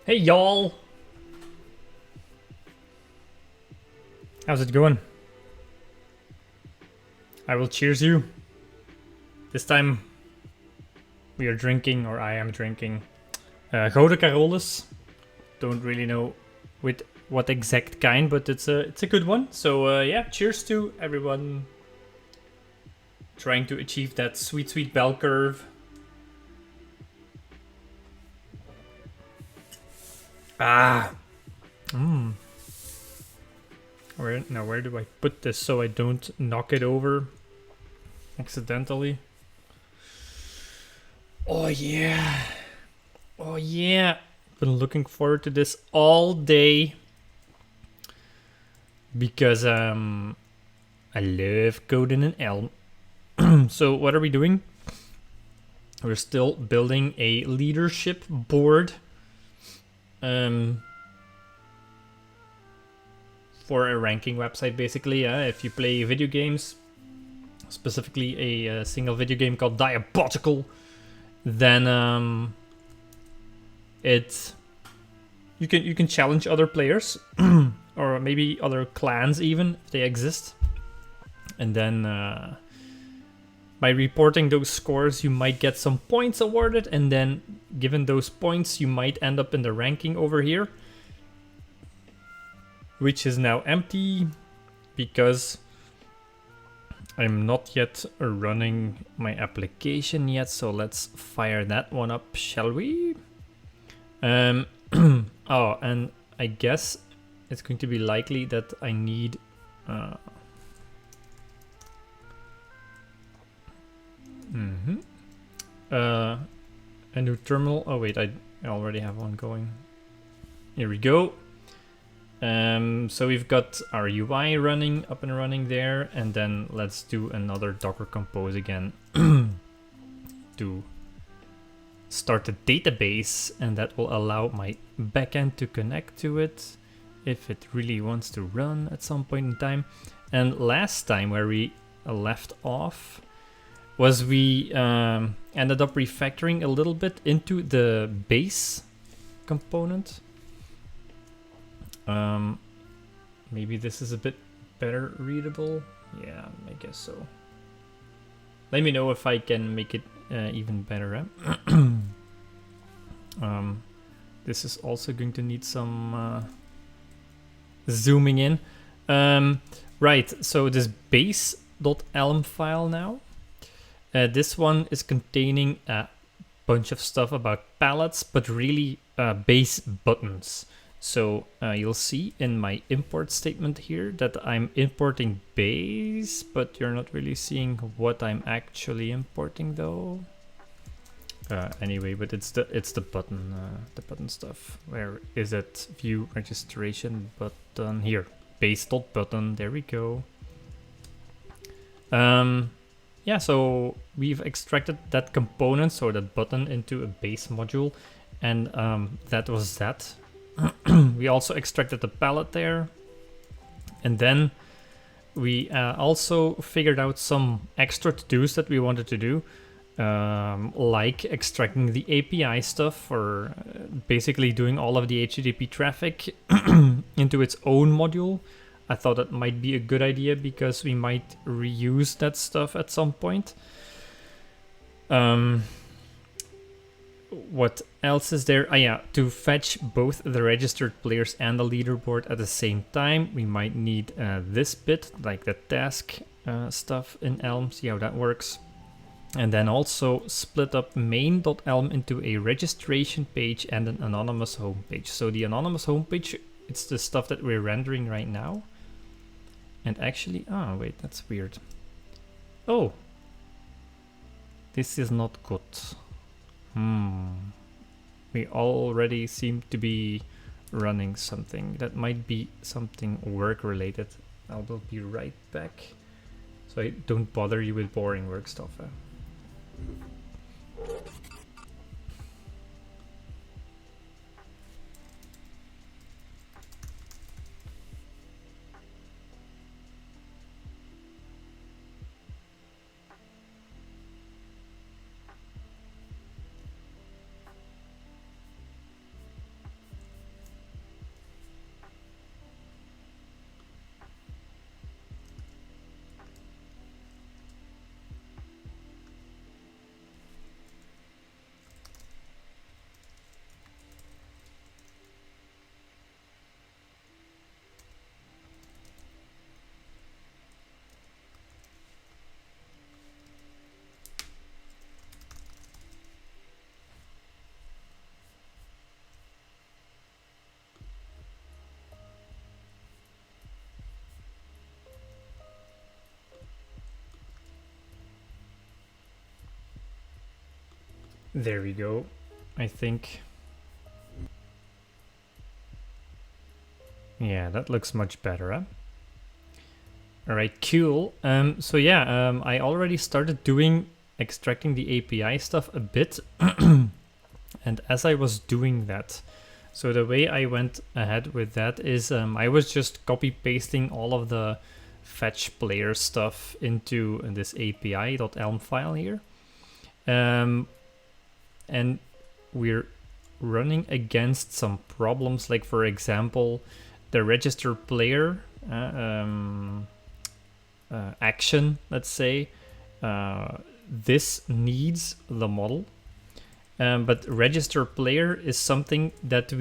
Hey y'all! How's it going? I will cheers you. This time we are drinking, or I am drinking, Rode Carolus. Don't really know with what exact kind, but it's a good one. So yeah, cheers to everyone trying to achieve that sweet, sweet bell curve. Ah! Where do I put this so I don't knock it over accidentally? Oh yeah! Oh yeah! Been looking forward to this all day because I love Kotlin and Elm. So what are we doing? We're still building a leadership board for a ranking website, basically. If you play video games, specifically a single video game called Diabotical, then you can challenge other players or maybe other clans even if they exist, and then by reporting those scores you might get some points awarded, and then given those points you might end up in the ranking over here, which is now empty because I'm not yet running my application yet. So let's fire that one up, shall we? Oh, and I guess it's going to be likely that I need a new terminal. Oh wait, I already have one going. Here we go. So we've got our UI running up and running there, and then let's do another Docker Compose again to start the database, and that will allow my backend to connect to it if it really wants to run at some point in time. And last time where we left off was we ended up refactoring a little bit into the base component. Maybe this is a bit better readable. Yeah, I guess so. Let me know if I can make it even better. This is also going to need some zooming in. Right, so this base.elm file now. This one is containing a bunch of stuff about palettes, but really base buttons. So you'll see in my import statement here that I'm importing base, but you're not really seeing what I'm actually importing though. Anyway, but it's the button stuff. Where is it? View registration button here. Base.button. There we go. Yeah, so we've extracted that component, so that button, into a base module, and that was that. We also extracted the palette there, and then we also figured out some extra to-dos that we wanted to do, like extracting the API stuff, or basically doing all of the HTTP traffic into its own module. I thought that might be a good idea because we might reuse that stuff at some point. What else is there? Yeah, to fetch both the registered players and the leaderboard at the same time, we might need this bit, like the task stuff in Elm. See how that works. And then also split up Main.elm into a registration page and an anonymous homepage. So the anonymous homepage, it's the stuff that we're rendering right now. And actually, wait, that's weird. Oh, this is not good. We already seem to be running something. That might be something work related. I will be right back. So I don't bother you with boring work stuff. There we go, I think. Yeah, that looks much better, huh? All right, cool. So yeah, I already started doing extracting the API stuff a bit. And as I was doing that, so the way I went ahead with that is I was just copy pasting all of the fetch player stuff into this API.elm file here. And we're running against some problems, like for example, the register player action, let's say, this needs the model. But register player is something that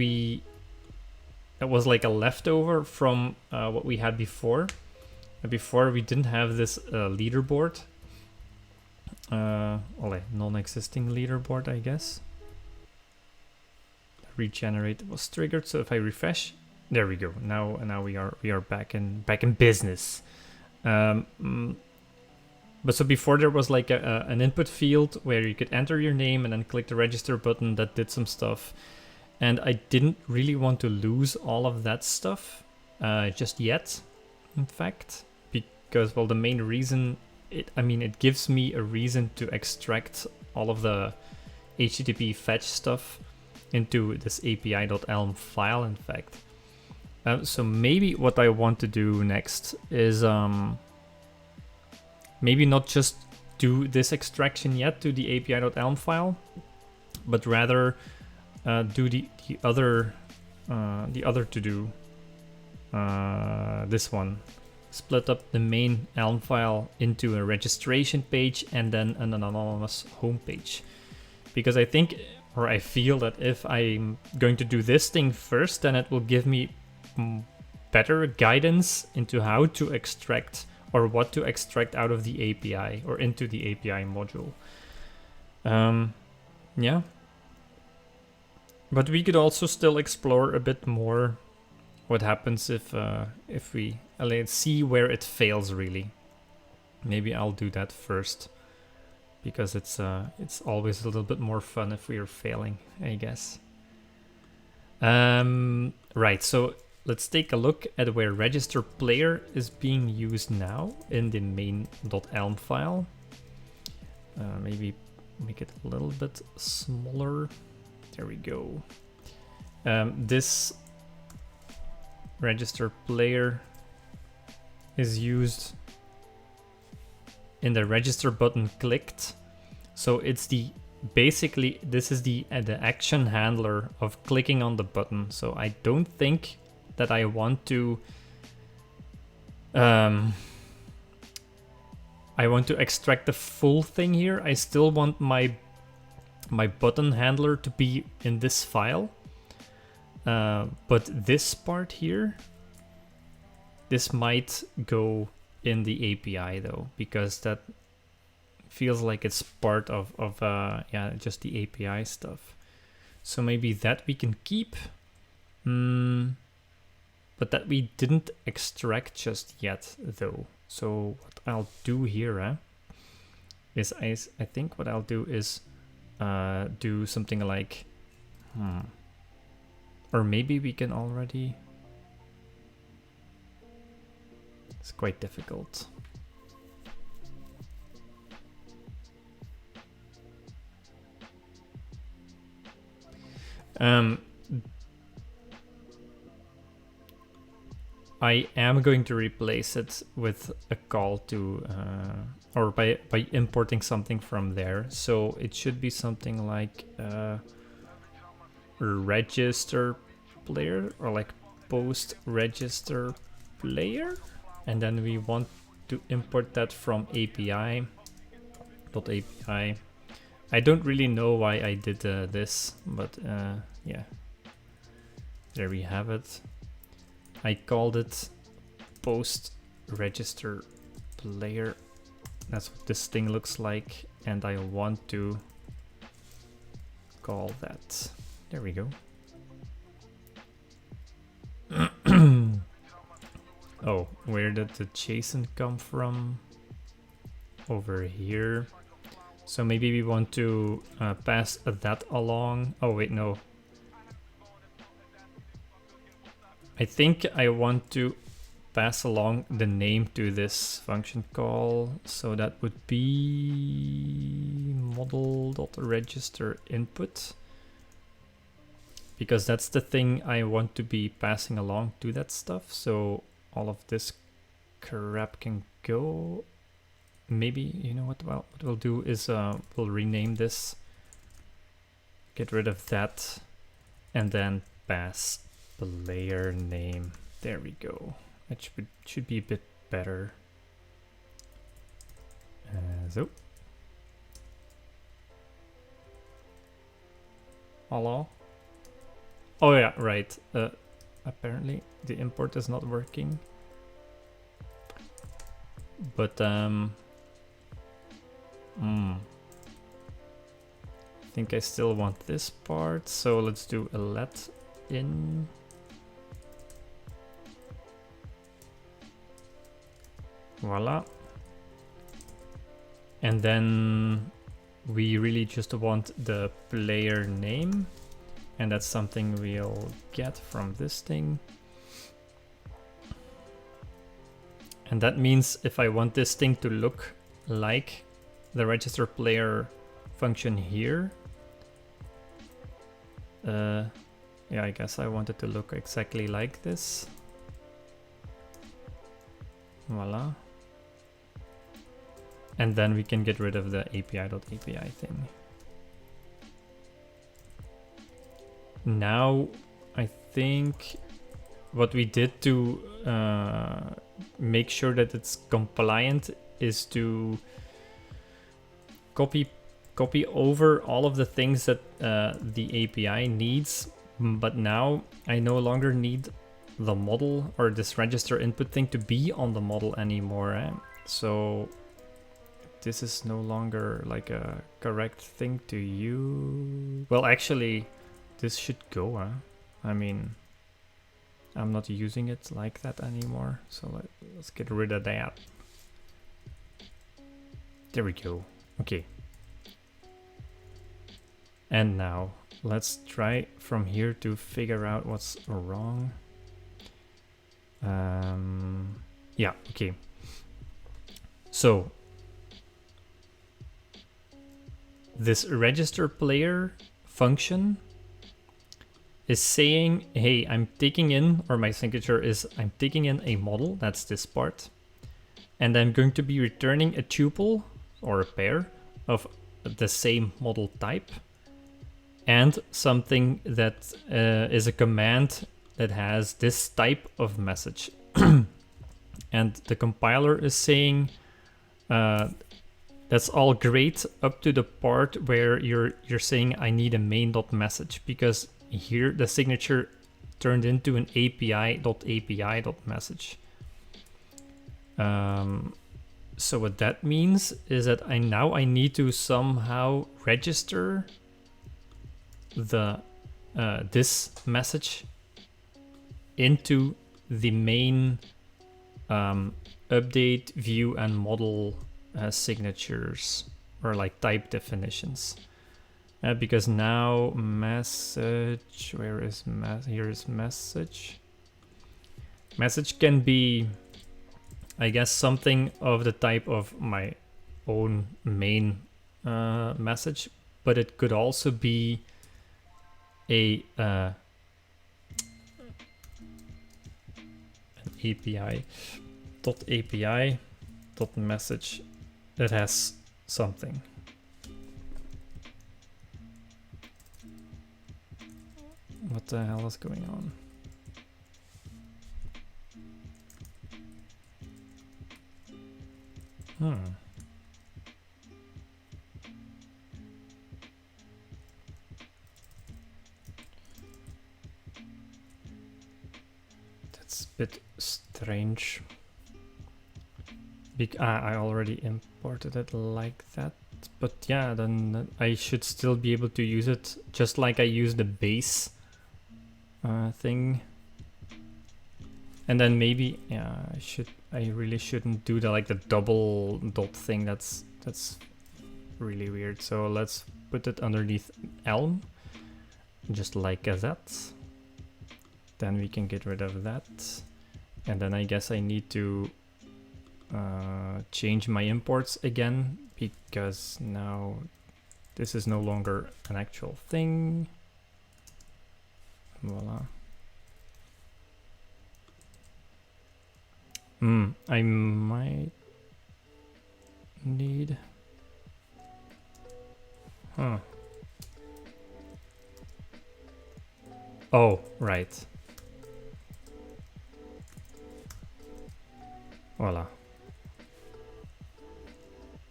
was like a leftover from what we had before. Before we didn't have this leaderboard. Non-existing leaderboard, I guess. Regenerate was triggered, so if I refresh, there we go. Now we are back in business. But so before there was like an input field where you could enter your name and then click the register button that did some stuff. And I didn't really want to lose all of that stuff just yet, in fact, because, well, the main reason, it gives me a reason to extract all of the HTTP fetch stuff into this API.elm file, in fact. So maybe what I want to do next is maybe not just do this extraction yet to the API.elm file, but rather do the other to do. This one. Split up the main.elm file into a registration page and then an anonymous home page. Because I think, or I feel that if I'm going to do this thing first, then it will give me better guidance into how to extract or what to extract out of the API or into the API module. Yeah. But we could also still explore a bit more what happens if we let's see where it fails really. Maybe I'll do that first, because it's always a little bit more fun if we are failing, I guess. Right, so let's take a look at where register player is being used now in the main.elm file. Maybe make it a little bit smaller. There we go. This register player is used in the register button clicked. So it's basically this is the action handler of clicking on the button. So I don't think that I want to extract the full thing here. I still want my button handler to be in this file. But this part here, this might go in the API though, because that feels like it's part of just the API stuff. So maybe that we can keep, but that we didn't extract just yet though. So what I'll do here is I think what I'll do is do something like, or maybe we can already. It's quite difficult. I am going to replace it with a call to, or by importing something from there. So it should be something like register player, or like post register player. And then we want to import that from API.API. I don't really know why I did this, but yeah. There we have it. I called it post register player. That's what this thing looks like. And I want to call that. There we go. Oh, where did the JSON come from? Over here. So maybe we want to pass that along. Oh wait, no. I think I want to pass along the name to this function call. So that would be model.register input. Because that's the thing I want to be passing along to that stuff. So all of this crap can go. Maybe, you know what, well, what we'll do is we'll rename this, get rid of that, and then pass player name. There we go. It should be a bit better. So. Hello? Oh yeah, right. Apparently the import is not working. But I think I still want this part, so let's do a let in. Voila. And then we really just want the player name, and that's something we'll get from this thing. And that means if I want this thing to look like the register player function here, yeah, I guess I want it to look exactly like this. Voila. And then we can get rid of the API.API thing. Now, I think what we did to make sure that it's compliant is to copy over all of the things that the API needs, but now I no longer need the model or this register input thing to be on the model anymore. So this is no longer like a correct thing to use. Well, actually, this should go. I mean, I'm not using it like that anymore, so let's get rid of that. There we go. Okay. And now let's try from here to figure out what's wrong. Yeah, okay. So this register player function is saying, hey, I'm taking in, or my signature is I'm taking in a model, that's this part, and I'm going to be returning a tuple or a pair of the same model type and something that is a command that has this type of message. And the compiler is saying that's all great up to the part where you're saying I need a main.message, because here the signature turned into an API.API.message. So what that means is that I need to somehow register the this message into the main update, view, and model signatures, or like type definitions. Because now message, where is here is message. Message can be, I guess, something of the type of my own main message, but it could also be a an API.API.message that has something. What the hell is going on? That's a bit strange. I already imported it like that, but yeah, then I should still be able to use it just like I use the base thing. And then maybe, yeah, I really shouldn't do the double dot thing. That's really weird. So let's put it underneath Elm, just like that. Then we can get rid of that. And then I guess I need to change my imports again, because now this is no longer an actual thing. Voila. I might need... Huh. Oh, right. Voila.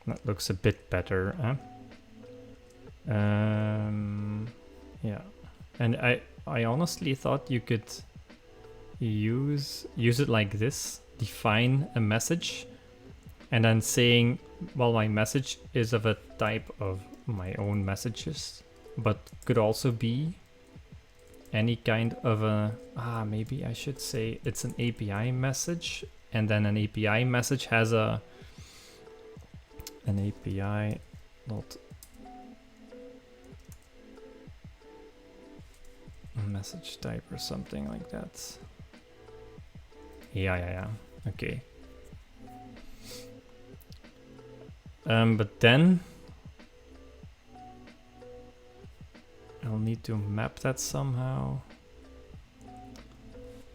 That looks a bit better, huh? Yeah. And I honestly thought you could use it like this. Define a message and then saying, well, my message is of a type of my own messages, but could also be any kind of a, maybe I should say it's an API message, and then an API message has an API not message type or something like that. Yeah. Okay. But then I'll need to map that somehow.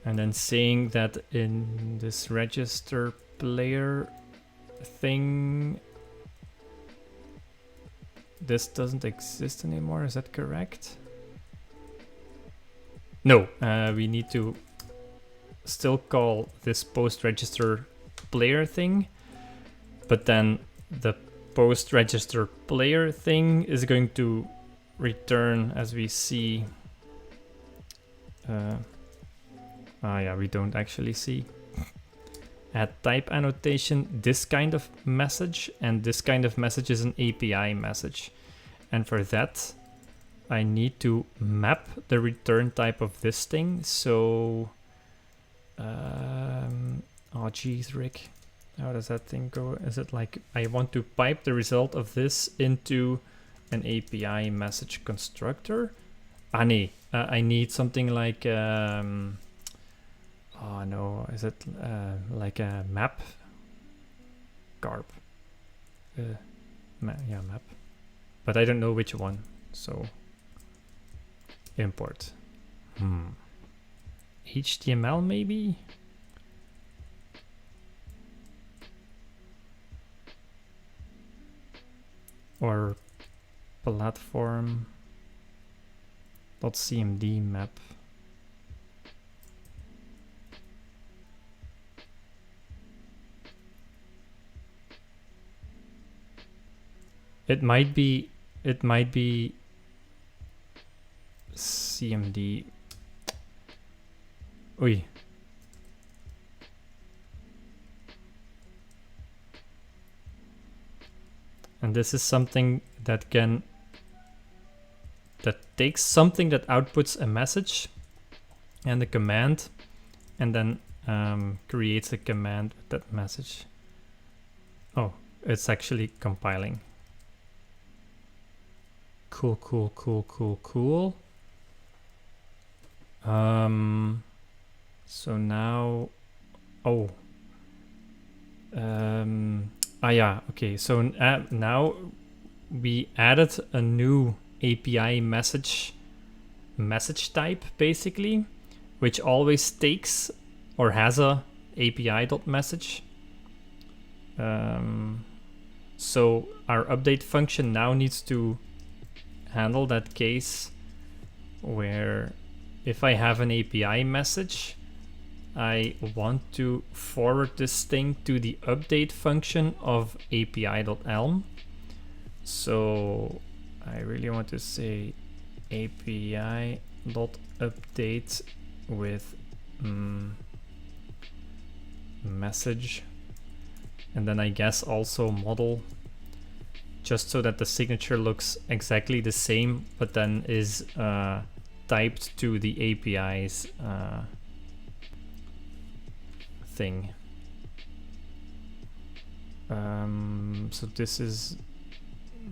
And then saying that in this register player thing, this doesn't exist anymore. Is that correct? No, we need to still call this post register player thing, but then the post register player thing is going to return, as we see. Yeah, we don't actually see. Add type annotation, this kind of message, and this kind of message is an API message. And for that, I need to map the return type of this thing. So, oh geez, Rick, how does that thing go? Is it like I want to pipe the result of this into an API message constructor? Nee, I need something like, oh no, is it like a map? Garb. Yeah, map. But I don't know which one, so import. HTML maybe? Or platform.cmd map. It might be CMD. Oei. And this is something that takes something that outputs a message and a command, and then creates a command with that message. Oh, it's actually compiling. Cool. So now, yeah, okay. So now we added a new API message type, basically, which always takes or has a API.message. So our update function now needs to handle that case where if I have an API message, I want to forward this thing to the update function of API.elm. So I really want to say API.update with message, and then I guess also model, just so that the signature looks exactly the same, but then is typed to the API's thing. So this is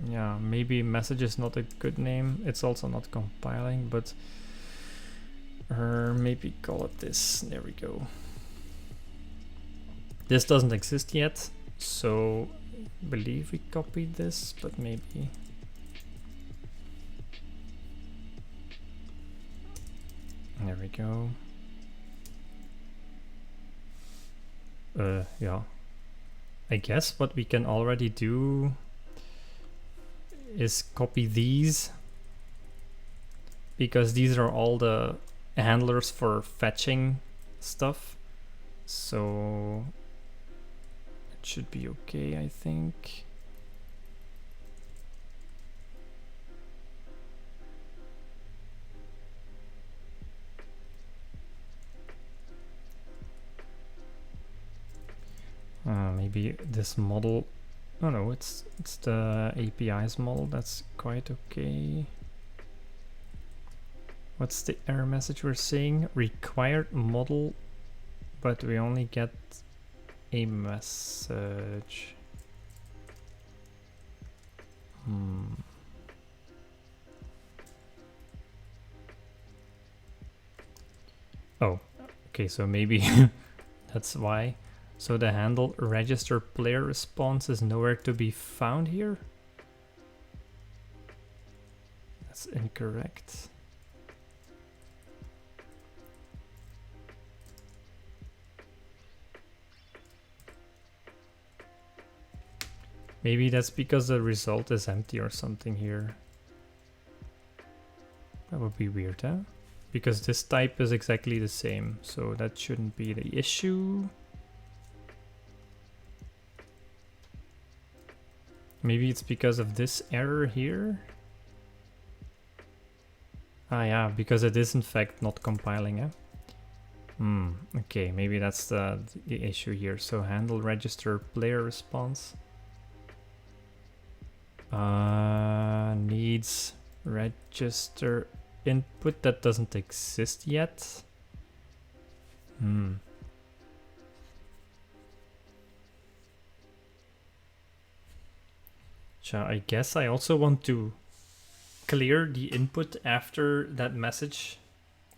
Yeah, maybe message is not a good name. It's also not compiling, but maybe call it this. There we go. This doesn't exist yet, so I believe we copied this, but maybe. There we go. Yeah. I guess what we can already do is copy these, because these are all the handlers for fetching stuff. So it should be okay, I think. Maybe this model. Oh no, it's the API's model. That's quite okay. What's the error message we're seeing? Required model, but we only get a message. Oh, okay, so maybe that's why. So the handle register player response is nowhere to be found here. That's incorrect. Maybe that's because the result is empty or something here. That would be weird, huh? Because this type is exactly the same, so that shouldn't be the issue. Maybe it's because of this error here. Ah yeah, because it is in fact not compiling, eh? Okay, maybe that's the issue here. So handle register player response. Needs register input that doesn't exist yet. So I guess I also want to clear the input after that message,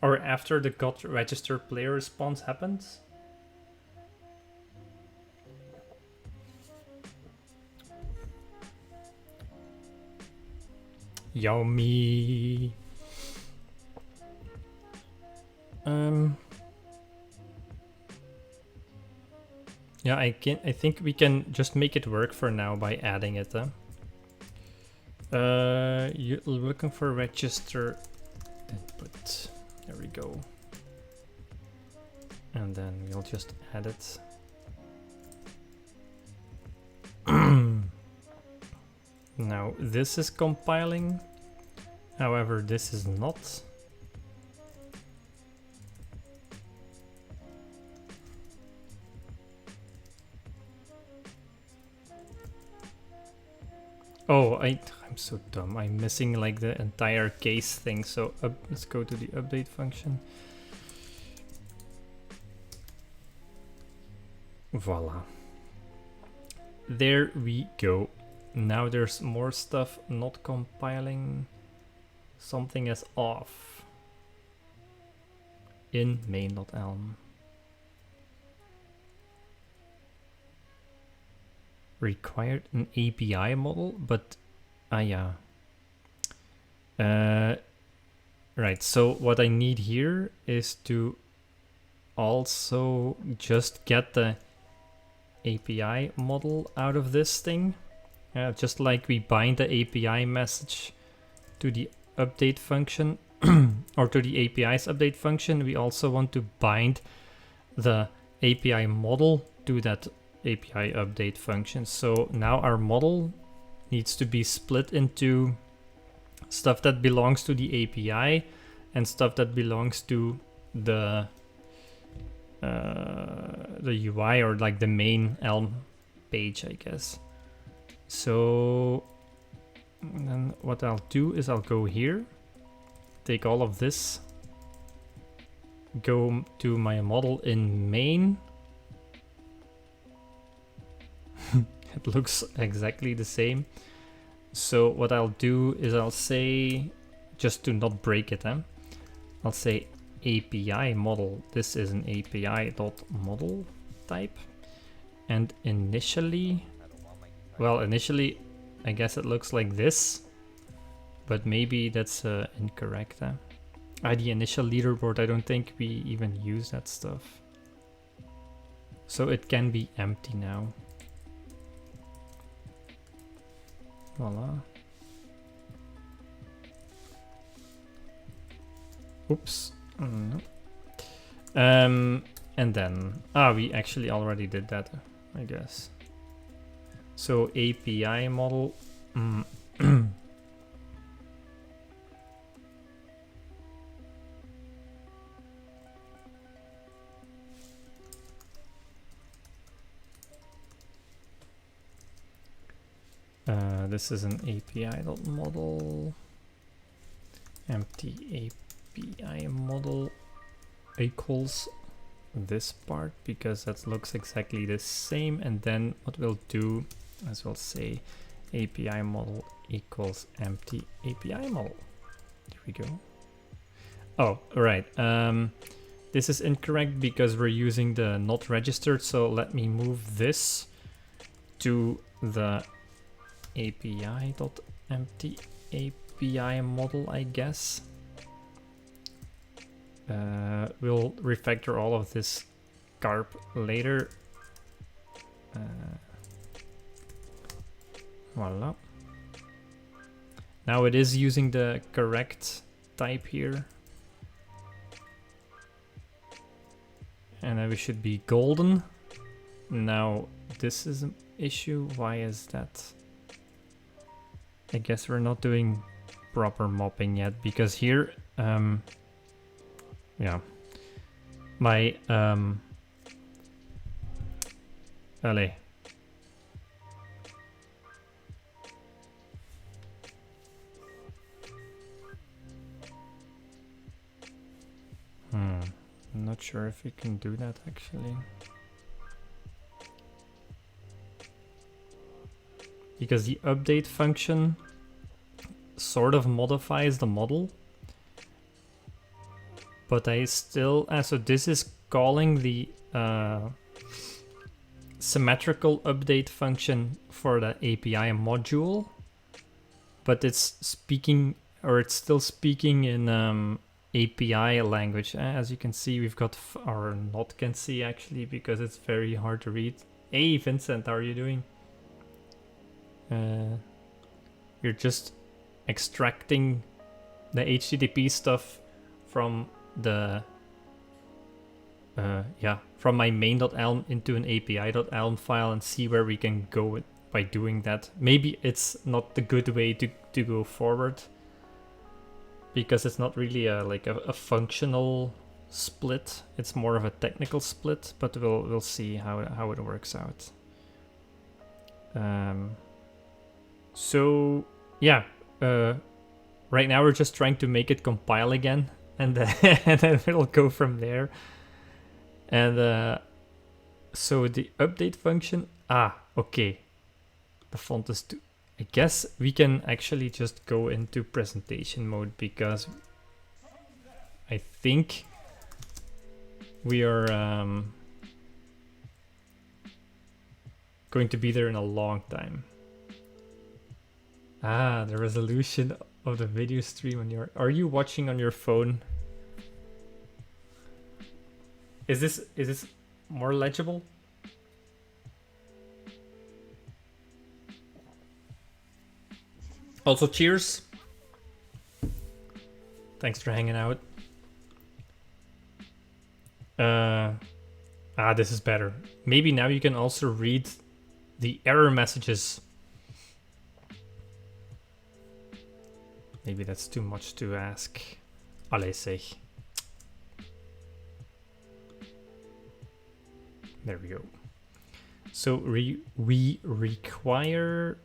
or after the got register player response happens. Yummy. Yeah, I think we can just make it work for now by adding it. You're looking for register input. There we go. And then we'll just add it. Now this is compiling. However, this is not. Oh, I'm so dumb. I'm missing like the entire case thing. So let's go to the update function. Voila. There we go. Now there's more stuff not compiling. Something is off in Main.elm. Required an API model, but yeah. Right, so what I need here is to also just get the API model out of this thing. Just like we bind the API message to the update function or to the API's update function, we also want to bind the API model to that API update function. So now our model needs to be split into stuff that belongs to the API and stuff that belongs to the UI, or like the Main.elm page, I guess. So then what I'll do is I'll go here, take all of this, go to my model in main. It looks exactly the same. So what I'll do is I'll say, just to not break it, I'll say API model. This is an API.model type. And initially, well, initially, I guess it looks like this, but maybe that's incorrect. The initial leaderboard, I don't think we even use that stuff. So it can be empty now. Voila. Oops. No. And then, we actually already did that, I guess. So API model. This is an API.model. Empty API model equals this part, because that looks exactly the same. And then what we'll do is we'll say API model equals empty API model. There we go. Oh, right. This is incorrect because we're using the not registered. So let me move this to the API.empty API model, I guess. We'll refactor all of this carp later. Voila. Now it is using the correct type here. And then we should be golden. Now this is an issue. Why is that? I guess we're not doing proper mopping yet, because here, yeah, my allez. I'm not sure if we can do that actually. Because the update function sort of modifies the model. But I still, so this is calling the symmetrical update function for the API module. But it's speaking, or it's still speaking in API language. As you can see, we've got, or not can see actually, because it's very hard to read. Hey Vincent, how are you doing? You're just extracting the HTTP stuff from the from my Main.elm into an API.elm file and see where we can go by doing that. Maybe it's not the good way to go forward, because it's not really a functional split. It's more of a technical split, but we'll see how it works out. So yeah, right now we're just trying to make it compile again, and then it'll go from there. And so the update function, okay, the font is too, I guess we can actually just go into presentation mode, because I think we are going to be there in a long time. The resolution of the video stream on your... Are you watching on your phone? Is this more legible? Also, cheers. Thanks for hanging out. This is better. Maybe now you can also read the error messages. Maybe that's too much to ask. Allez, zeg. There we go. So we require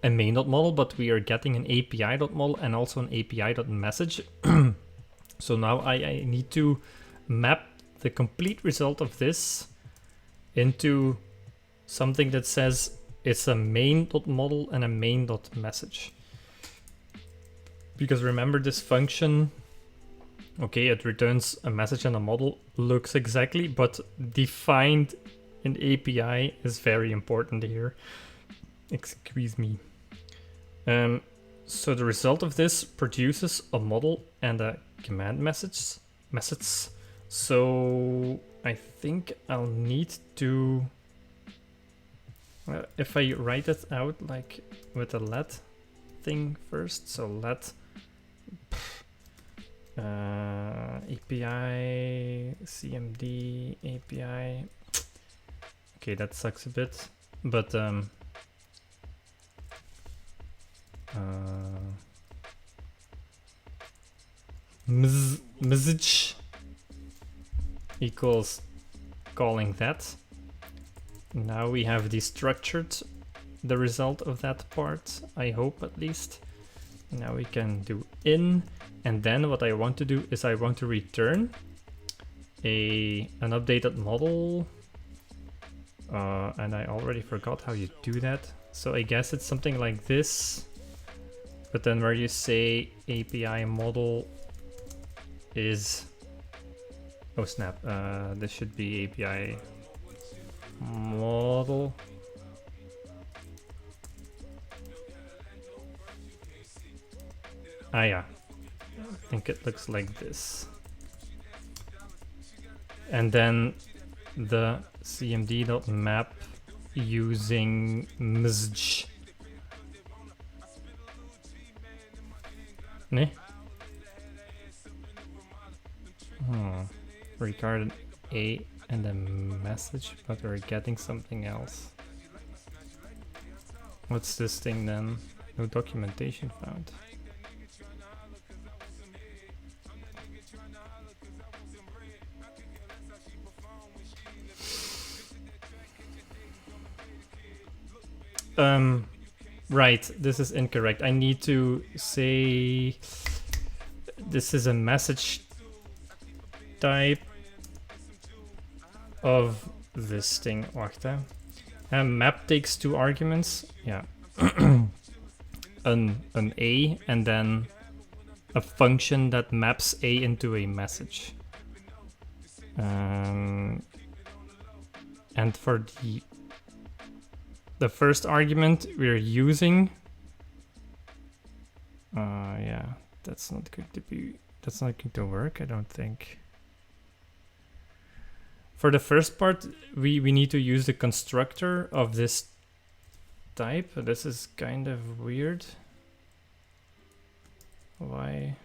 a main.model, but we are getting an API.model and also an API.message. So now I need to map the complete result of this into something that says it's a main.model and a main.message. Because remember this function, okay, it returns a message and a model, looks exactly, but defined in API is very important here. Excuse me. So the result of this produces a model and a command message. So I think I'll need to, if I write it out like with a let thing first, so let API CMD API. Okay, that sucks a bit, but message equals calling that. Now we have destructured the result of that part, I hope at least. Now we can do in, and then what I want to do is I want to return an updated model, and I already forgot how you do that. So I guess it's something like this, but then where you say API model is, oh snap, this should be API model. Ah yeah, I think it looks like this. And then the cmd.map using message. Ne? Regarded A and a message, but we're getting something else. What's this thing then? No documentation found. Right, this is incorrect. I need to say this is a message type of this thing. Wacht, map takes 2 arguments. Yeah. an A and then a function that maps A into a message. And for the first argument we're using, yeah, that's not going to work, I don't think. For the first part, we need to use the constructor of this type. This is kind of weird. Why?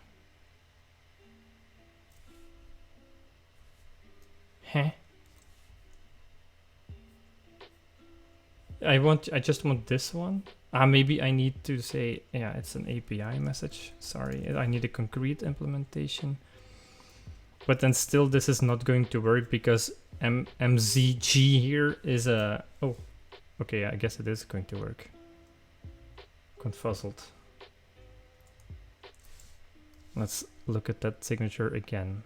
Heh. I just want this one. Maybe I need to say, yeah, it's an API message. Sorry, I need a concrete implementation. But then still this is not going to work because MZG here is a, oh, okay, I guess it is going to work. Confuzzled. Let's look at that signature again.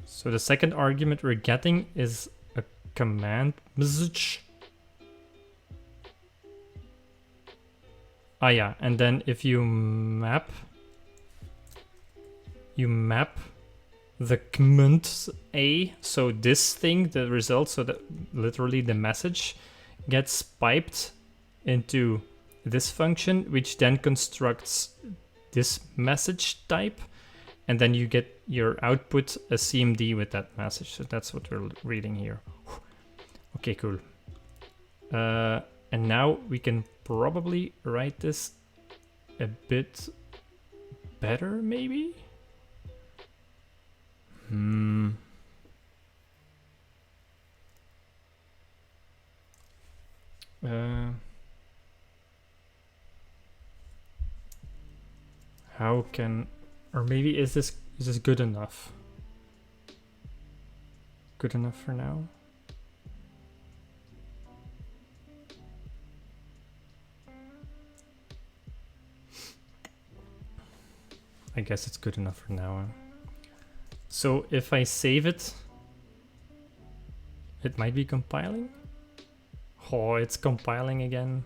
So the second argument we're getting is a command message. Ah yeah, and then if you map the command A, so this thing, the result, so that literally the message gets piped into this function, which then constructs this message type, and then you get your output a CMD with that message. So that's what we're reading here. Okay, cool. And now we can probably write this a bit better, maybe? How can, or maybe is this good enough? Good enough for now? I guess it's good enough for now. So if I save it, it might be compiling. Oh, it's compiling again.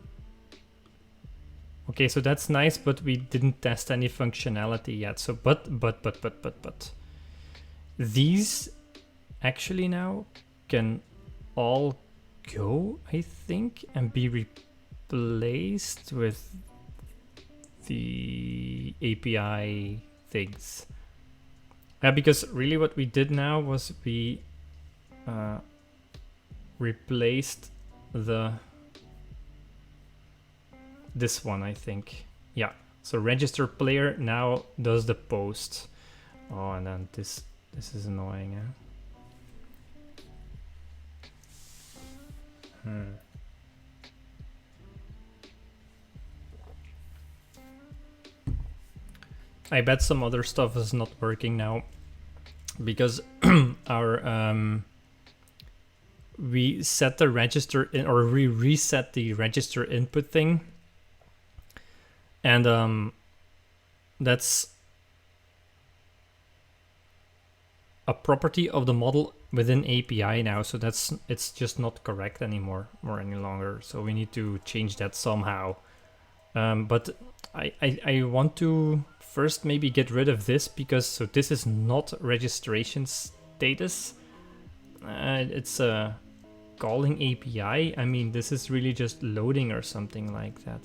Okay, so that's nice, but we didn't test any functionality yet. So, but. These actually now can all go, I think, and be replaced with the API things. Because really what we did now was we replaced this one, I think. Yeah, so register player now does the post. Oh, and then this is annoying, I bet some other stuff is not working now because our we set the register in, or we reset the register input thing, and that's a property of the model within API now, so it's just not correct anymore or any longer. So we need to change that somehow. But I want to first maybe get rid of this because so this is not registration status. It's a calling API. I mean, this is really just loading or something like that.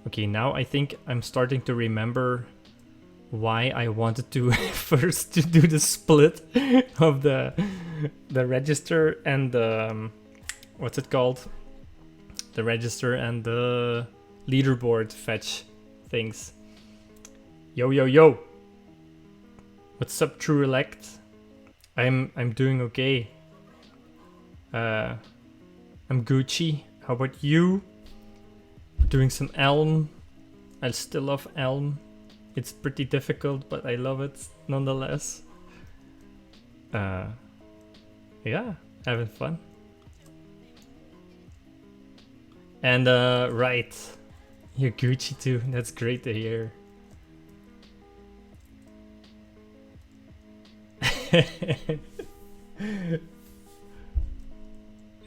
Okay, now I think I'm starting to remember why I wanted to first to do the split of the register and the what's it called? The register and the leaderboard fetch things. Yo. What's up, True Elect? I'm doing okay. I'm Gucci. How about you? Doing some Elm. I still love Elm. It's pretty difficult, but I love it nonetheless. Yeah, having fun. And right, you're Gucci too. That's great to hear.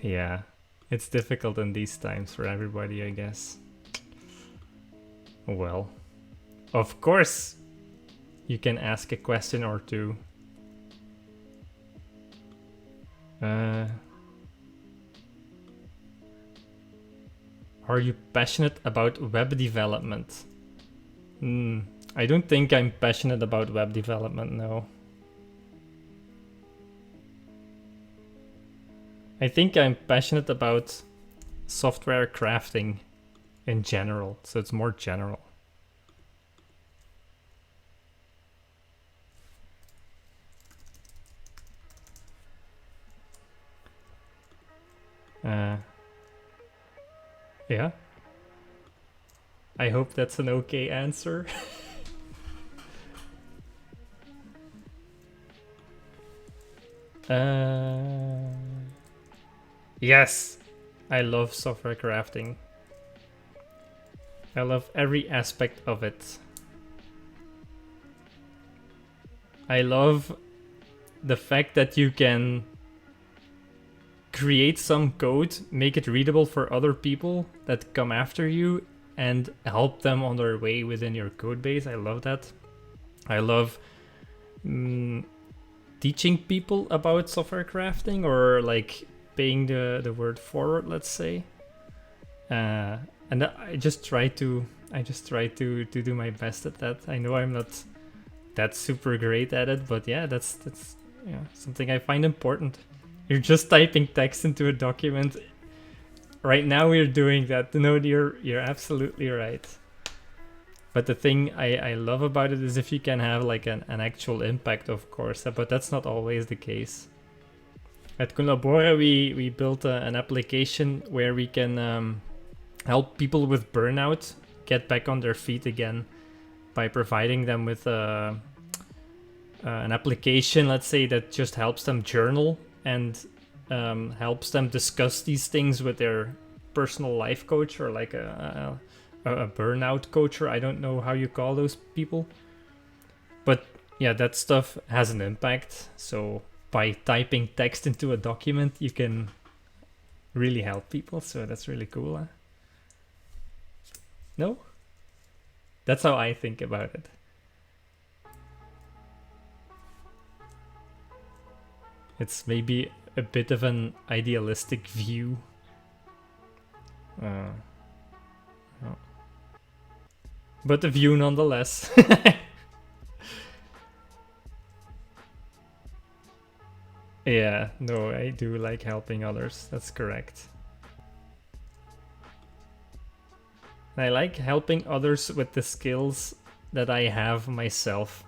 Yeah, it's difficult in these times for everybody, I guess. Well, of course, you can ask a question or two. Are you passionate about web development? I don't think I'm passionate about web development, no. I think I'm passionate about software crafting in general, so it's more general. Yeah. I hope that's an okay answer. Yes, I love software crafting. I love every aspect of it. I love the fact that you can create some code, make it readable for other people that come after you, and help them on their way within your code base. I love that. I love teaching people about software crafting, or like paying the word forward, let's say. And I just try to do my best at that. I know I'm not that super great at it, but yeah, that's yeah, something I find important. You're just typing text into a document. Right now we're doing that. No, you're absolutely right. But the thing I love about it is if you can have like an actual impact, of course, but that's not always the case. At Collabora, we built an application where we can help people with burnout get back on their feet again by providing them with an application, let's say, that just helps them journal and helps them discuss these things with their personal life coach, or like a burnout coach, or I don't know how you call those people. But yeah, that stuff has an impact. So by typing text into a document, you can really help people. So that's really cool. Huh? No? That's how I think about it. It's maybe a bit of an idealistic view. No. But a view nonetheless. Yeah, no, I do like helping others. That's correct. And I like helping others with the skills that I have myself.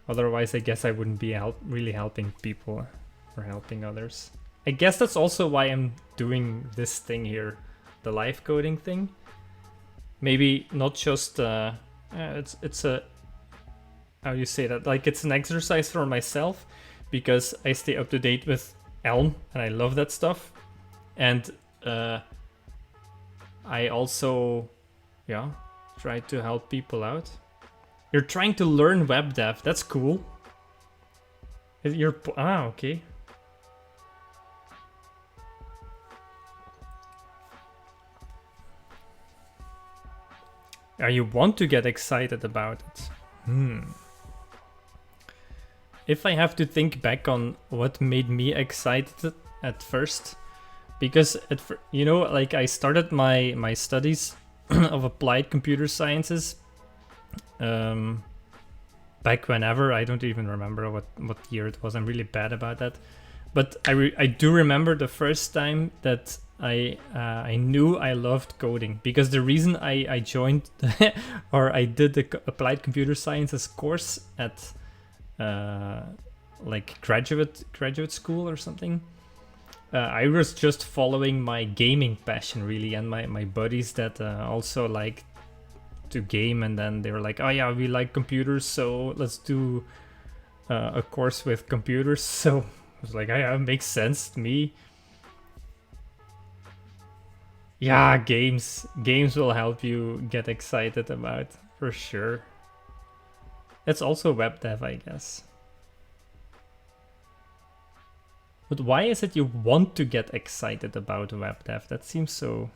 Otherwise, I guess I wouldn't be really helping people or helping others. I guess that's also why I'm doing this thing here, the live coding thing. Maybe not just it's a, how do you say that? Like, it's an exercise for myself because I stay up to date with Elm and I love that stuff. And I also, yeah, try to help people out. You're trying to learn web dev. That's cool. Okay. You want to get excited about it. If I have to think back on what made me excited at first, because you know, like, I started my studies of applied computer sciences back whenever, I don't even remember what year it was. I'm really bad about that, but I do remember the first time that I knew I loved coding, because the reason I joined or I did the applied computer sciences course at like graduate school or something. I was just following my gaming passion really, and my buddies that also like to game, and then they were like, oh yeah, we like computers, so let's do a course with computers. So I was like, yeah, it makes sense to me. Yeah, games will help you get excited about, for sure. It's also web dev, I guess. But why is it you want to get excited about web dev? That seems so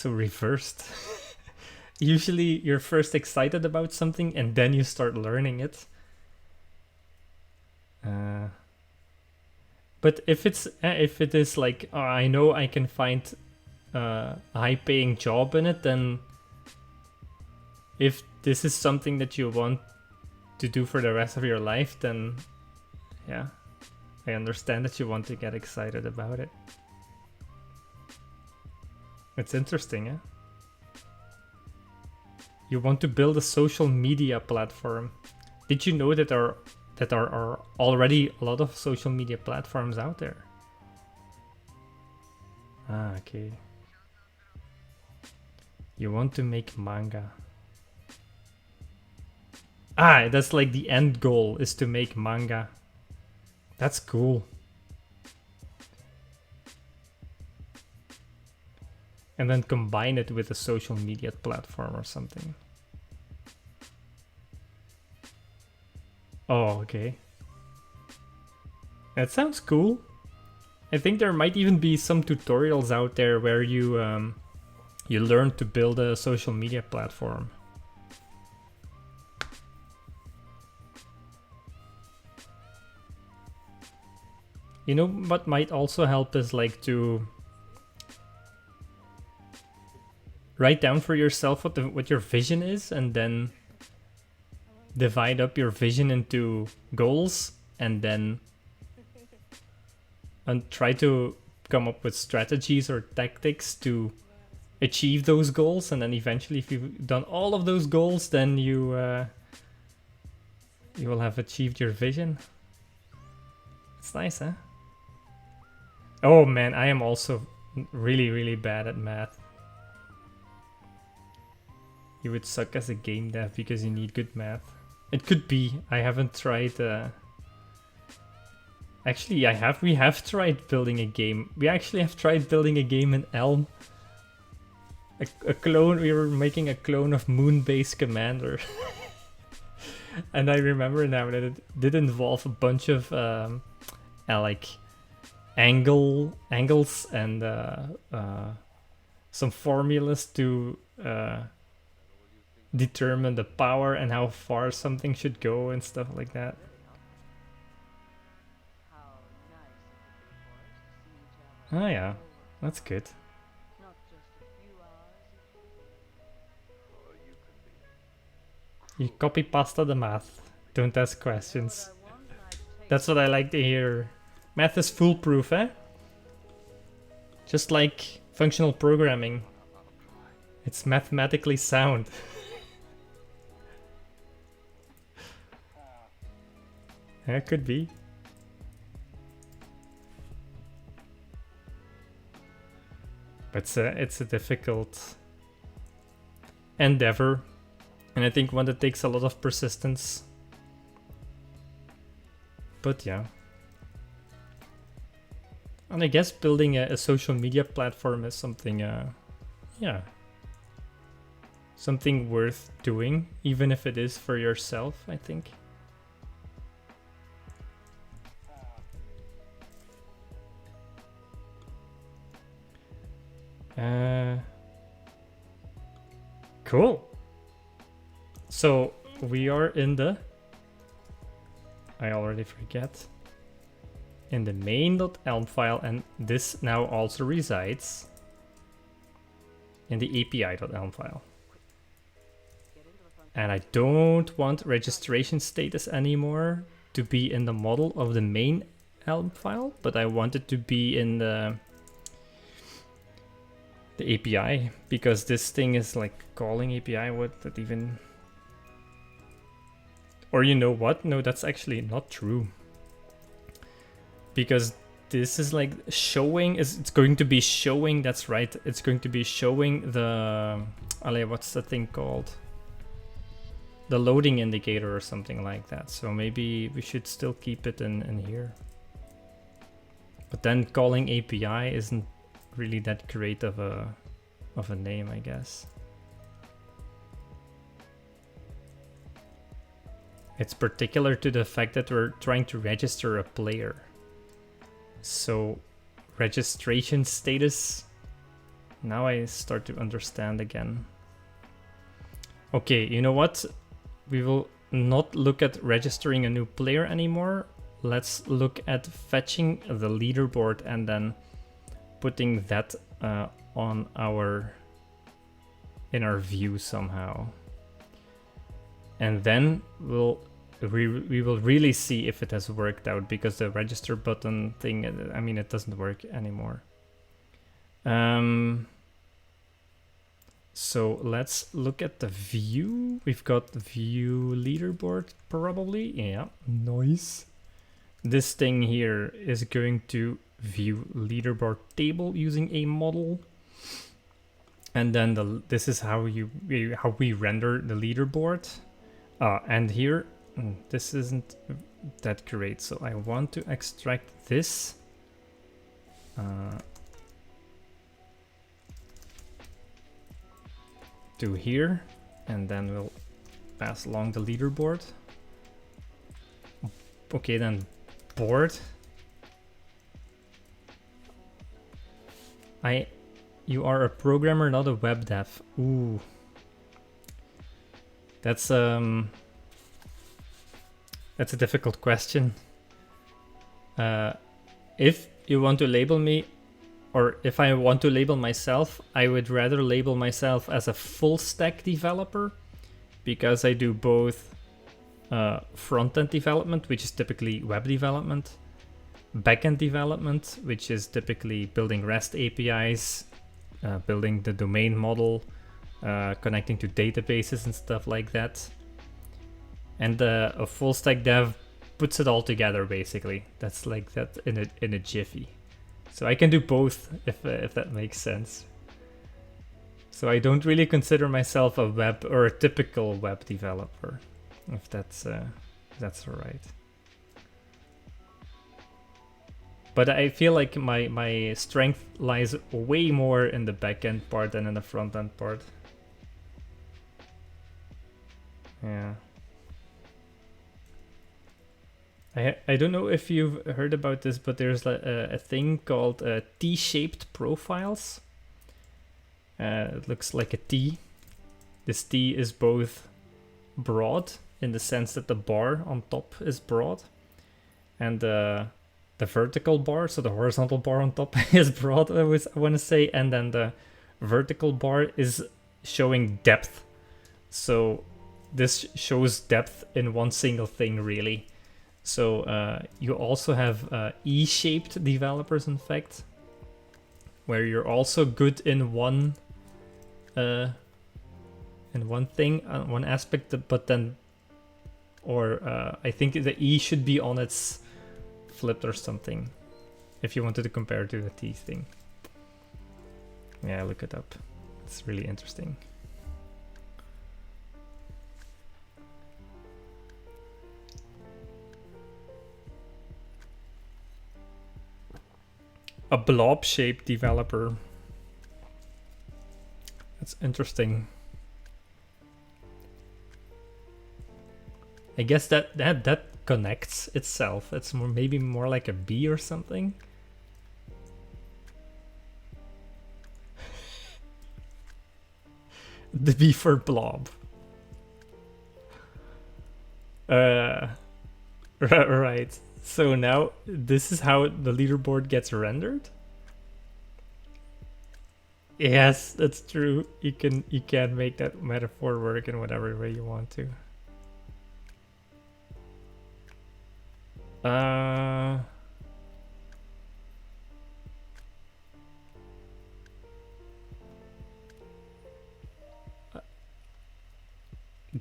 reversed. Usually you're first excited about something and then you start learning it. But if it is like, oh, I know I can find a high-paying job in it, then if this is something that you want to do for the rest of your life, then yeah, I understand that you want to get excited about it. It's interesting, eh? You want to build a social media platform. Did you know that there are already a lot of social media platforms out there? Ah, okay. You want to make manga. Ah, that's like the end goal, is to make manga. That's cool. And then combine it with a social media platform or something. Oh, okay. That sounds cool. I think there might even be some tutorials out there where you you learn to build a social media platform. You know what might also help is like to write down for yourself what your vision is, and then divide up your vision into goals, and then try to come up with strategies or tactics to achieve those goals. And then eventually, if you've done all of those goals, then you will have achieved your vision. It's nice, huh? Oh man, I am also really, really bad at math. You would suck as a game dev because you need good math. It could be. I haven't tried. Actually, we have tried building a game. We actually have tried building a game in Elm. A clone. We were making a clone of Moonbase Commander. And I remember now that it did involve a bunch of like angles and some formulas to determine the power and how far something should go and stuff like that. Oh yeah, that's good. You copy pasta the math. Don't ask questions. That's what I like to hear. Math is foolproof, eh? Just like functional programming. It's mathematically sound. Yeah, it could be. But it's a difficult endeavor. And I think one that takes a lot of persistence. But yeah. And I guess building a social media platform is something, yeah, something worth doing, even if it is for yourself, I think. Cool. So we are in the, I already forget, in the main.elm file, and this now also resides in the api.elm file. And I don't want registration status anymore to be in the model of the main.elm file, but I want it to be in the API, because this thing is like calling API. What that even? Or you know what? No, that's actually not true. Because this is like showing, it's going to be showing, that's right, it's going to be showing the, what's the thing called? The loading indicator or something like that. So maybe we should still keep it in here. But then calling API isn't really that great of a name, I guess. It's particular to the fact that we're trying to register a player. So registration status, now I start to understand again. Okay, you know what? We will not look at registering a new player anymore. Let's look at fetching the leaderboard and then putting that on in our view somehow. And then we will really see if it has worked out, because the register button thing, I mean, it doesn't work anymore. So let's look at the view. We've got the view leaderboard probably. Yeah, nice. This thing here is going to view leaderboard table using a model. And then this is how we render the leaderboard. And here, this isn't that great, so I want to extract this. To here, and then we'll pass along the leaderboard. Okay, then board. You are a programmer, not a web dev. Ooh. That's a difficult question. If you want to label me, or if I want to label myself, I would rather label myself as a full stack developer, because I do both front-end development, which is typically web development, back-end development, which is typically building REST APIs, building the domain model, connecting to databases and stuff like that. And a full stack dev puts it all together, basically. That's like that in a jiffy. So I can do both, if that makes sense. So I don't really consider myself a web or a typical web developer, if that's all right. But I feel like my strength lies way more in the backend part than in the front end part. Yeah. I don't know if you've heard about this, but there's a thing called T-shaped profiles. It looks like a T. This T is both broad in the sense that the bar on top is broad, and the vertical bar, so the horizontal bar on top is broad, I want to say, and then the vertical bar is showing depth. So this shows depth in one single thing, really. So you also have E-shaped developers, in fact, where you're also good in one thing, one aspect, but then, or I think the E should be on its flipped or something, if you wanted to compare to the T thing. Yeah, look it up. It's really interesting. A blob-shaped developer. That's interesting. I guess that connects itself. It's maybe more like a bee or something. The B for blob. Right. So now this is how the leaderboard gets rendered. Yes, that's true. You can make that metaphor work in whatever way you want to.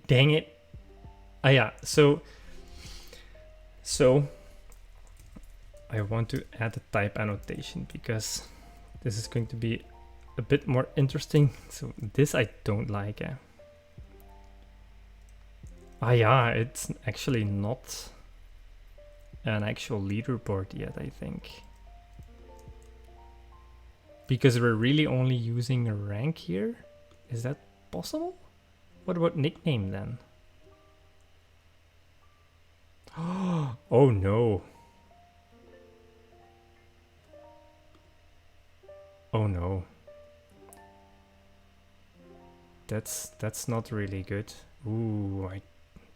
Dang it. Yeah, so I want to add a type annotation because this is going to be a bit more interesting. So this I don't like. Yeah, it's actually not an actual leaderboard yet, I think. Because we're really only using a rank here. Is that possible? What about nickname then? Oh no. Oh no. That's not really good. Ooh, I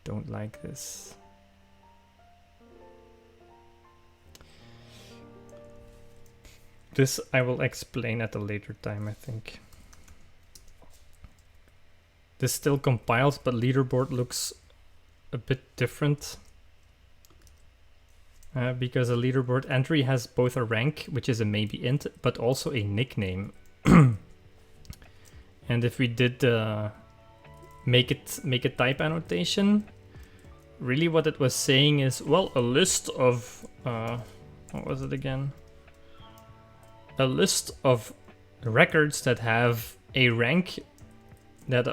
don't like this. This I will explain at a later time, I think. This still compiles, but leaderboard looks a bit different. Because a leaderboard entry has both a rank, which is a maybe int, but also a nickname. And if we did make a type annotation, really what it was saying is, well, a list of what was it again? A list of records that have a rank that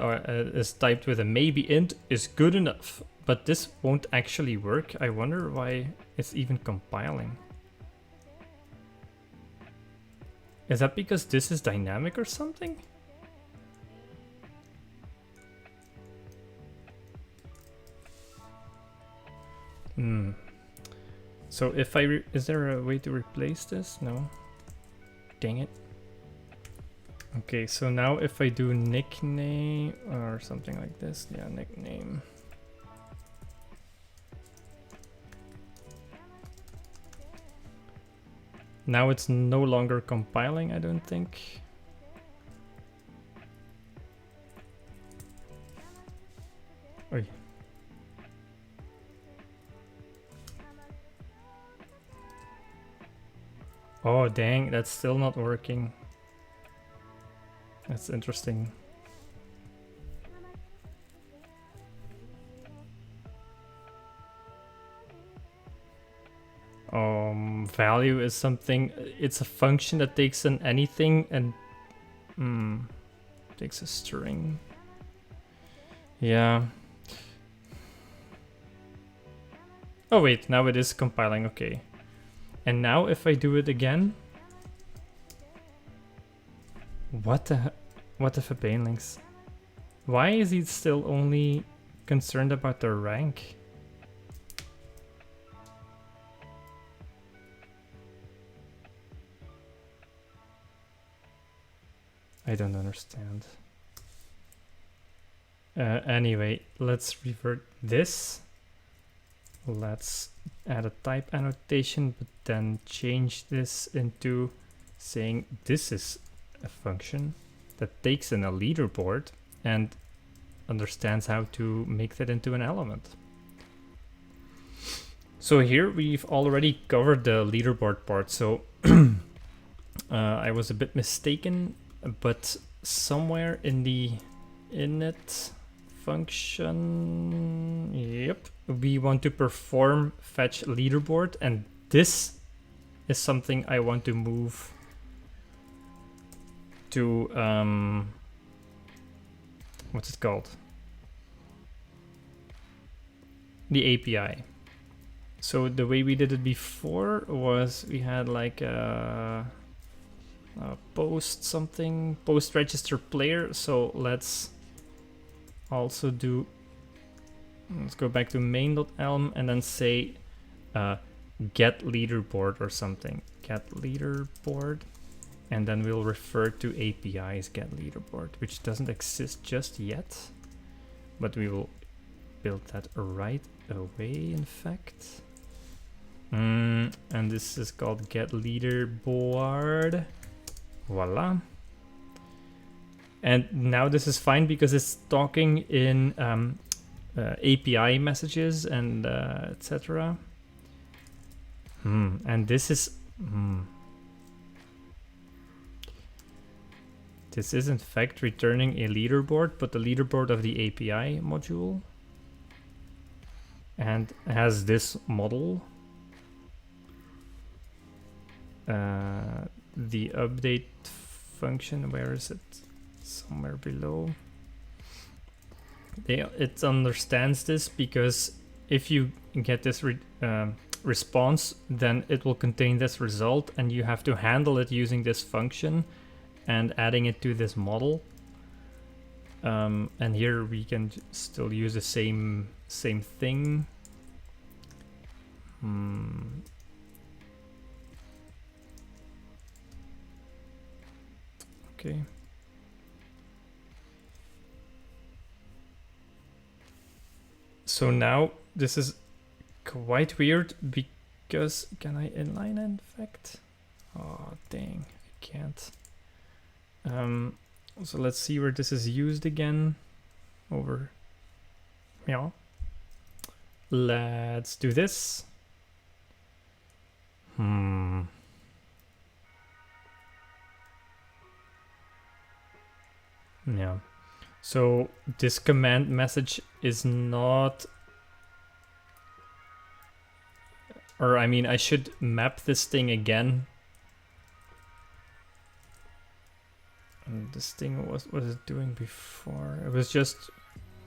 is typed with a maybe int is good enough. But this won't actually work. I wonder why it's even compiling. Is that because this is dynamic or something? So if is there a way to replace this? No. Dang it. Okay, so now if I do nickname or something like this, yeah, nickname. Now it's no longer compiling, I don't think. Oy. Oh dang, that's still not working. That's interesting. Value is something, it's a function that takes an anything and takes a string. Yeah. Oh wait, now it is compiling, okay. And now if I do it again, what the Banelinks? Why is he still only concerned about the rank? I don't understand. Anyway, let's revert this. Let's add a type annotation, but then change this into saying this is a function that takes in a leaderboard and understands how to make that into an element. So here we've already covered the leaderboard part. So I was a bit mistaken, but somewhere in the init function, yep, we want to perform fetch leaderboard, and this is something I want to move to what's it called? The API. So the way we did it before was we had like a post register player. So let's also do, let's go back to Main.elm and then say get leaderboard or something. Get leaderboard. And then we'll refer to API's get leaderboard, which doesn't exist just yet, but we will build that right away, in fact. And this is called get leaderboard. Voila. And now this is fine because it's talking in API messages and etc. And this is this is in fact returning a leaderboard, but the leaderboard of the API module, and has this model. The update function, where is it? Somewhere below. It understands this because if you get this response, then it will contain this result, and you have to handle it using this function and adding it to this model. And here we can still use the same thing. Okay. So now this is quite weird because can I inline in fact? Oh dang, I can't. So let's see where this is used again. Over. Yeah. Let's do this. Yeah. So this command message is not, or I mean, I should map this thing again. And this thing was, what was it doing before? It was just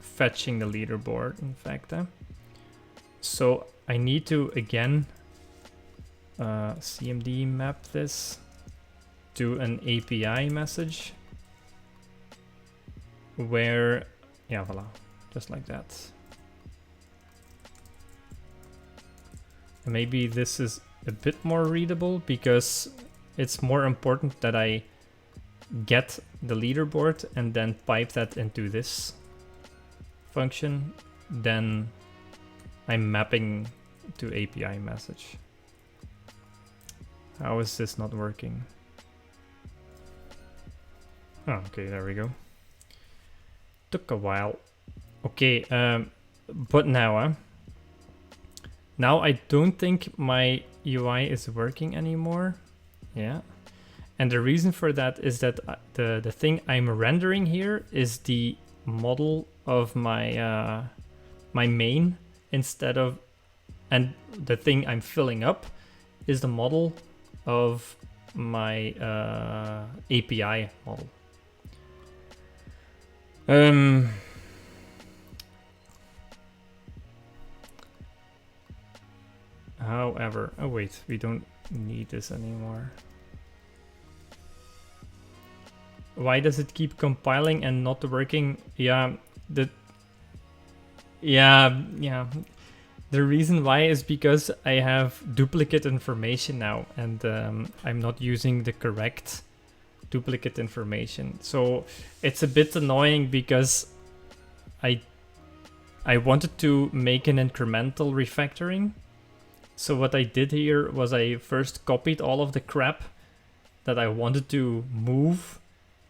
fetching the leaderboard, in fact. So I need to again CMD map this to an API message where, yeah, voila, just like that. Maybe this is a bit more readable because it's more important that I get the leaderboard and then pipe that into this function, then I'm mapping to API message. How is this not working? Oh, okay, there we go. Took a while. Okay, but now, now I don't think my UI is working anymore. Yeah. And the reason for that is that the thing I'm rendering here is the model of my my main instead of, and the thing I'm filling up is the model of my API model. However, oh wait, we don't need this anymore. Why does it keep compiling and not working? Yeah, the reason why is because I have duplicate information now, and I'm not using the correct duplicate information. So it's a bit annoying because I wanted to make an incremental refactoring. So what I did here was I first copied all of the crap that I wanted to move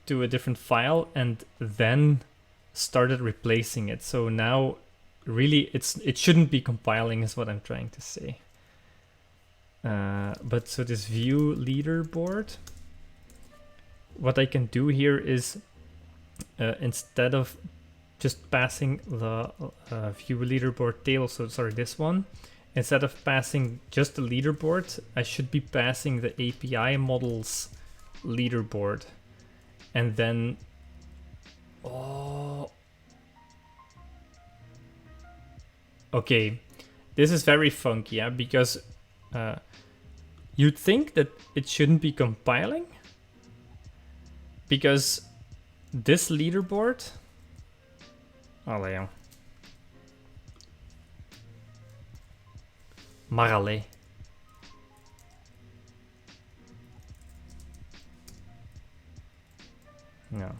to a different file and then started replacing it. So now really it shouldn't be compiling is what I'm trying to say. But so this view leaderboard, what I can do here is instead of just passing the view leaderboard table, so sorry, this one, instead of passing just the leaderboard, I should be passing the API models leaderboard. And then, oh, okay, this is very funky, yeah, because you'd think that it shouldn't be compiling, because this leaderboard, allee, maar allee. No.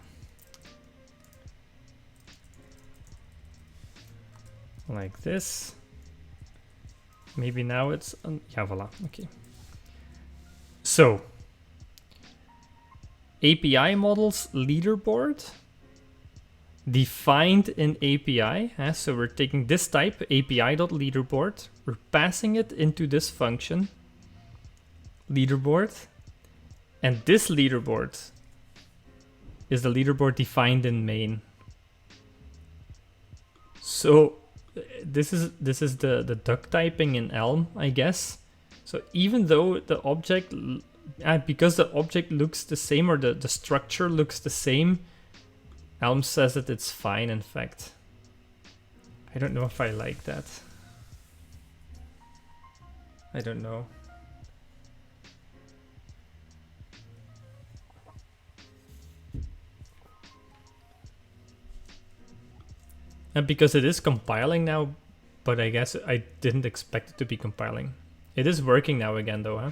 Like this. Maybe now it's yeah, voila. Okay. So API models leaderboard defined in API. So we're taking this type API.leaderboard. We're passing it into this function leaderboard, and this leaderboard is the leaderboard defined in main. So this is the duck typing in Elm, I guess. So even though the object, because the object looks the same, or the structure looks the same, Elm says that it's fine, in fact. I don't know if I like that. I don't know. And because it is compiling now, but I guess I didn't expect it to be compiling. It is working now again though, huh?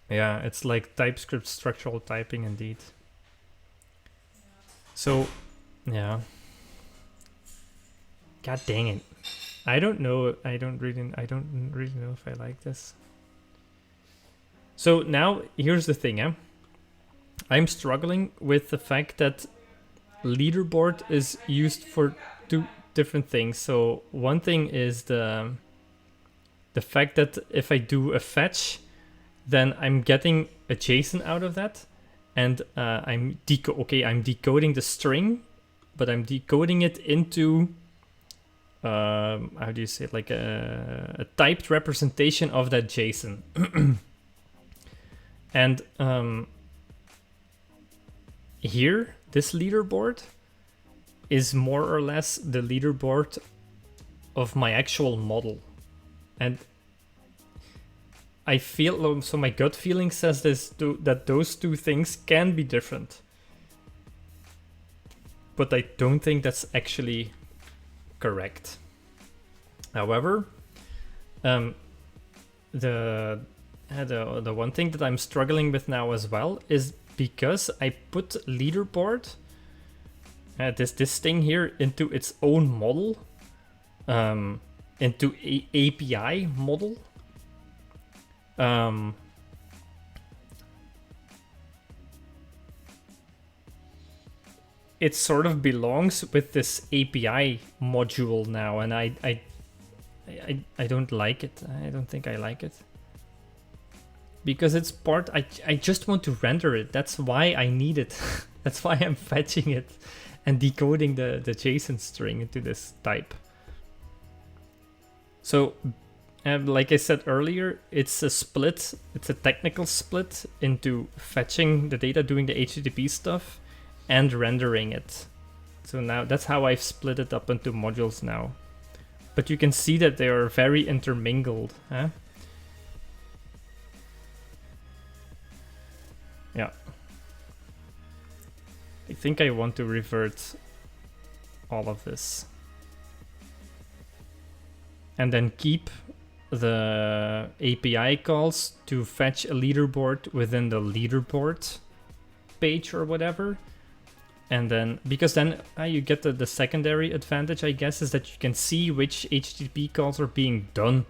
Yeah, it's like TypeScript structural typing indeed. So, yeah. God dang it. I don't know. I don't really know if I like this. So now here's the thing, eh? I'm struggling with the fact that leaderboard is used for two different things. So one thing is the fact that if I do a fetch, then I'm getting a JSON out of that, and I'm decoding the string, but I'm decoding it into how do you say it? Like a typed representation of that JSON. And here, this leaderboard is more or less the leaderboard of my actual model. And I feel, so my gut feeling says that those two things can be different. But I don't think that's actually correct. However, the one thing that I'm struggling with now as well is because I put leaderboard, this thing here, into its own model, into a API model. It sort of belongs with this API module now, and I don't like it. I don't think I like it. Because it's part, I just want to render it. That's why I need it. That's why I'm fetching it and decoding the JSON string into this type. So, like I said earlier, it's a split. It's a technical split into fetching the data, doing the HTTP stuff, and rendering it. So now that's how I've split it up into modules now. But you can see that they are very intermingled. Huh? Yeah. I think I want to revert all of this. And then keep the API calls to fetch a leaderboard within the leaderboard page or whatever. And then, because then you get the secondary advantage, I guess, is that you can see which HTTP calls are being done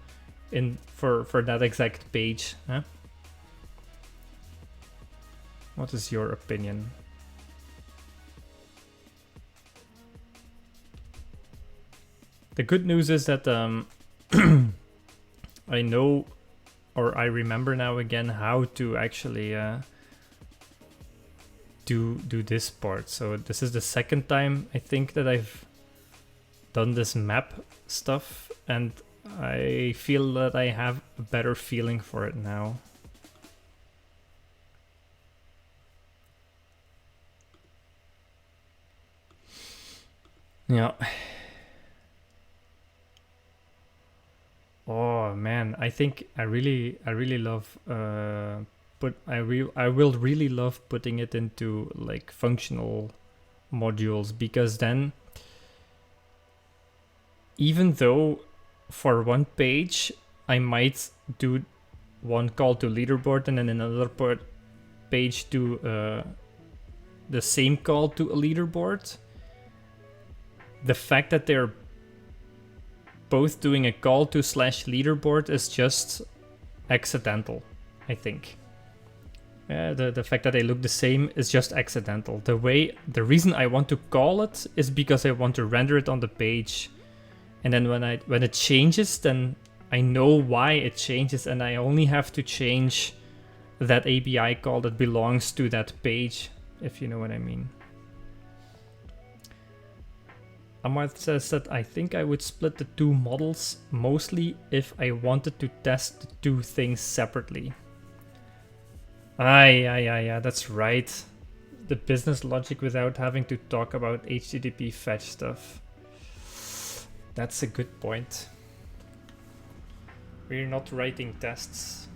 for that exact page. Huh? What is your opinion? The good news is that I know, or I remember now again, how to actually do this part. So this is the second time I think that I've done this map stuff, and I feel that I have a better feeling for it now. Yeah. Oh man, I think I really love but I will really love putting it into like functional modules, because then even though for one page I might do one call to leaderboard and then another page do the same call to a leaderboard, the fact that they're both doing a call to /leaderboard is just accidental, I think. The fact that they look the same is just accidental. The reason I want to call it is because I want to render it on the page, and then when it changes, then I know why it changes, and I only have to change that API call that belongs to that page, if you know what I mean. Amarth says that I think I would split the two models mostly if I wanted to test the two things separately. Yeah, that's right. The business logic without having to talk about HTTP fetch stuff. That's a good point. We're not writing tests.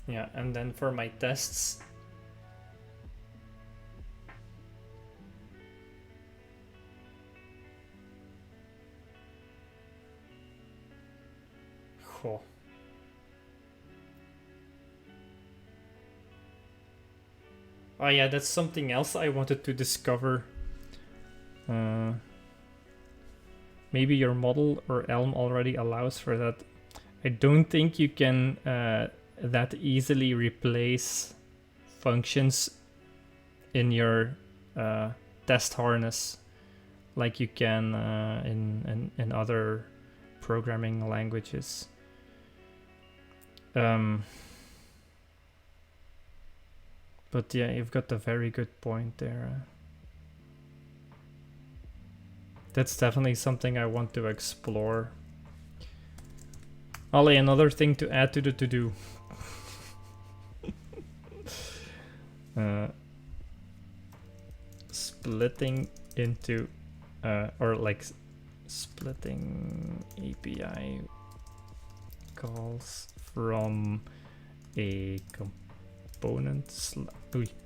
Yeah, and then for my tests, oh yeah, that's something else I wanted to discover. Maybe your model or Elm already allows for that. I don't think you can that easily replace functions in your test harness like you can in other programming languages. But yeah, you've got a very good point there. That's definitely something I want to explore. Ollie, another thing to add to the to-do. Splitting into, or like splitting API calls from a component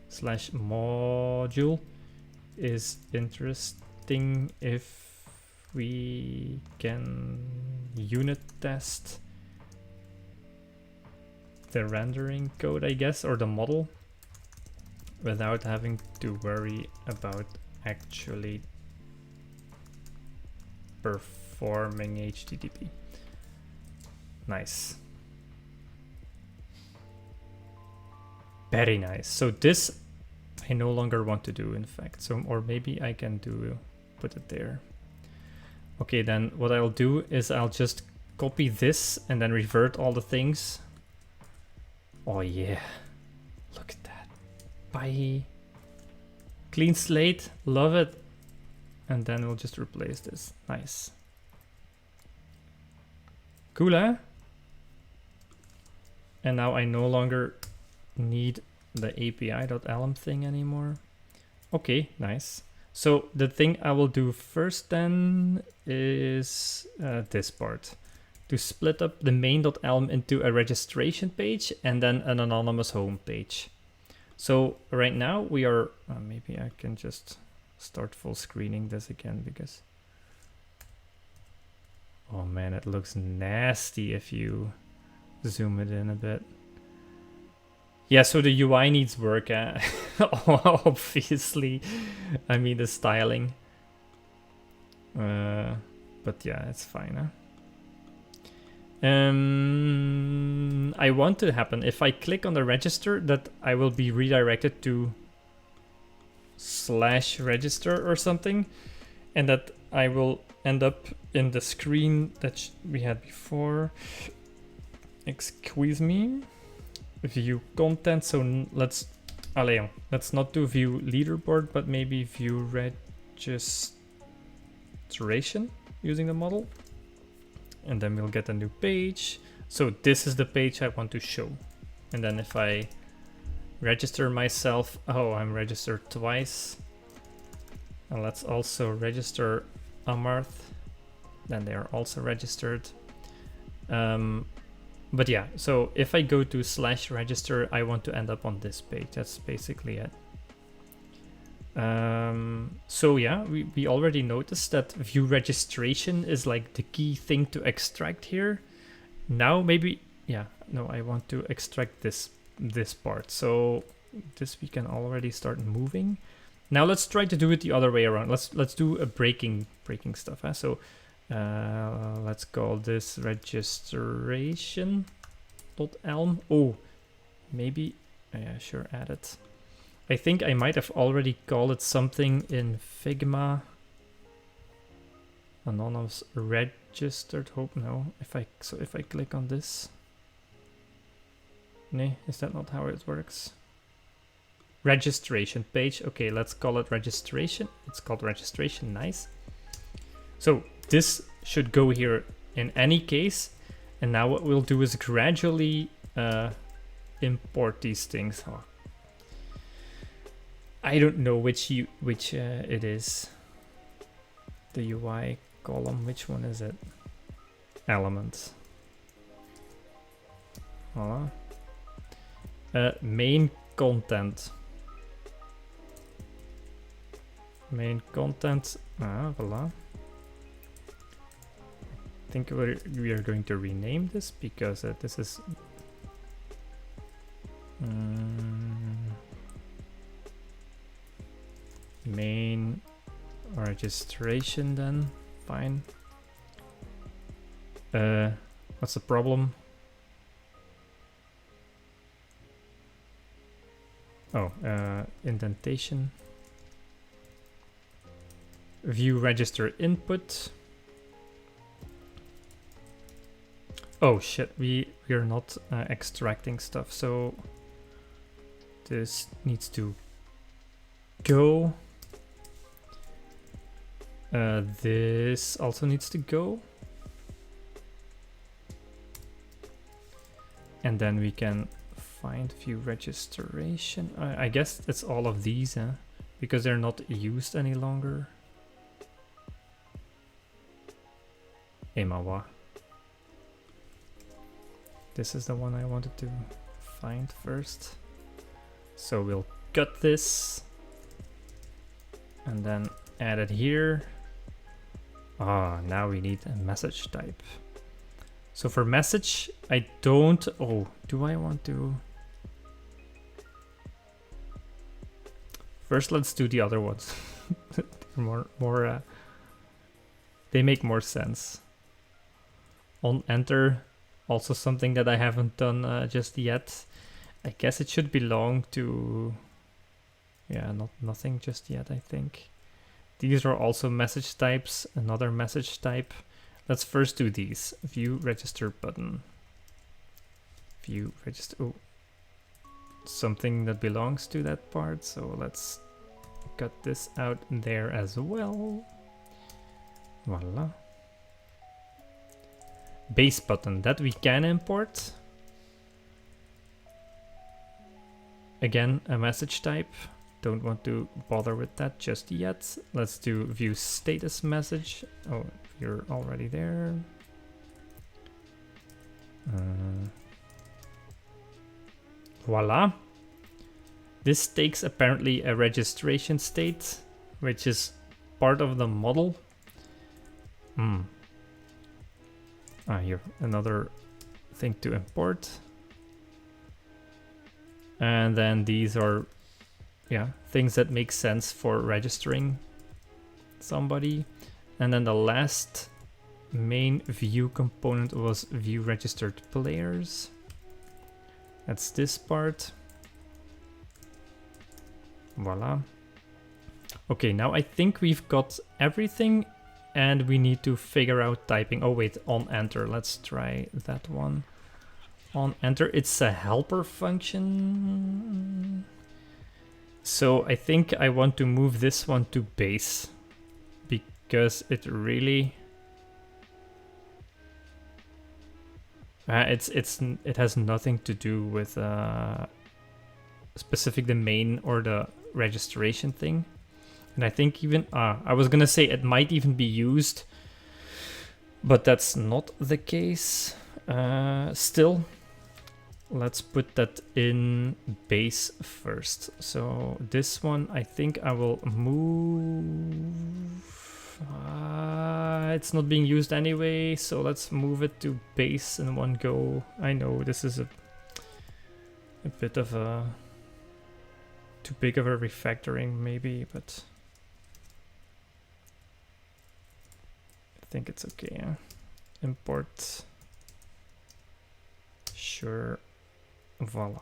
slash module is interesting if we can unit test the rendering code, I guess, or the model, without having to worry about actually performing HTTP. Nice. Very nice. So this I no longer want to do, in fact. So, or maybe I can put it there. Okay, then what I'll do is I'll just copy this and then revert all the things. Oh yeah, look at that. Bye. Clean slate, love it. And then we'll just replace this. Nice. Cool, eh? And now I no longer need the API.elm thing anymore. Okay, nice. So the thing I will do first then is this part. To split up the Main.elm into a registration page and then an anonymous home page. So right now we are, maybe I can just start full screening this again because, oh man, it looks nasty if you zoom it in a bit. Yeah, so the UI needs work, obviously. I mean, the styling. But yeah, it's fine. I want to happen, if I click on the register, that I will be redirected to /register or something, and that I will end up in the screen that we had before. Excuse me. View content. So let's not do view leaderboard, but maybe view registration using the model, and then we'll get a new page. So this is the page I want to show, and then if I register myself, oh, I'm registered twice, and let's also register Amarth, then they are also registered. But yeah, so if I go to /register, I want to end up on this page. That's basically it. So yeah, we already noticed that view registration is like the key thing to extract here. Now maybe, yeah, no, I want to extract this part. So this we can already start moving. Now let's try to do it the other way around. Let's do a breaking stuff. So let's call this Registration.elm. Oh, maybe, yeah, sure, add it. I think I might have already called it something in Figma. Anonymous registered. Hope no. If I click on this, nee, is that not how it works? Registration page. Okay, let's call it registration. It's called registration. Nice. So this should go here in any case, and now what we'll do is gradually import these things. Oh, I don't know which it is. The UI column, which one is it? Elements. Voila. Main content. Main content. Voila. I think we are going to rename this because this is main registration then. Fine. What's the problem? Oh, indentation. View register input. Oh shit, we are not extracting stuff, so this needs to go. This also needs to go. And then we can find view registration. I guess it's all of these, because they're not used any longer. Emawa. This is the one I wanted to find first. So we'll cut this and then add it here. Now we need a message type. So for message, I don't, do I want to? First, let's do the other ones. more, they make more sense. On enter, also something that I haven't done just yet. I guess it should belong to, yeah, nothing just yet, I think. These are also message types, another message type. Let's first do these. View register button. View register, something that belongs to that part. So let's cut this out there as well. Voila. Base button, that we can import. Again, a message type. Don't want to bother with that just yet. Let's do view status message. Oh, you're already there. Voila. This takes apparently a registration state. which is part of the model. Here, another thing to import. And then these are, things that make sense for registering somebody. And then the last main view component was view registered players. That's this part. Voila. Okay, now I think we've got everything and we need to figure out typing. Oh wait, on enter. Let's try that one. On enter, it's a helper function. So I think I want to move this one to base because it really it has nothing to do with specific the main or the registration thing. And I think even I was gonna say it might even be used, but that's not the case. Still, let's put that in base first. So this one, I think I will move. It's not being used anyway, so let's move it to base in one go. I know this is a bit of a too big of a refactoring maybe, but I think it's okay. Import. Sure. Voila.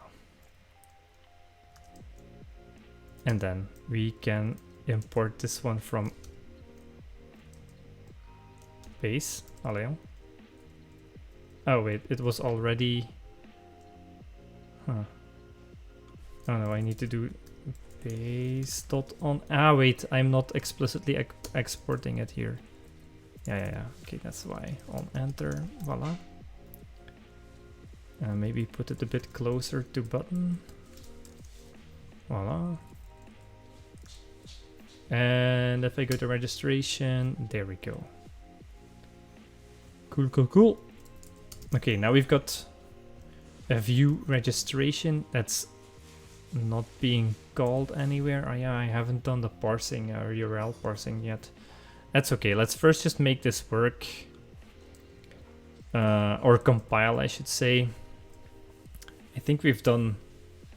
And then we can import this one from base. Allee. Oh wait, it was already. Oh no, I need to do base.on. Wait, I'm not explicitly exporting it here. Yeah. Okay, that's why. On enter. Voila. Maybe put it a bit closer to button. Voila. And if I go to registration, there we go. Cool. Okay, now we've got a view registration that's not being called anywhere. I haven't done the parsing or URL parsing yet. That's okay. Let's first just make this work. Or compile, I should say. I think we've done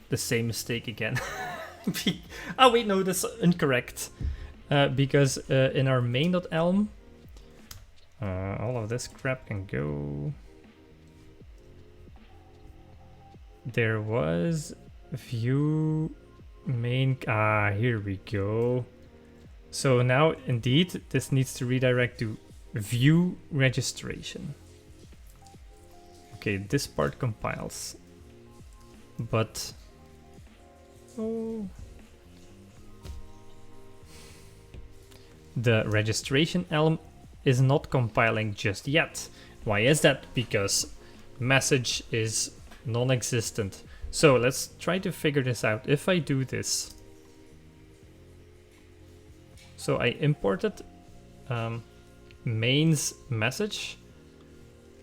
the same mistake again. Oh wait, no, that's incorrect. Because in our Main.elm, all of this crap can go. There was view main. Here we go. So now, indeed, this needs to redirect to view registration. Okay, this part compiles. But the registration.elm is not compiling just yet. Why is that? Because message is non-existent. So let's try to figure this out. If I do this, so I imported main's message.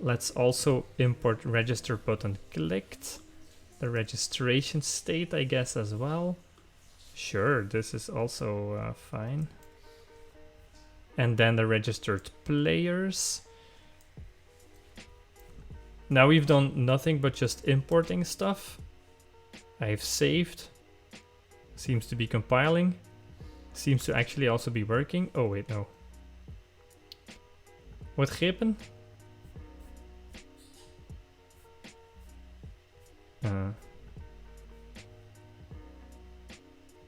Let's also import register button clicked. The registration state, I guess, as well. Sure, this is also fine. And then the registered players. Now we've done nothing but just importing stuff. I've saved. Seems to be compiling. Seems to actually also be working. Oh wait, no. What happened?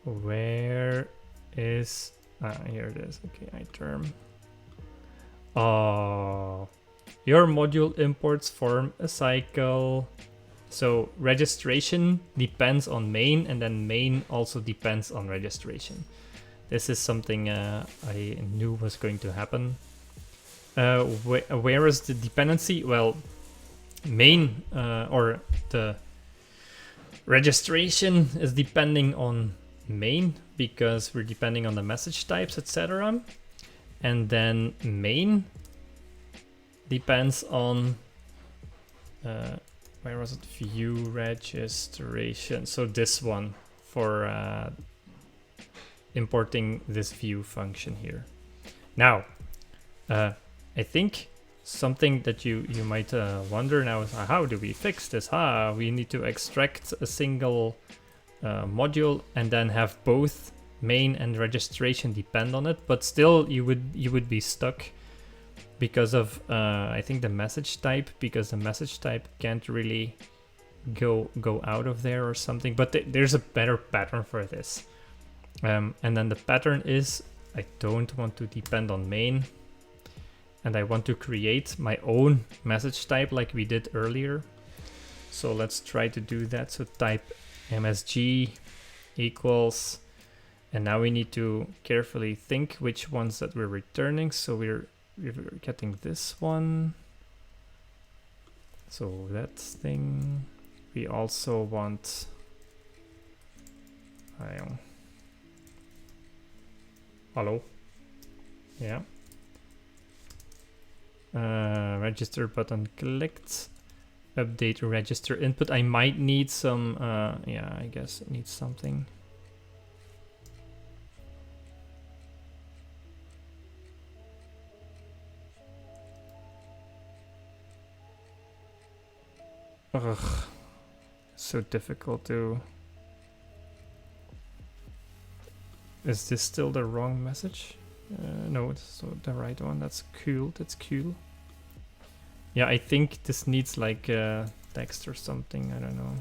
Where is here it is. Okay, iTerm. Oh, your module imports form a cycle. So registration depends on main, and then main also depends on registration. This is something I knew was going to happen. Where is the dependency? Well, main or the registration is depending on main because we're depending on the message types, etc. And then main depends on where was it? View registration. So this one for importing this view function here. Now, I think something that you might wonder now is how do we fix this? We need to extract a single module and then have both main and registration depend on it, but still you would be stuck because of I think the message type, because the message type can't really go out of there or something. But there's a better pattern for this, and then the pattern is I don't want to depend on main, and I want to create my own message type like we did earlier. So let's try to do that. So type msg equals, and now we need to carefully think which ones that we're returning. So we're getting this one. So that thing. We also want, hello, yeah. Register button clicked. Update register input. I might need some, yeah, I guess it needs something. Ugh, so difficult to... Is this still the wrong message? No, it's the right one. That's cool. That's cool. Yeah, I think this needs like text or something. I don't know.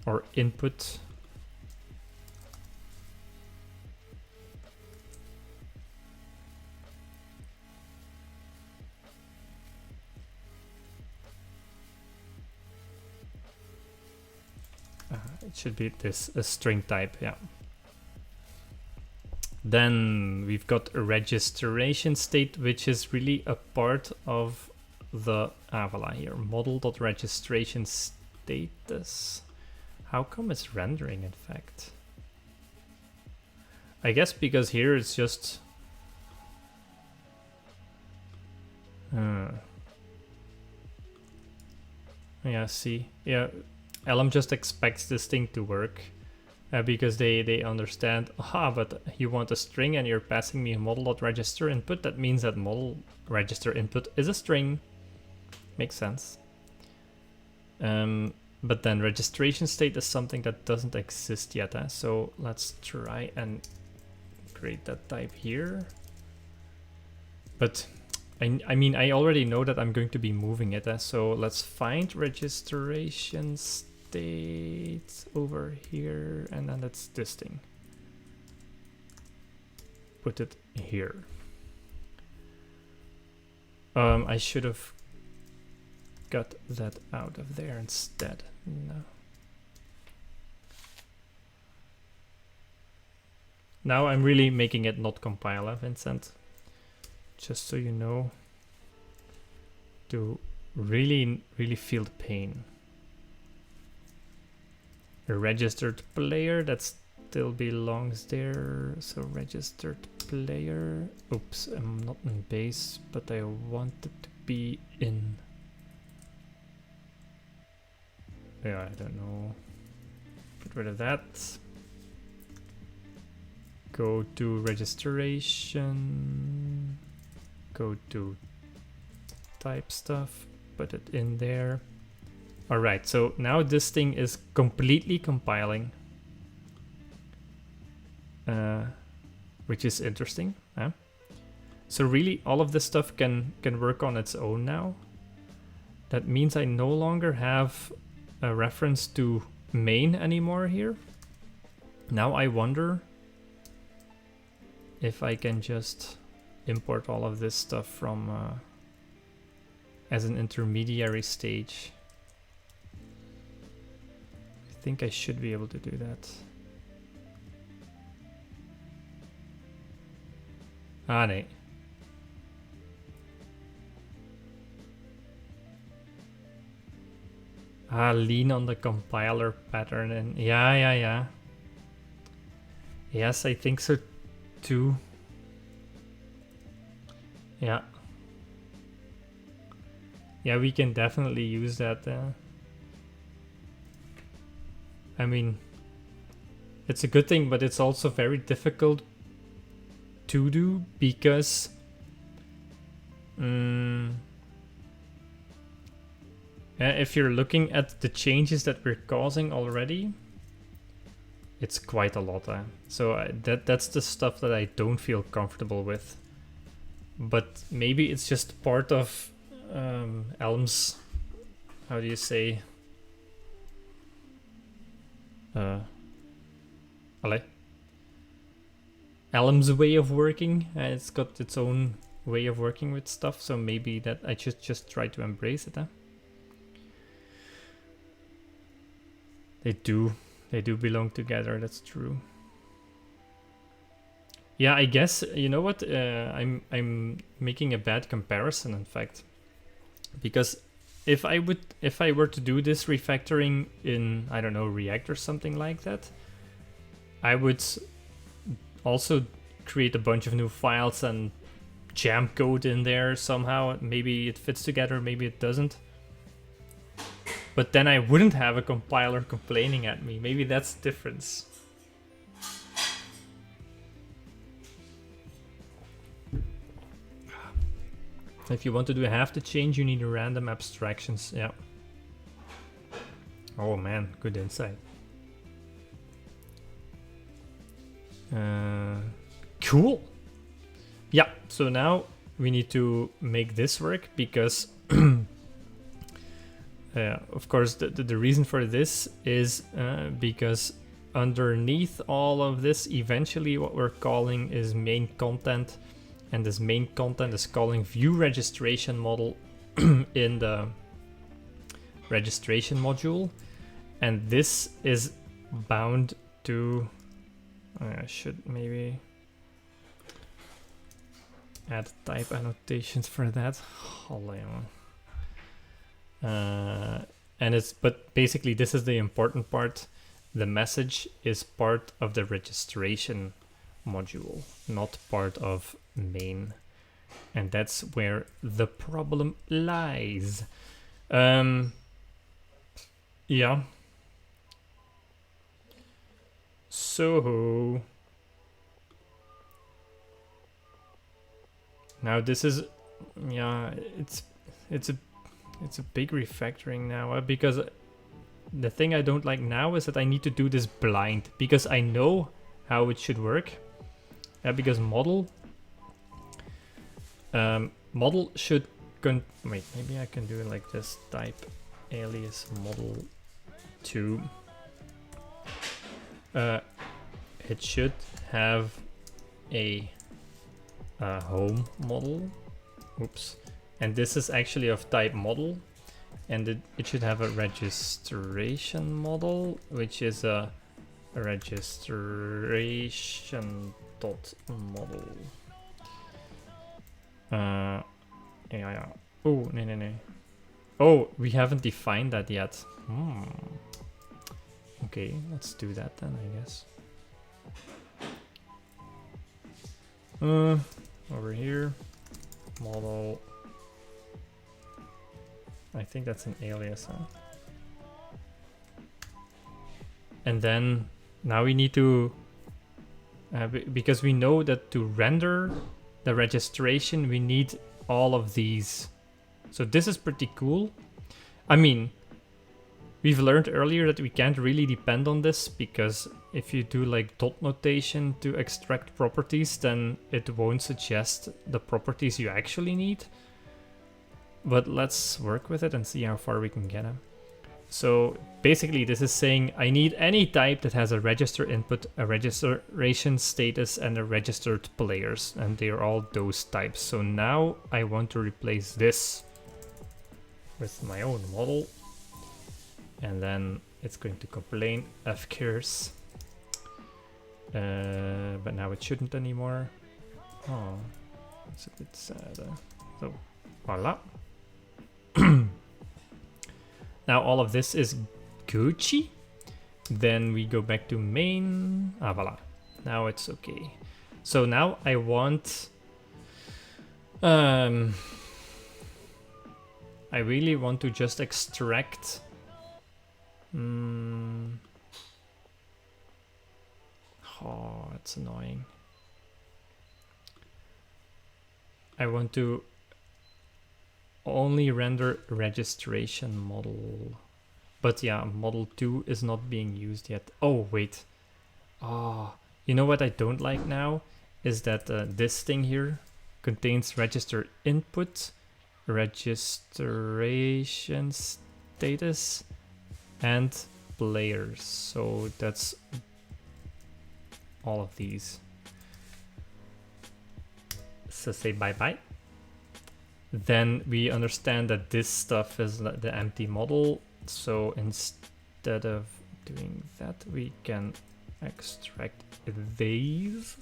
Or input. It should be this, a string type, yeah. Then we've got a registration state, which is really a part of the Avala here. Model.registration status. How come it's rendering, in fact? I guess because here it's just... yeah, see. Yeah, Elm just expects this thing to work. Because they understand, but you want a string and you're passing me a model.register input. That means that model register input is a string. Makes sense. But then registration state is something that doesn't exist yet. So let's try and create that type here. But I mean, I already know that I'm going to be moving it. So let's find registration state over here, and then that's this thing. Put it here. I should have got that out of there instead. No. Now I'm really making it not compile, Vincent. Just so you know, to really feel the pain. A registered player that still belongs there. So registered player. Oops, I'm not in base, but I want it to be in. Yeah, I don't know. Get rid of that. Go to registration. Go to type stuff. Put it in there. All right, so now this thing is completely compiling, which is interesting. So really, all of this stuff can work on its own now. That means I no longer have a reference to main anymore here. Now I wonder if I can just import all of this stuff from as an intermediary stage. I think I should be able to do that. Nee. Lean on the compiler pattern, and yeah. Yes, I think so too. Yeah. Yeah, we can definitely use that. I mean, it's a good thing, but it's also very difficult to do because if you're looking at the changes that we're causing already, it's quite a lot. So that's the stuff that I don't feel comfortable with. But maybe it's just part of Elm's, how do you say? Elm's way of working. It's got its own way of working with stuff, so maybe that I should just try to embrace it. They do belong together. That's true. Yeah, I guess you know what? I'm making a bad comparison, in fact, because if I were to do this refactoring in, I don't know, React or something like that, I would also create a bunch of new files and jam code in there somehow. Maybe it fits together, maybe it doesn't. But then I wouldn't have a compiler complaining at me. Maybe that's the difference. If you want to do half the change, you need random abstractions. Yeah. Oh man, good insight. Cool. Yeah, so now we need to make this work because of course the reason for this is because underneath all of this, eventually what we're calling is main content, and this main content is calling view registration model in the registration module, and this is bound to I should maybe add type annotations for that. Hold on. But basically this is the important part. The message is part of the registration module, not part of main, and that's where the problem lies. Yeah. So now this is, yeah, it's a big refactoring now, because the thing I don't like now is that I need to do this blind, because I know how it should work. Because model should wait, maybe I can do it like this: type alias model 2. It should have a home model. Oops. And this is actually of type model, and it should have a registration model, which is a registration dot model. Yeah. Oh, no. Oh, we haven't defined that yet. Okay, let's do that then, I guess. Over here, model. I think that's an alias, huh? And then now we need to, because we know that to render the registration, we need all of these. So this is pretty cool. I mean, we've learned earlier that we can't really depend on this, because if you do like dot notation to extract properties, then it won't suggest the properties you actually need. But let's work with it and see how far we can get. So basically this is saying I need any type that has a register input, a registration status, and a registered players, and they are all those types. So now I want to replace this with my own model, and then it's going to complain, of course. But now it shouldn't anymore. Oh, it's a bit sad. So voila. Now all of this is Gucci. Then we go back to main. Voila. Now it's okay. So now I want, I really want to just extract Oh, that's annoying. I want to only render registration model. But yeah, model 2 is not being used yet. Oh, wait. Oh, you know what I don't like now? Is that this thing here contains register input, registration status, and players. So that's all of these. So say bye-bye. Then we understand that this stuff is the empty model. So instead of doing that, we can extract these.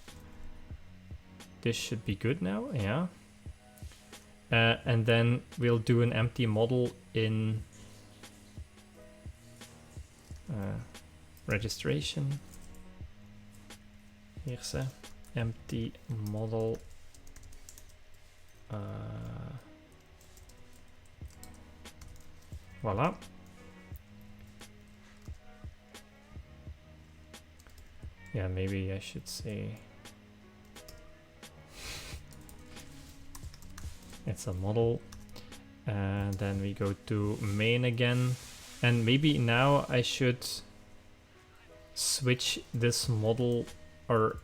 This should be good now, yeah. And then we'll do an empty model in registration. Here's a empty model. Voila. Yeah, maybe I should say it's a model. And then we go to main again. And maybe now I should switch this model or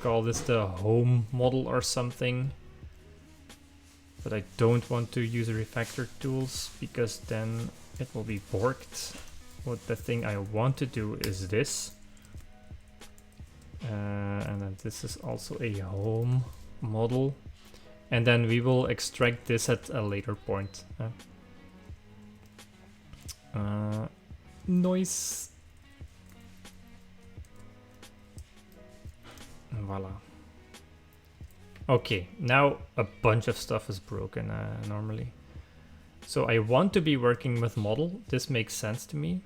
call this the home model or something. But I don't want to use refactor tools because then it will be borked. What the thing I want to do is this. And then this is also a home model. And then we will extract this at a later point. Noise. Voila. Okay, now a bunch of stuff is broken normally. So I want to be working with model. This makes sense to me.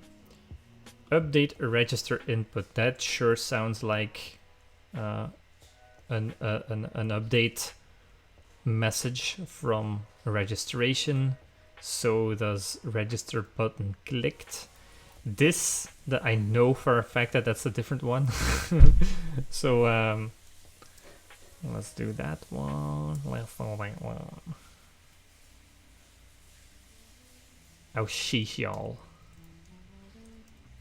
Update register input. That sure sounds like an update message from registration. So does register button clicked. This, that I know for a fact that that's a different one. So let's do that one. Let's do that one. Oh, sheesh, y'all.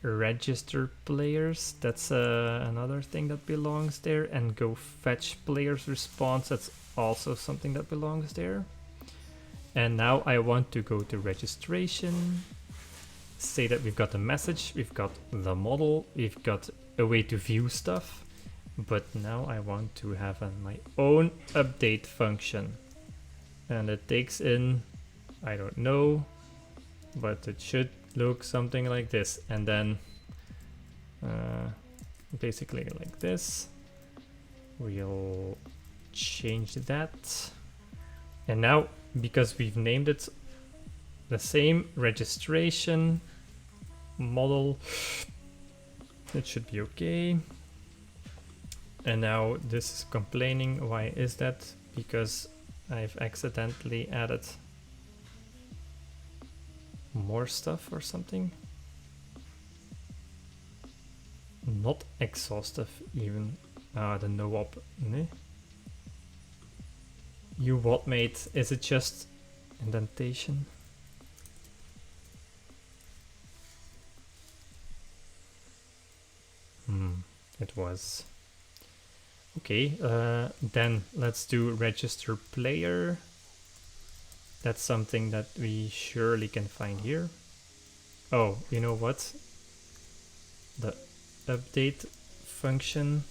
Register players, that's another thing that belongs there. And go fetch players response, that's also something that belongs there. And now I want to go to registration, say that we've got a message, we've got the model, we've got a way to view stuff. But now I want to have my own update function. And it takes in, I don't know, but it should look something like this. And then basically like this. We'll change that. And now, because we've named it the same registration model, it should be okay. And now this is complaining. Why is that? Because I've accidentally added more stuff or something. Not exhaustive even. The no-op. Nee. You what, mate? Is it just indentation? It was. Okay, then let's do register player. That's something that we surely can find here. Oh, you know what? The update function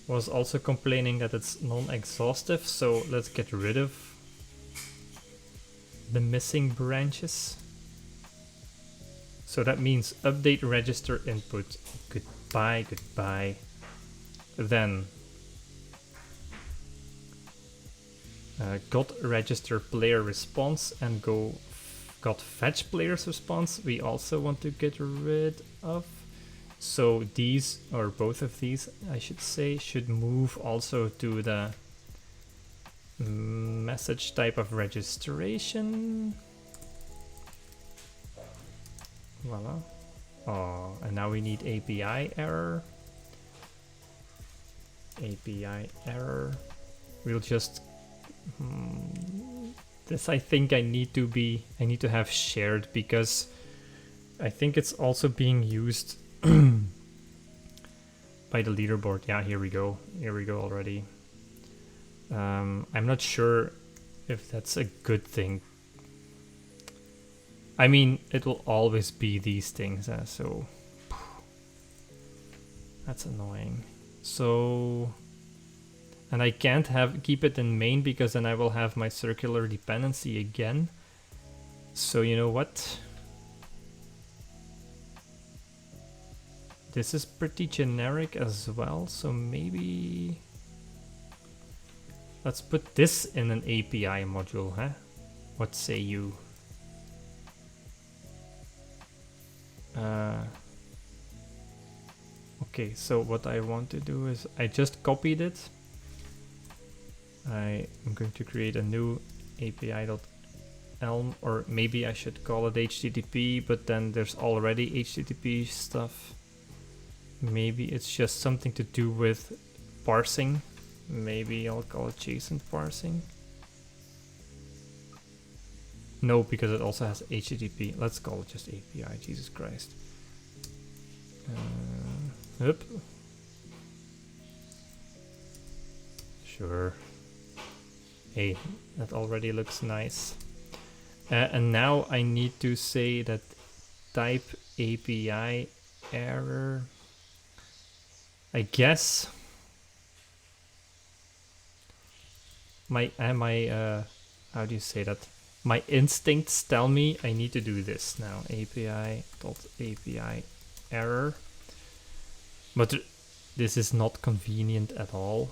was also complaining that it's non-exhaustive, so let's get rid of the missing branches. So that means update register input. Goodbye, goodbye. Then got register player response and got fetch players response. We also want to get rid of. So these, or both of these, I should say, should move also to the message type of registration. Voila. Oh, and now we need API error. API error. We'll just this I think I need to have shared, because I think it's also being used by the leaderboard. Yeah, here we go already. I'm not sure if that's a good thing. I mean, it will always be these things, so that's annoying. So, and I can't keep it in main, because then I will have my circular dependency again. So you know what? This is pretty generic as well, so maybe let's put this in an API module, huh? What say you? Okay, so what I want to do is I just copied it. I am going to create a new API.elm, or maybe I should call it HTTP, but then there's already HTTP stuff. Maybe it's just something to do with parsing. Maybe I'll call it JSON parsing. No, because it also has HTTP. Let's call it just API, Jesus Christ. Yep. Sure. Hey, that already looks nice. And now I need to say that type API error. I guess my how do you say that? My instincts tell me I need to do this now. API.API error. But this is not convenient at all.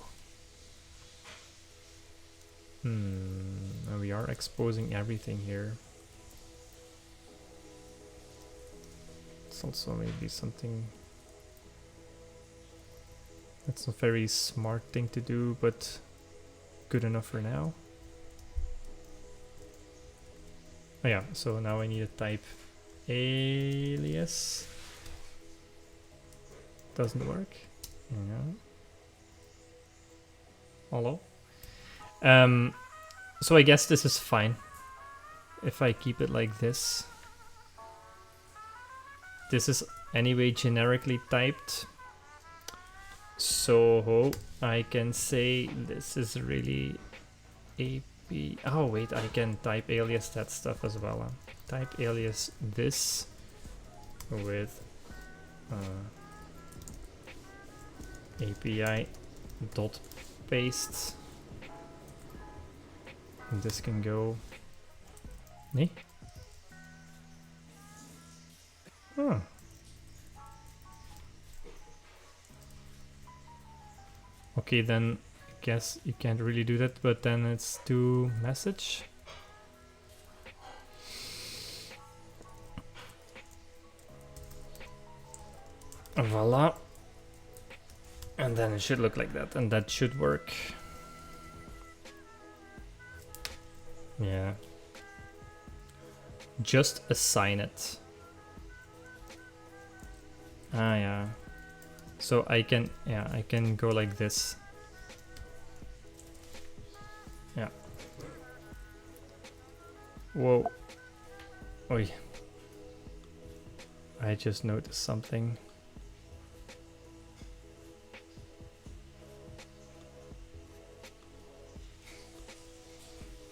We are exposing everything here. It's also maybe something that's a very smart thing to do, but good enough for now. Oh yeah, so now I need to type alias. Doesn't work. Yeah. Hello. So I guess this is fine if I keep it like this. This is anyway generically typed, so I can say this is really AP. Oh wait, I can type alias that stuff as well. Type alias this with API dot paste. And this can go. Nee? Huh. Okay, then I guess you can't really do that, but then it's to message. Voila. And then it should look like that, and that should work. Yeah. Just assign it. Ah, yeah. So I can, yeah, I can go like this. Yeah. Whoa. Oi. I just noticed something.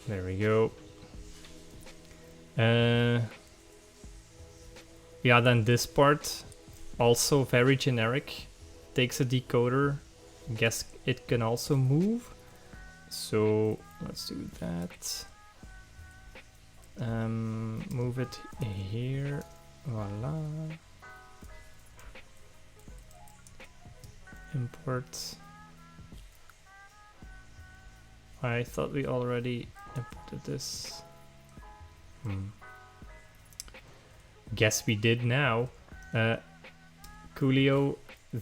There we go. Yeah, then this part, also very generic, takes a decoder. Guess it can also move. So let's do that. Move it here. Voila. Import. I thought we already imported this. Guess we did now. Coolio.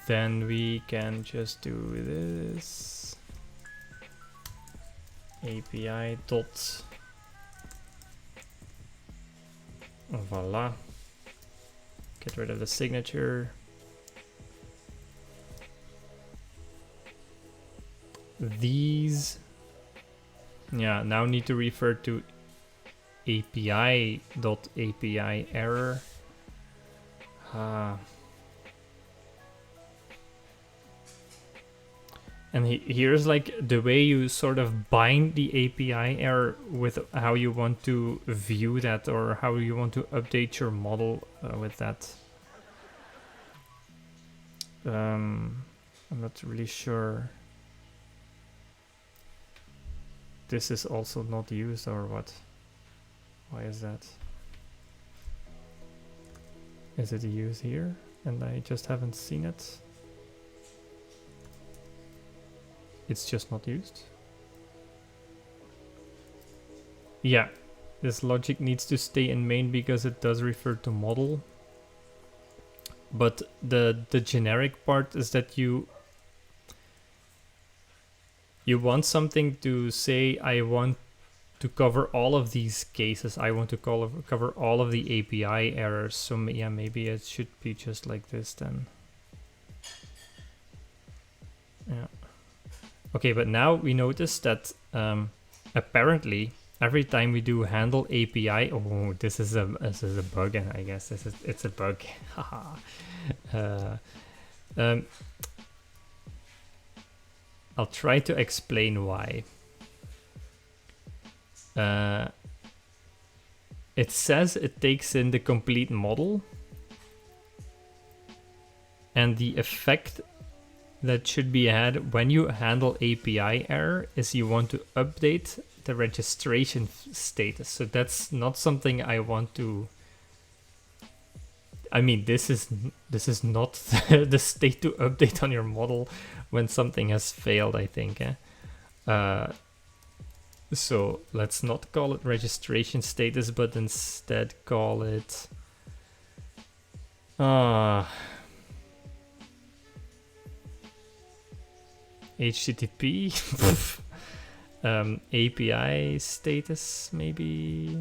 Then we can just do this. API dot. Voila. Get rid of the signature. These, yeah, now need to refer to API.API error. And here's like the way you sort of bind the API error with how you want to view that, or how you want to update your model with that. I'm not really sure. This is also not used, or what? Why is that? Is it used here and I just haven't seen it? It's just not used. Yeah, this logic needs to stay in main because it does refer to model. But the generic part is that you want something to say, I want to cover all of these cases. I want to cover all of the API errors. So yeah, maybe it should be just like this then. Yeah. Okay, but now we notice that apparently every time we do handle API, oh, this is a bug, and I guess it's a bug. I'll try to explain why. It says it takes in the complete model, and the effect that should be had when you handle API error is you want to update the registration status. So that's not something I want to. I mean, this is not the state to update on your model when something has failed, I think. So let's not call it registration status, but instead call it HTTP API status, maybe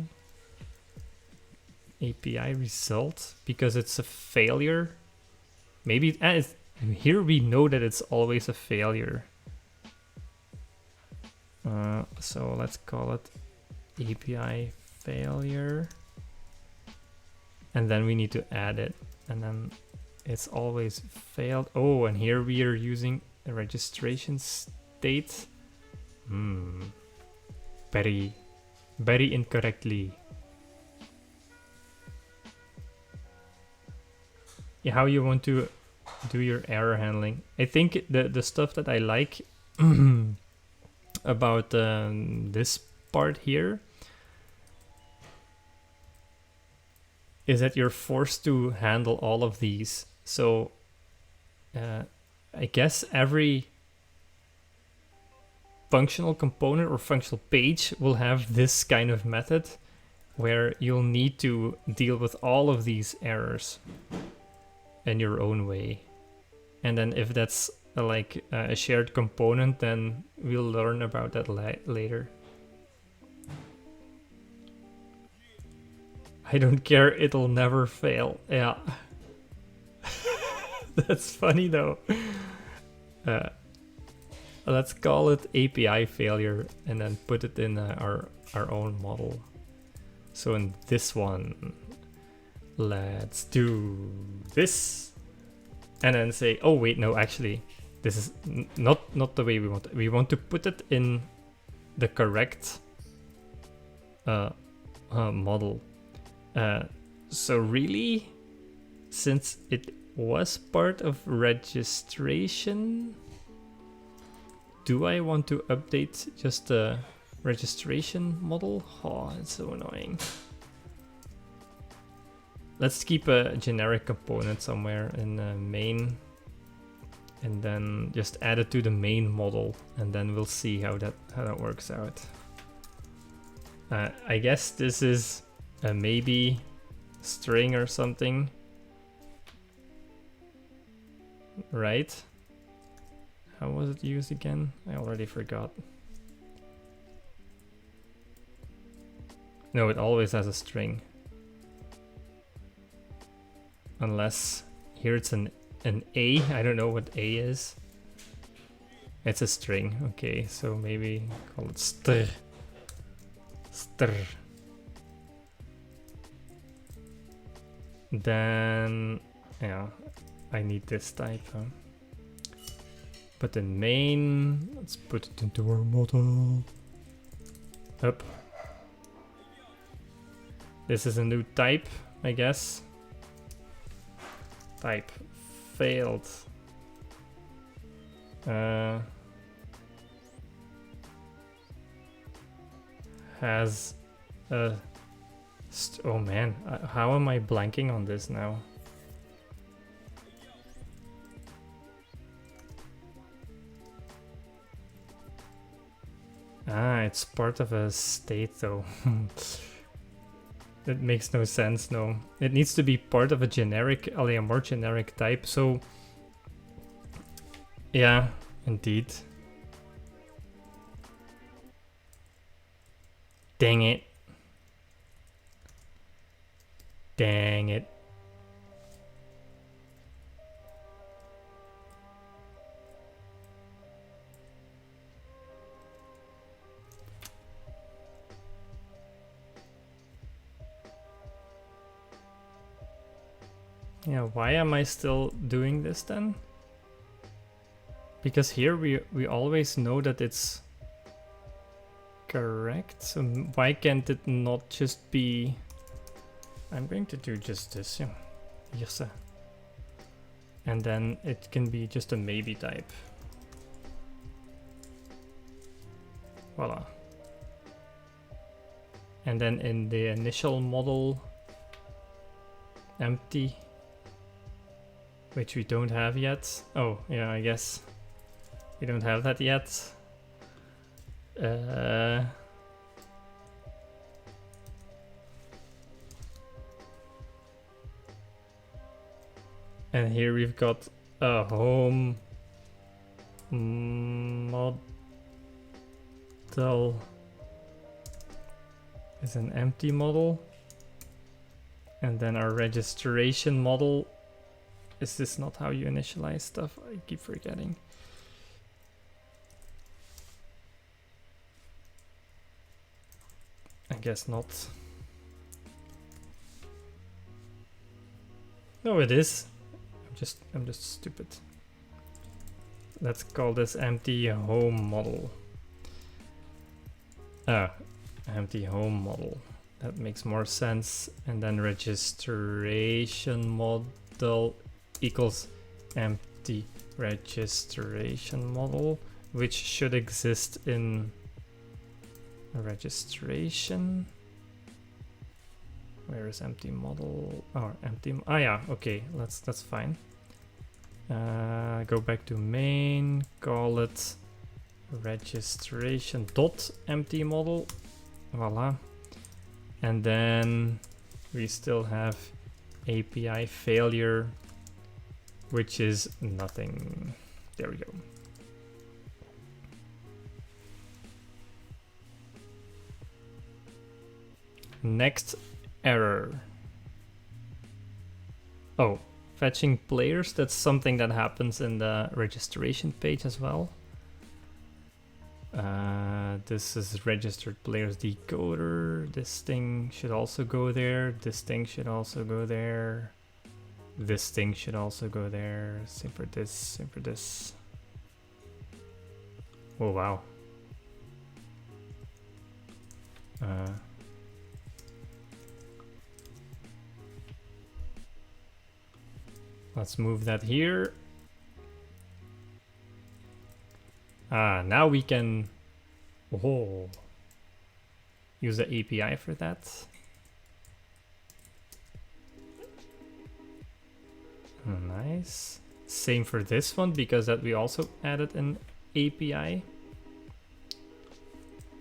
API result, because it's a failure. Maybe here we know that it's always a failure. So let's call it API failure, and then we need to add it, and then it's always failed. Oh, and here we are using a registration state. Very incorrectly. Yeah, how you want to do your error handling. I think the stuff that I like about this part here is that you're forced to handle all of these. So I guess every functional component or functional page will have this kind of method where you'll need to deal with all of these errors in your own way. And then if that's like a shared component, then we'll learn about that later. I don't care, it'll never fail. Yeah. That's funny though. Let's call it API failure and then put it in our own model. So in this one, let's do this, and then say, oh wait, no, actually, this is not the way we want it. We want to put it in the correct model. So really, since it was part of registration, do I want to update just the registration model? Oh, it's so annoying. Let's keep a generic component somewhere in main, and then just add it to the main model, and then we'll see how that works out. I guess this is a maybe string or something, right? How was it used again? I already forgot. No, it always has a string. unless here it's an A. I don't know what A is. It's a string. Okay, so maybe call it str. Str. Then, yeah, I need this type. But in main, let's put it into our model. Up. This is a new type, I guess. Type failed. Has a oh man, how am I blanking on this now? Ah, it's part of a state though. That makes no sense, no. It needs to be part of a generic, a more generic type, so yeah, indeed. Dang it. Dang it. Yeah, why am I still doing this then? Because here we always know that it's correct, so why can't it not just be... I'm going to do just this, yeah. Yes. And then it can be just a maybe type. Voila. And then in the initial model, empty, which we don't have yet. Oh, yeah, I guess we don't have that yet. And here we've got a home model is an empty model. And then our registration model. Is this not how you initialize stuff? I keep forgetting. I guess not. No, it is. I'm just stupid. Let's call this empty home model. Empty home model. That makes more sense. And then registration model equals empty registration model, which should exist in a registration. Where is empty model? Oh, empty. Ah, yeah. Okay, that's fine. Go back to main. Call it registration dot empty model. Voila. And then we still have API failure, which is nothing. There we go. Next error. Oh, fetching players. That's something that happens in the registration page as well. This is registered players decoder. This thing should also go there. This thing should also go there. This thing should also go there. Same for this, same for this. Oh, wow. Let's move that here. Now we can use the API for that. Nice. Same for this one, because that we also added an API.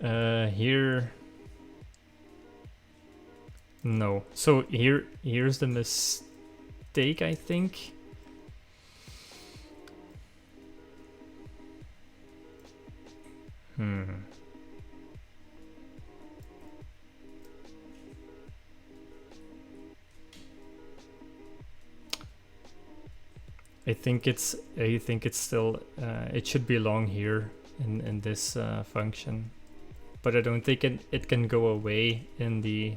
Here, no. So here's the mistake, I think. I think it's still it should belong here in this function, but I don't think it can go away in the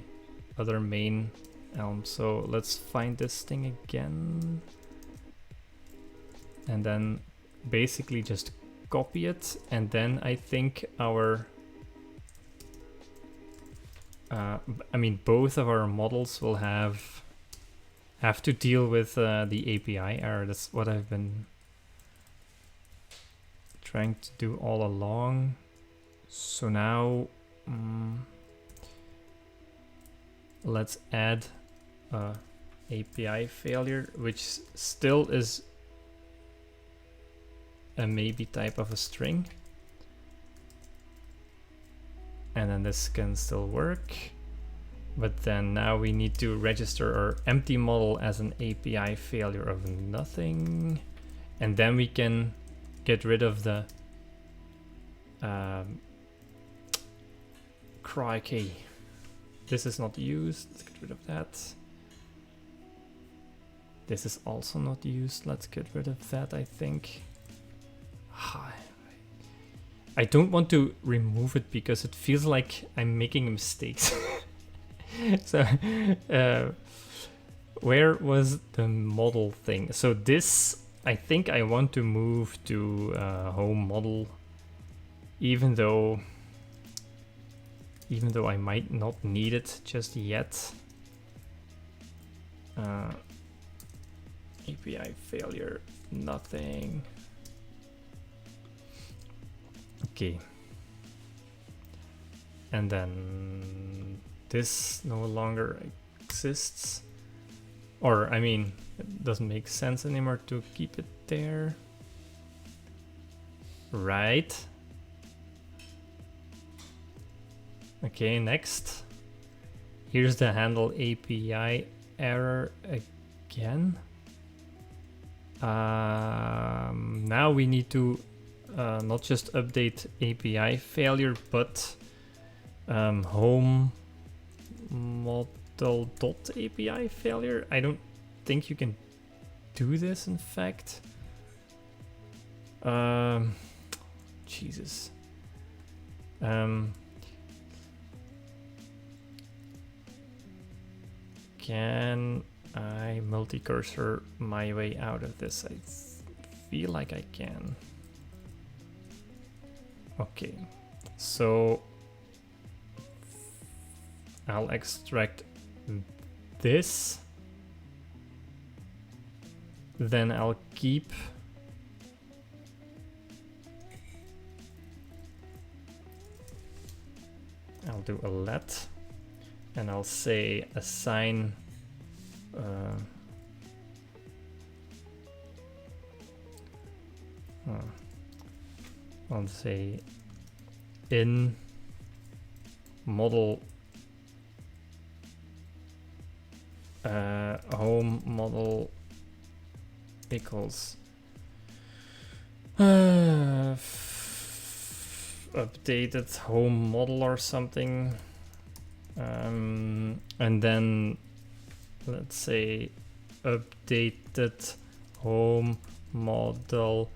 other Main.elm. So let's find this thing again, and then basically just copy it, and then I think our I mean both of our models will have to deal with the API error. That's what I've been trying to do all along. So now let's add API failure, which still is a maybe type of a string. And then this can still work. But then now we need to register our empty model as an API failure of nothing. And then we can get rid of the crikey. This is not used. Let's get rid of that. This is also not used. Let's get rid of that, I think. I don't want to remove it because it feels like I'm making mistakes. So where was the model thing? So this, I think I want to move to home model, even though I might not need it just yet. API failure, nothing. Okay. And then this no longer exists. Or, I mean, it doesn't make sense anymore to keep it there. Right. Okay, next. Here's the handle API error again. Now we need to not just update API failure, but home model.api failure. I don't think you can do this, in fact. Jesus. Can I multi-cursor my way out of this? I feel like I can. Okay, so I'll extract this, then I'll keep I'll do a let, and I'll say assign I'll say in model home model equals updated home model or something, and then let's say updated home model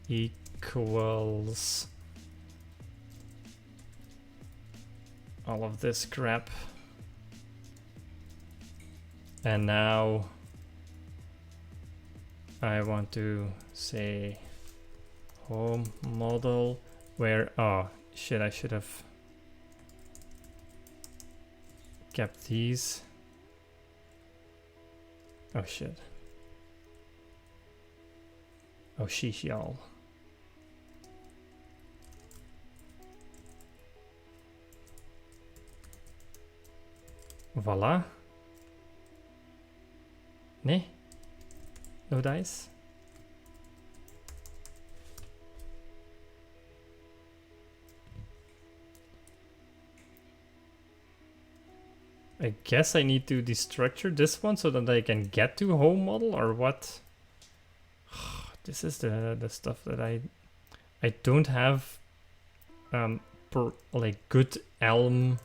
equals all of this crap. And now I want to say home model where, oh shit, I should have kept these. Oh shit. Oh sheesh, y'all. Voila. Nee? No dice? I guess I need to destructure this one so that I can get to home model, or what? This is the stuff that I don't have like good Elm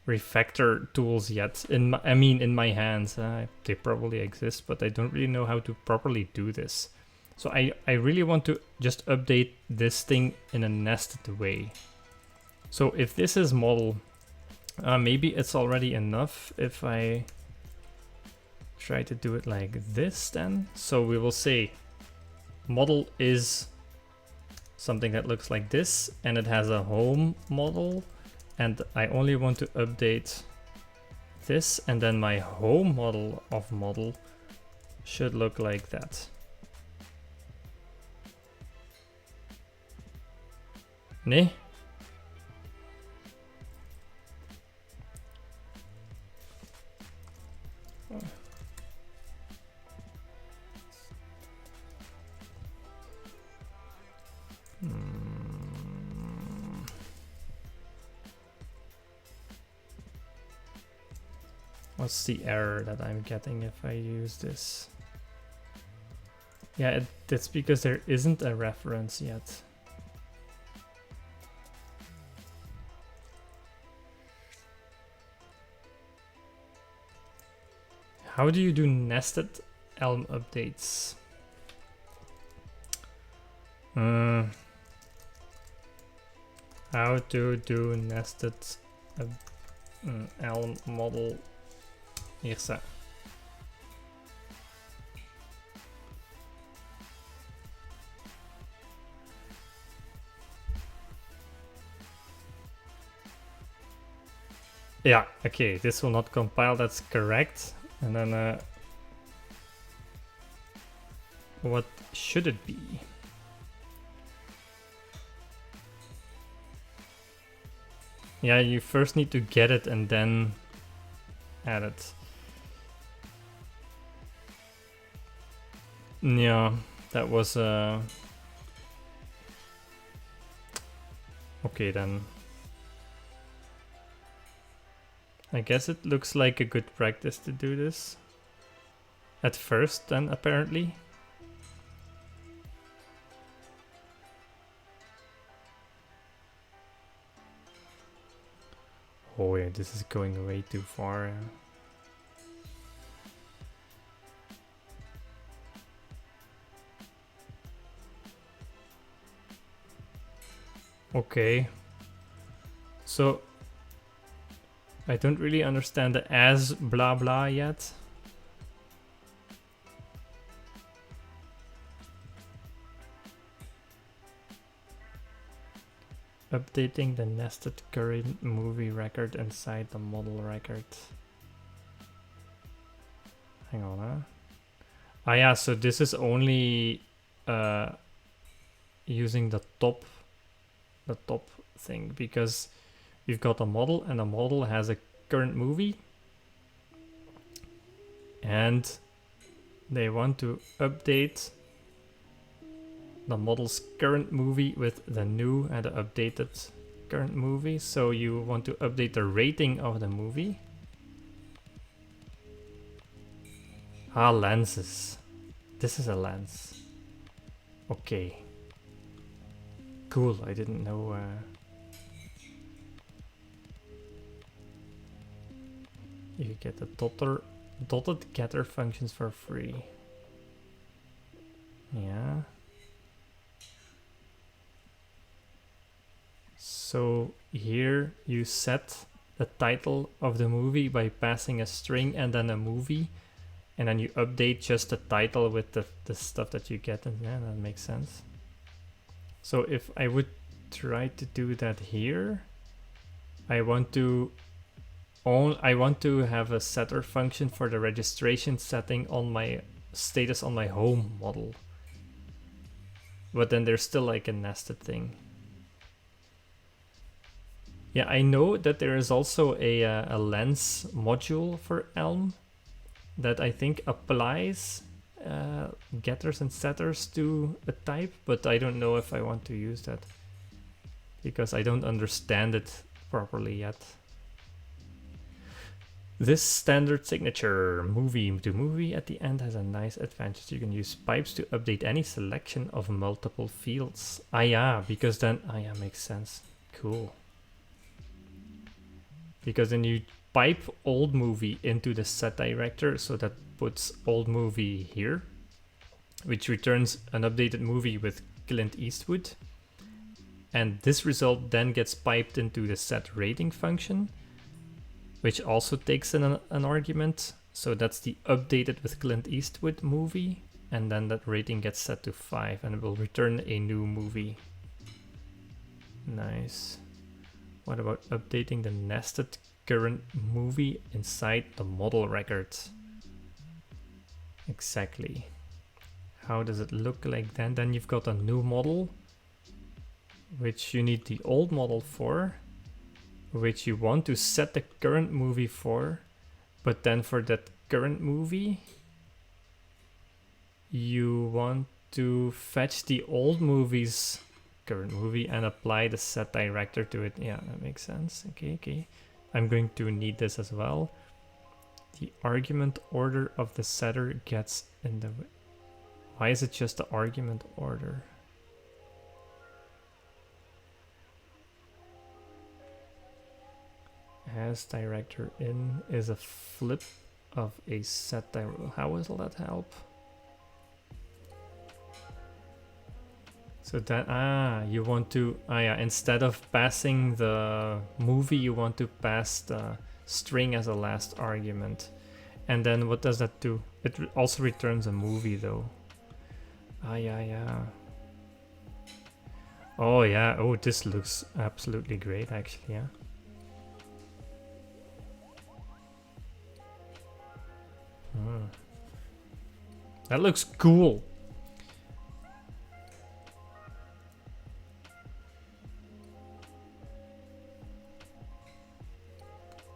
refactor tools yet. In my hands, they probably exist, but I don't really know how to properly do this. So I really want to just update this thing in a nested way. So if this is model, maybe it's already enough if I try to do it like this then. So we will say model is something that looks like this, and it has a home model, and I only want to update this, and then my home model of model should look like that. Nee? What's the error that I'm getting if I use this? Yeah, it's because there isn't a reference yet. How do you do nested Elm updates? How to do nested Elm model? Hier staat. Yeah, okay, this will not compile, that's correct. And then what should it be? Yeah, you first need to get it and then add it. Yeah, that was okay then. I guess it looks like a good practice to do this at first then, apparently. Oh yeah, this is going way too far. Okay. So I don't really understand the as blah blah yet. Updating the nested current movie record inside the model record. Hang on, huh? Ah yeah, so this is only using the top thing, because we've got a model and a model has a current movie, and they want to update the model's current movie with the new and the updated current movie. So you want to update the rating of the movie. Ah, lenses. This is a lens. Okay. Cool, I didn't know. You get the dotted getter functions for free. Yeah. So here you set the title of the movie by passing a string and then a movie, and then you update just the title with the stuff that you get, and yeah, that makes sense. So if I would try to do that here, I want to have a setter function for the registration setting on my status on my home model. But then there's still like a nested thing. Yeah, I know that there is also a lens module for Elm that I think applies getters and setters to a type, but I don't know if I want to use that because I don't understand it properly yet. This standard signature movie to movie at the end has a nice advantage. You can use pipes to update any selection of multiple fields. Ah yeah, because then, ah yeah, makes sense. Cool. because then you pipe old movie into the set director, so that puts old movie here, which returns an updated movie with Clint Eastwood. And this result then gets piped into the set rating function, which also takes in an argument. So that's the updated with Clint Eastwood movie. And then that rating gets set to 5 and it will return a new movie. Nice. What about updating the nested current movie inside the model record? Exactly. How does it look like then? Then you've got a new model, which you need the old model for, which you want to set the current movie for, but then for that current movie, you want to fetch the old movie's current movie and apply the set director to it. Yeah, that makes sense. Okay. I'm going to need this as well. The argument order of the setter gets in the way. Why is it just the argument order? As director in is a flip of a set director. How will that help? So that, you want to, yeah, instead of passing the movie, you want to pass the string as a last argument. And then what does that do? It also returns a movie though. Yeah. Oh yeah, oh, this looks absolutely great actually, yeah. That looks cool.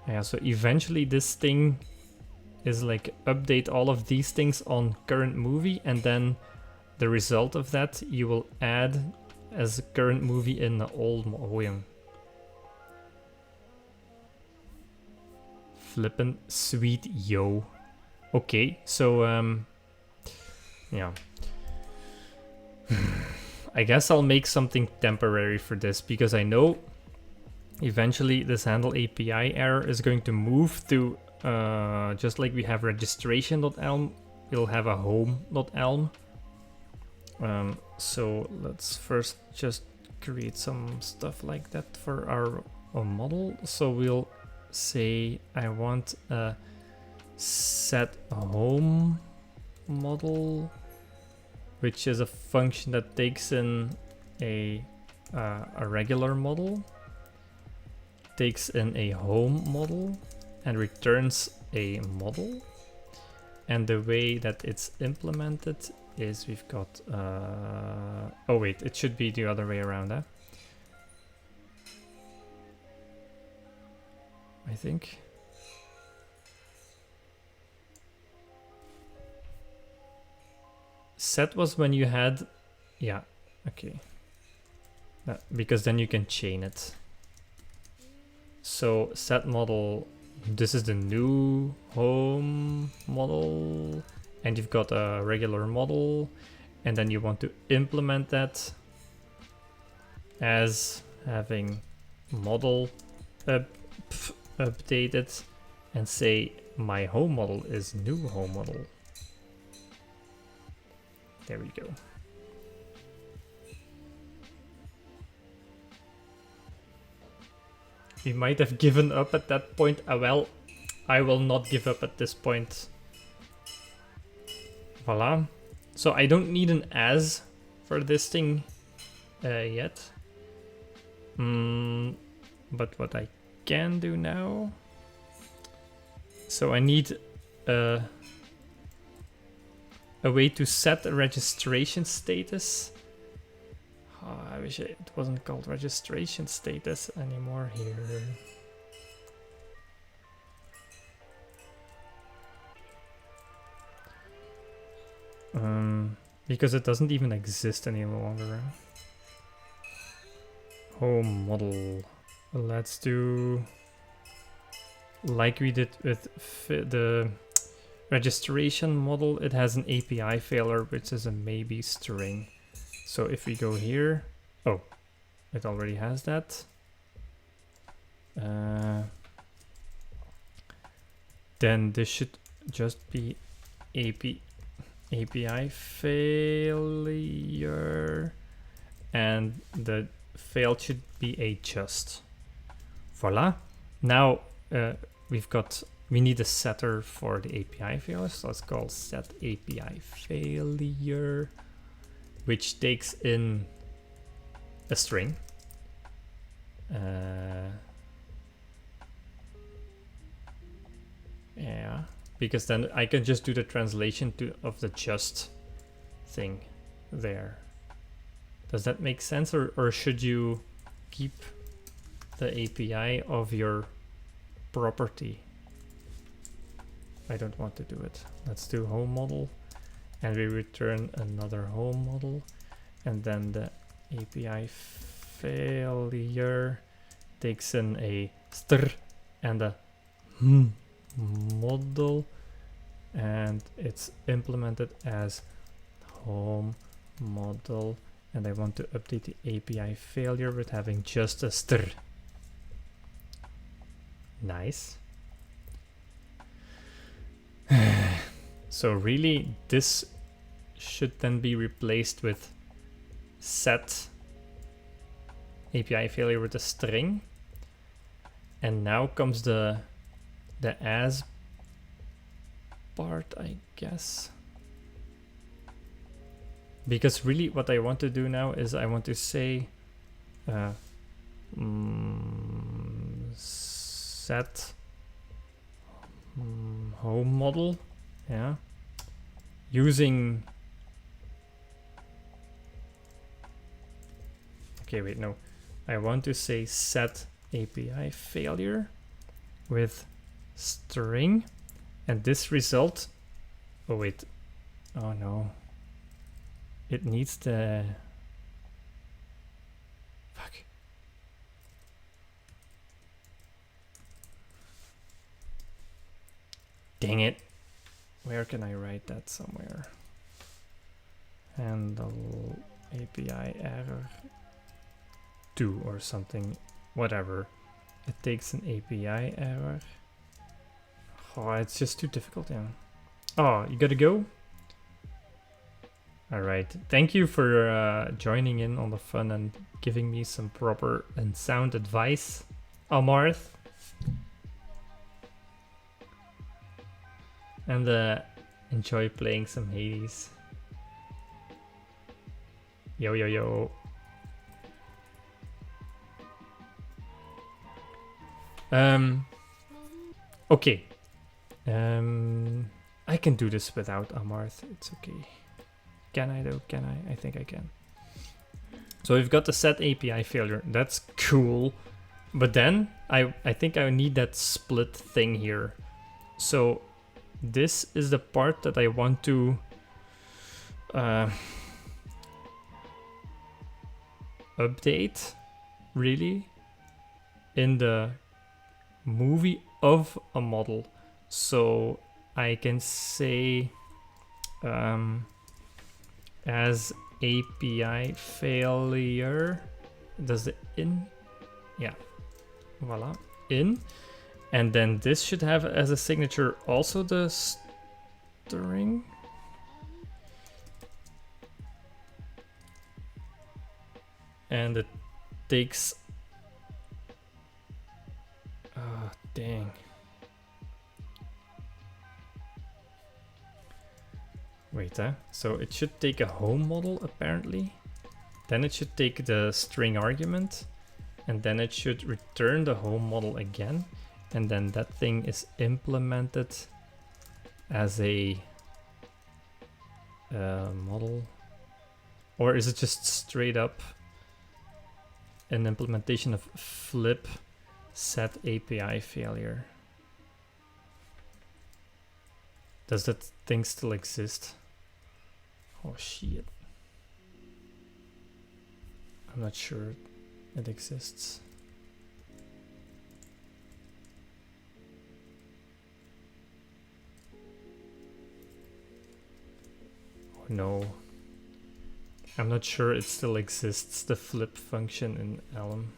Yeah, so eventually this thing is like update all of these things on current movie, and then the result of that you will add as a current movie in the old movie. Flippin' sweet, yo. Okay, so yeah. I guess I'll make something temporary for this, because I know eventually this handle API error is going to move to, just like we have Registration.elm, we'll have a Home.elm. So let's first just create some stuff like that for our model. So we'll say I want a set home model, which is a function that takes in a regular model, takes in a home model, and returns a model. And the way that it's implemented is we've got, oh wait, it should be the other way around, huh? I think. Set was when you had, yeah, okay. Because then you can chain it. So set model, this is the new home model, and you've got a regular model, and then you want to implement that as having model updated, and say my home model is new home model. There we go. We might have given up at that point. Well, I will not give up at this point. Voila. So I don't need an as for this thing yet. But what I can do now... So I need a way to set a registration status. Oh, I wish it wasn't called registration status anymore here. Because it doesn't even exist any longer. Home model. Let's do like we did with the registration model. It has an API failure, which is a maybe string. So if we go here, oh, it already has that. then this should just be API failure, and the failed should be a just. Voila. Now we need a setter for the API failure, so let's call set API failure, which takes in a string. Yeah, because then I can just do the translation of the just thing there. Does that make sense, or should you keep the API of your property? I don't want to do it. Let's do home model, and we return another home model, and then the API failure takes in a str and a model, and it's implemented as home model, and I want to update the API failure with having just a str. Nice. So really this should then be replaced with set API failure with a string, and now comes the as part, I guess, because really what I want to do now is I want to say set home model, yeah, using, okay, wait, no, I want to say set API failure with string, and this result, oh wait, oh no, it needs the, fuck, dang it, where can I write that somewhere? Handle API error 2 or something, whatever. It takes an API error. Oh, it's just too difficult, yeah. Oh, you gotta go? All right, thank you for joining in on the fun and giving me some proper and sound advice, Amarth. And enjoy playing some Hades. Yo, yo, yo. Okay. I can do this without Amarth. It's okay. Can I though? Can I? I think I can. So we've got the set API failure. That's cool. But then I think I need that split thing here. So this is the part that I want to update, really, in the movie of a model. So I can say as API failure, does the in, yeah, voila, in. And then this should have as a signature also the string. And it takes, oh, dang. Wait, so it should take a home model apparently. Then it should take the string argument, and then it should return the home model again. And then that thing is implemented as a model, or is it just straight up an implementation of flip set API failure? Does that thing still exist? Oh shit, I'm not sure it exists. No, I'm not sure it still exists, the flip function in Elm.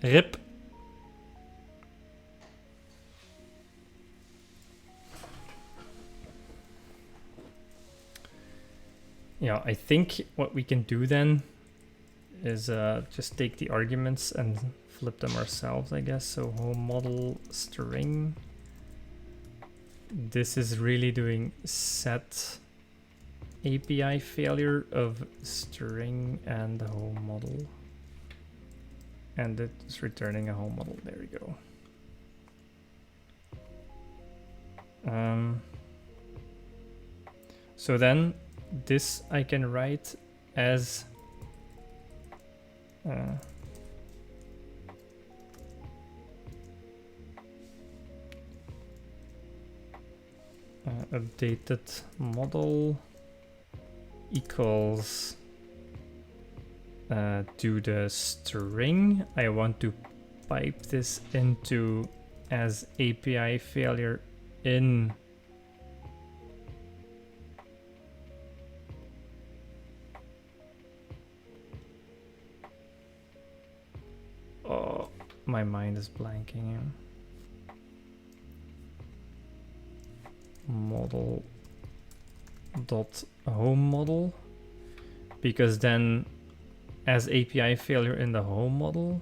RIP. Yeah, I think what we can do then is just take the arguments and flip them ourselves, I guess. So home model string. This is really doing set API failure of string and home model. And it's returning a home model. There we go. So then this I can write as updated model equals to the string. I want to pipe this into as API failure in my mind is blanking. Model dot home model, because then as API failure in the home model,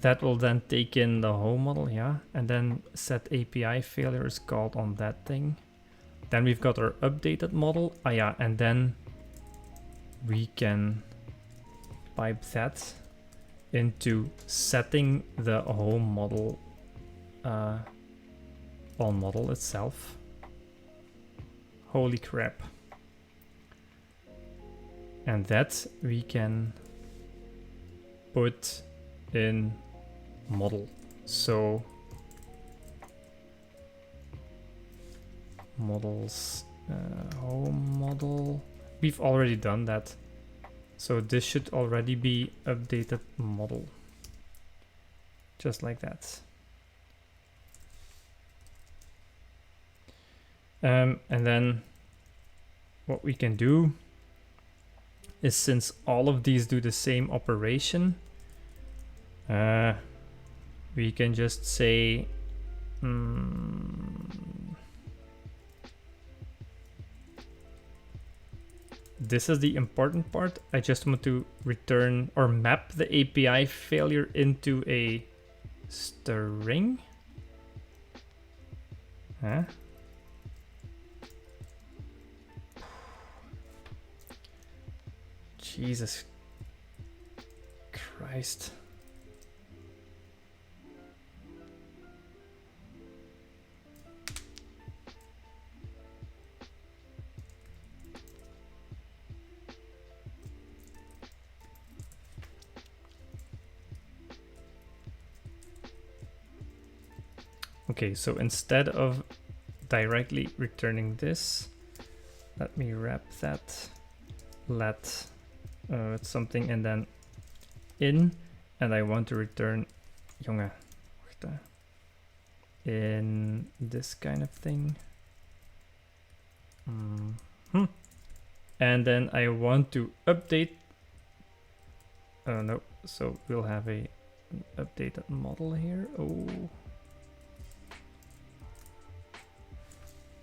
that will then take in the home model, yeah, and then set API failure is called on that thing. Then we've got our updated model, yeah, and then we can pipe that into setting the home model on model itself. Holy crap. And that we can put in model. So models, home model. We've already done that. So this should already be updated model. Just like that. And then what we can do is, since all of these do the same operation, we can just say this is the important part. I just want to return or map the API failure into a string. Jesus Christ. Okay, so instead of directly returning this, let me wrap that, let it's something, and then in, and I want to return jonge, wacht, in this kind of thing. And then I want to update, no, so we'll have an updated model here.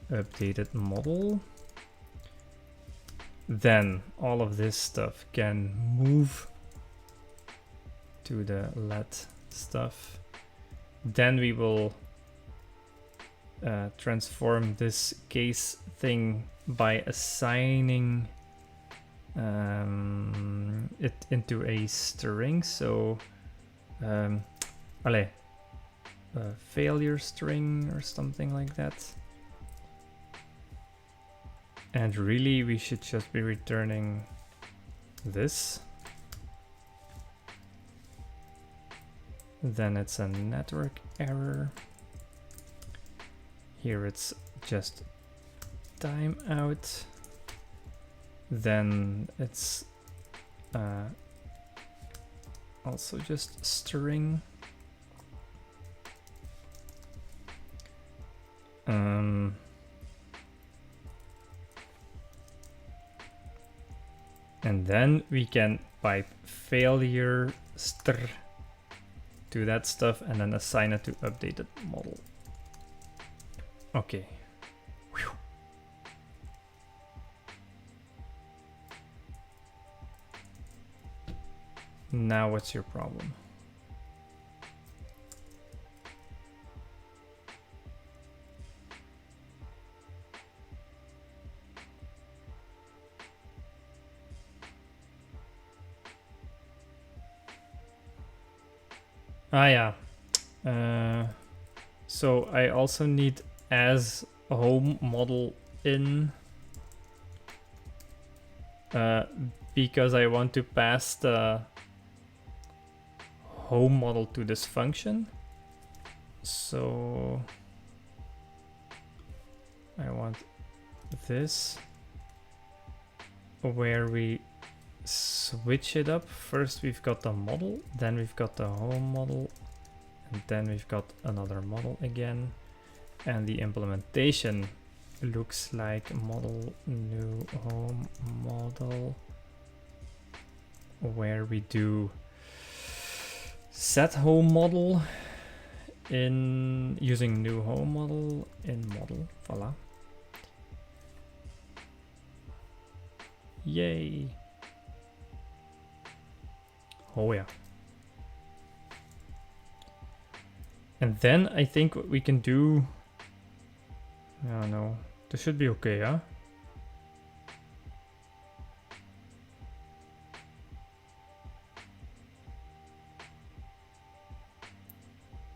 Updated model. Then all of this stuff can move to the let stuff. Then we will transform this case thing by assigning it into a string. So a failure string or something like that. And really, we should just be returning this. Then it's a network error. Here it's just timeout. Then it's also just string. And then we can pipe failure str do that stuff, and then assign it to updated model. Okay. Whew. Now what's your problem? Ah, yeah. So I also need as home model in because I want to pass the home model to this function. So I want this where we switch it up. First we've got the model, then we've got the home model, and then we've got another model again. And the implementation looks like model new home model, where we do set home model in using new home model in model. Voila. Yay. Oh yeah. And then I think what we can do, I know, this should be okay, huh?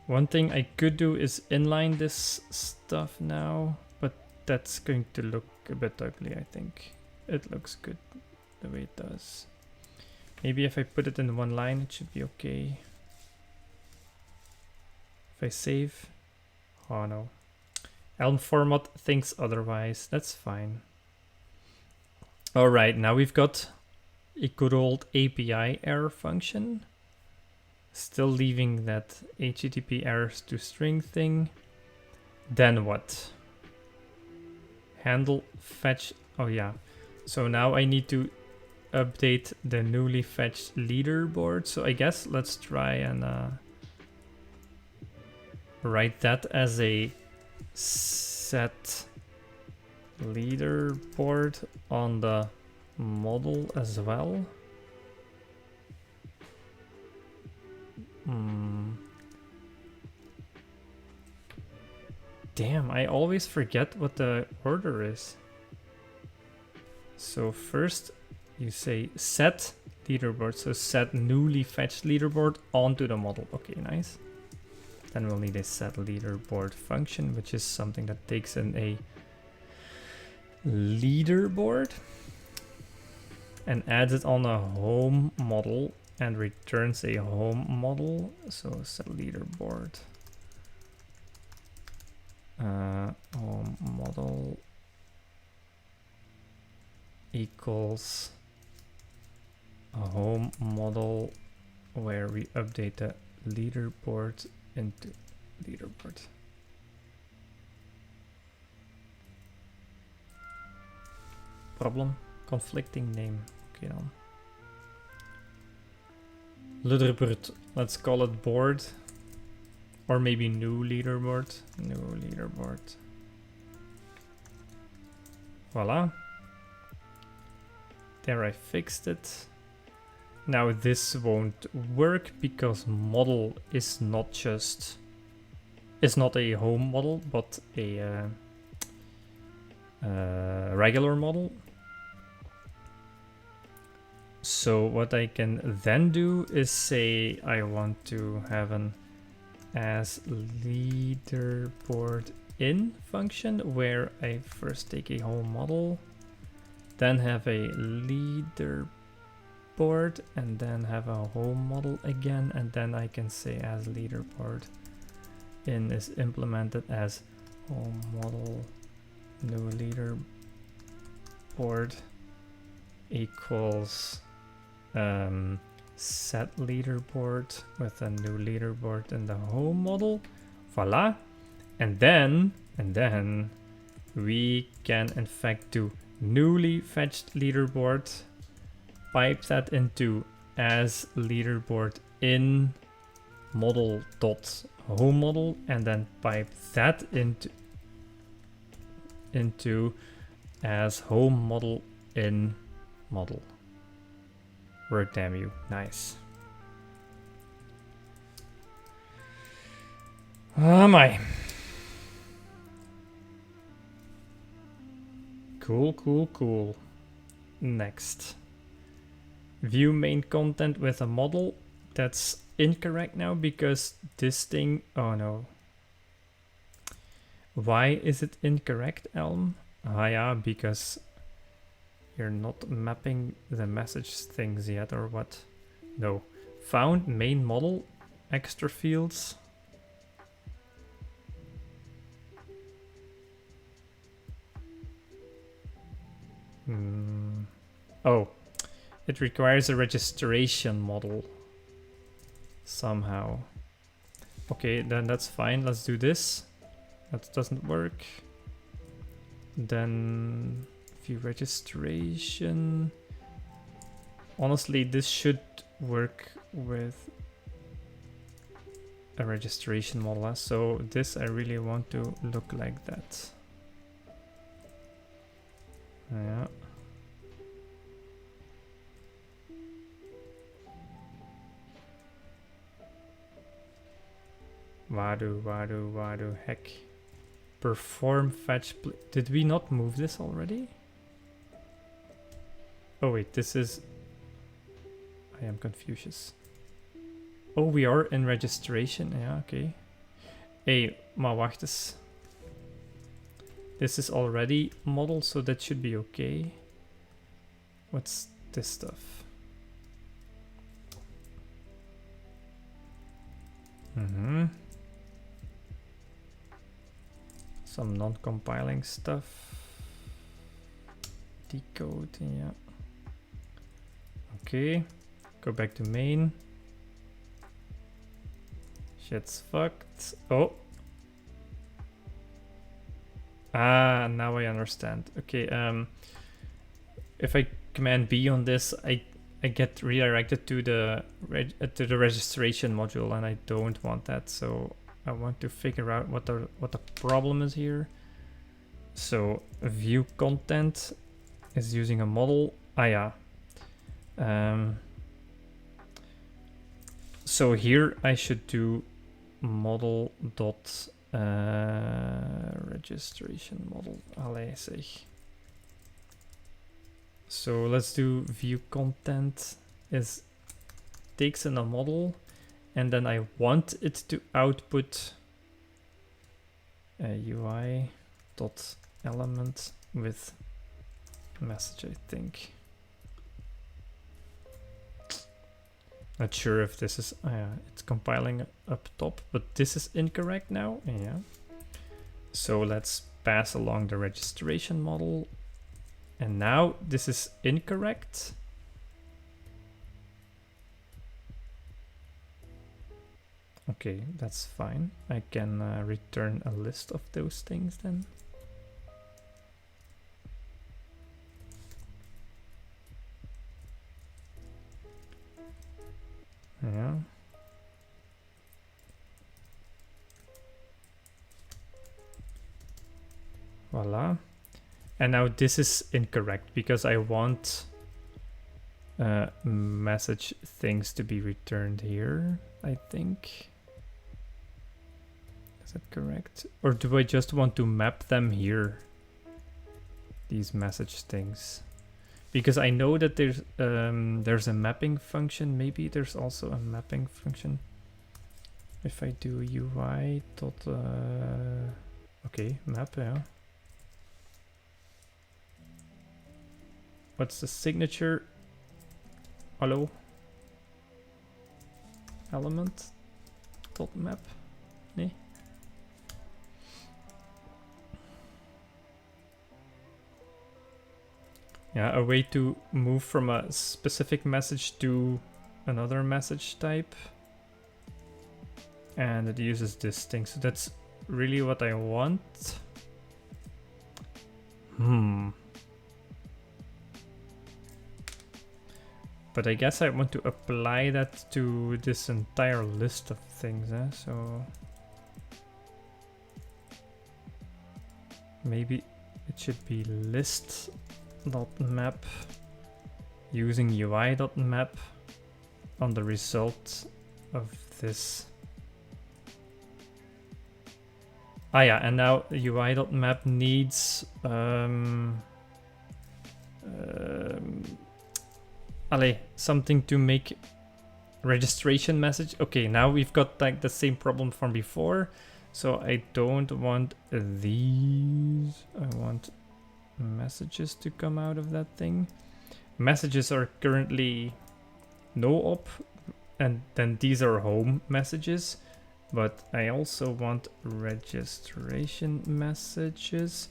One thing I could do is inline this stuff now, but that's going to look a bit ugly, I think. It looks good the way it does. Maybe if I put it in one line, it should be okay. If I save, oh no. Elm format thinks otherwise, that's fine. All right, now we've got a good old API error function. Still leaving that HTTP errors to string thing. Then what? Handle fetch, oh yeah. So now I need to update the newly fetched leaderboard. So I guess let's try and write that as a set leaderboard on the model as well. Damn, I always forget what the order is. So first you say set leaderboard, so set newly fetched leaderboard onto the model. Okay, nice. Then we'll need a set leaderboard function, which is something that takes in a leaderboard and adds it on a home model and returns a home model. So set leaderboard home model equals a home model where we update the leaderboard into leaderboard. Problem? Conflicting name. Okay, now. Leaderboard. Let's call it board. Or maybe new leaderboard. New leaderboard. Voila. There, I fixed it. Now this won't work because model is not just, it's not a home model, but a regular model. So what I can then do is say I want to have an as leaderboard in function where I first take a home model, then have a leaderboard, and then have a home model again, and then I can say as leaderboard in is implemented as home model new leaderboard equals set leaderboard with a new leaderboard in the home model. Voila. And then we can in fact do newly fetched leaderboard, pipe that into as leaderboard in model dot home model and then pipe that into as home model in model. Work, damn you. Nice. Oh my. Cool, cool, cool. Next. View main content with a model. That's incorrect now because this thing, oh no. Why is it incorrect, Elm? Ah yeah, because you're not mapping the message things yet, or what? No. Found main model, extra fields. Oh, it requires a registration model somehow. Okay, then that's fine. Let's do this. That doesn't work. Then view registration. Honestly, this should work with a registration model. So this I really want to look like that. Yeah. Wado, heck. Perform fetch. Did we not move this already? Oh wait, this is... I am confused. Oh, we are in registration. Yeah, okay. Hey, maar wacht eens. This is already model, so that should be okay. What's this stuff? Some non-compiling stuff. Decode, yeah. Okay, go back to main. Shit's fucked. Oh. Ah, now I understand. Okay, if I command B on this, I get redirected to the registration module, and I don't want that. So I want to figure out what the problem is here. So view content is using a model. Ah yeah. So here I should do model dot registration model. Allee zeg. So let's do view content is takes in a model, and then I want it to output a UI dot element with message, I think. Not sure if this is, it's compiling up top, but this is incorrect now. Yeah. So let's pass along the registration model. And now this is incorrect. Okay, that's fine. I can return a list of those things then. Yeah. Voila. And now this is incorrect because I want message things to be returned here, I think. Is that correct? Or do I just want to map them here? These message things. Because I know that there's a mapping function. Maybe there's also a mapping function. If I do UI dot okay, map, yeah. What's the signature? Hello? Element dot map? Nee. Yeah, a way to move from a specific message to another message type. And it uses this thing, so that's really what I want. But I guess I want to apply that to this entire list of things, so maybe it should be list.map using UI.map on the result of this. Ah yeah, and now UI.map needs something to make registration message. Okay, now we've got like the same problem from before. So I don't want these. I want messages to come out of that thing. Messages are currently no op, and then these are home messages. But I also want registration messages,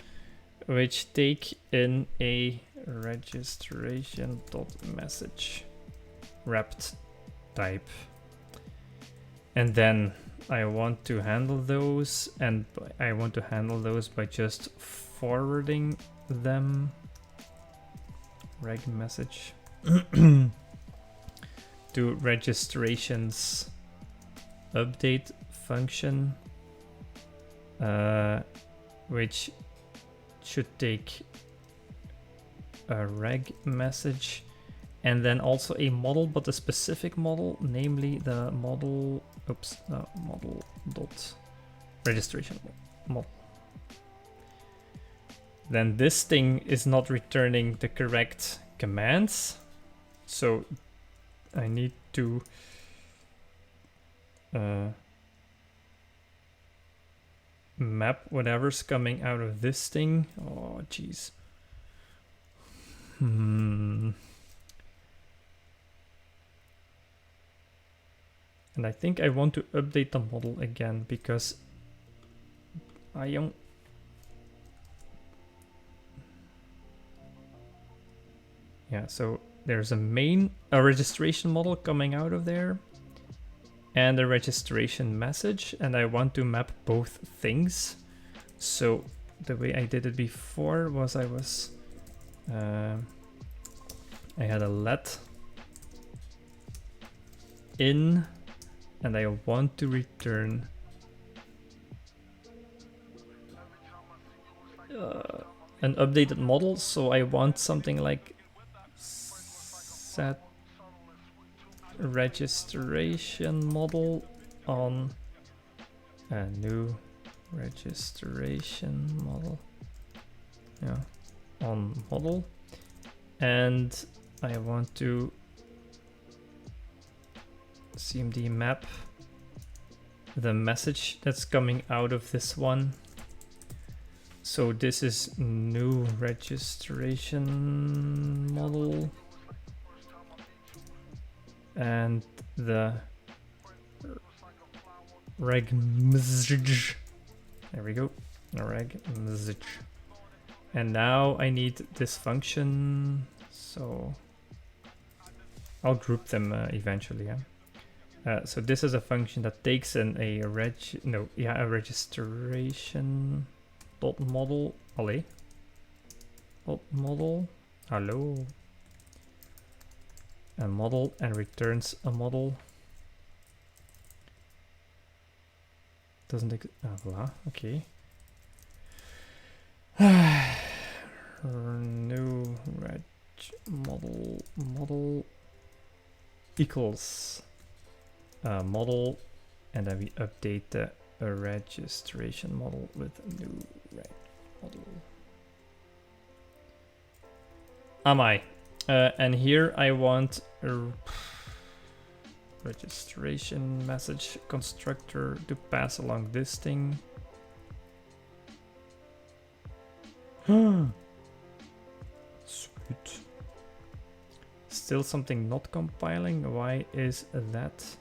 which take in a registration.message wrapped type. And then I want to handle those, and I want to handle those by just forwarding them. Reg message to registrations update function, which should take a reg message and then also a model, but a specific model, namely the model, model dot registration model. Then this thing is not returning the correct commands, so I need to map whatever's coming out of this thing. Oh, geez. And I think I want to update the model again because I don't. Yeah, so there's a registration model coming out of there and a registration message, and I want to map both things. So the way I did it before was I had a let in, and I want to return an updated model. So I want something like set registration model on a new registration model. Yeah, on model, and I want to CMD map the message that's coming out of this one. So this is new registration model, and the reg message. There we go, the reg message. And now I need this function, so I'll group them eventually. So this is a function that takes in a registration dot model. Dot model. Hello. A model, and returns a model. Doesn't voila, okay. New reg model equals model, and then we update the registration model with a new reg model. And here I want a registration message constructor to pass along this thing. Sweet. Still something not compiling. Why is that?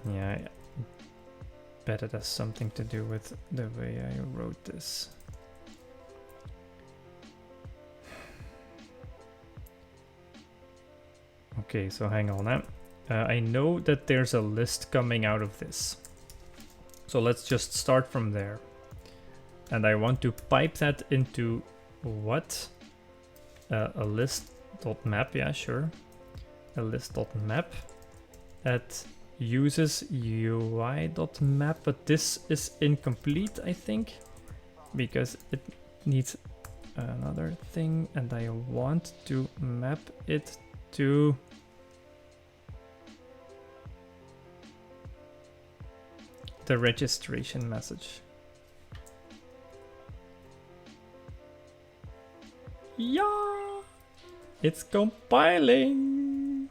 Yeah, I bet it has something to do with the way I wrote this. Okay, so hang on now. I know that there's a list coming out of this. So let's just start from there. And I want to pipe that into what? A list.map, yeah, sure. A list.map that uses UI.map, but this is incomplete, I think, because it needs another thing, and I want to map it to the registration message. Yeah, it's compiling.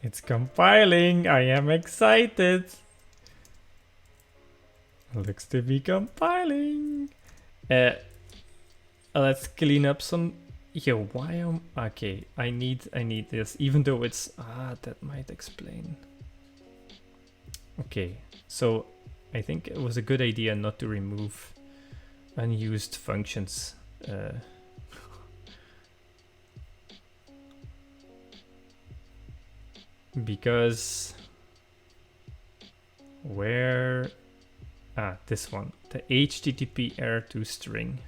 It's compiling. I am excited. Looks to be compiling. Let's clean up some. Yo, why am okay? I need this, even though it's that might explain. Okay, so I think it was a good idea not to remove unused functions. Because where this one, the HTTP error to string.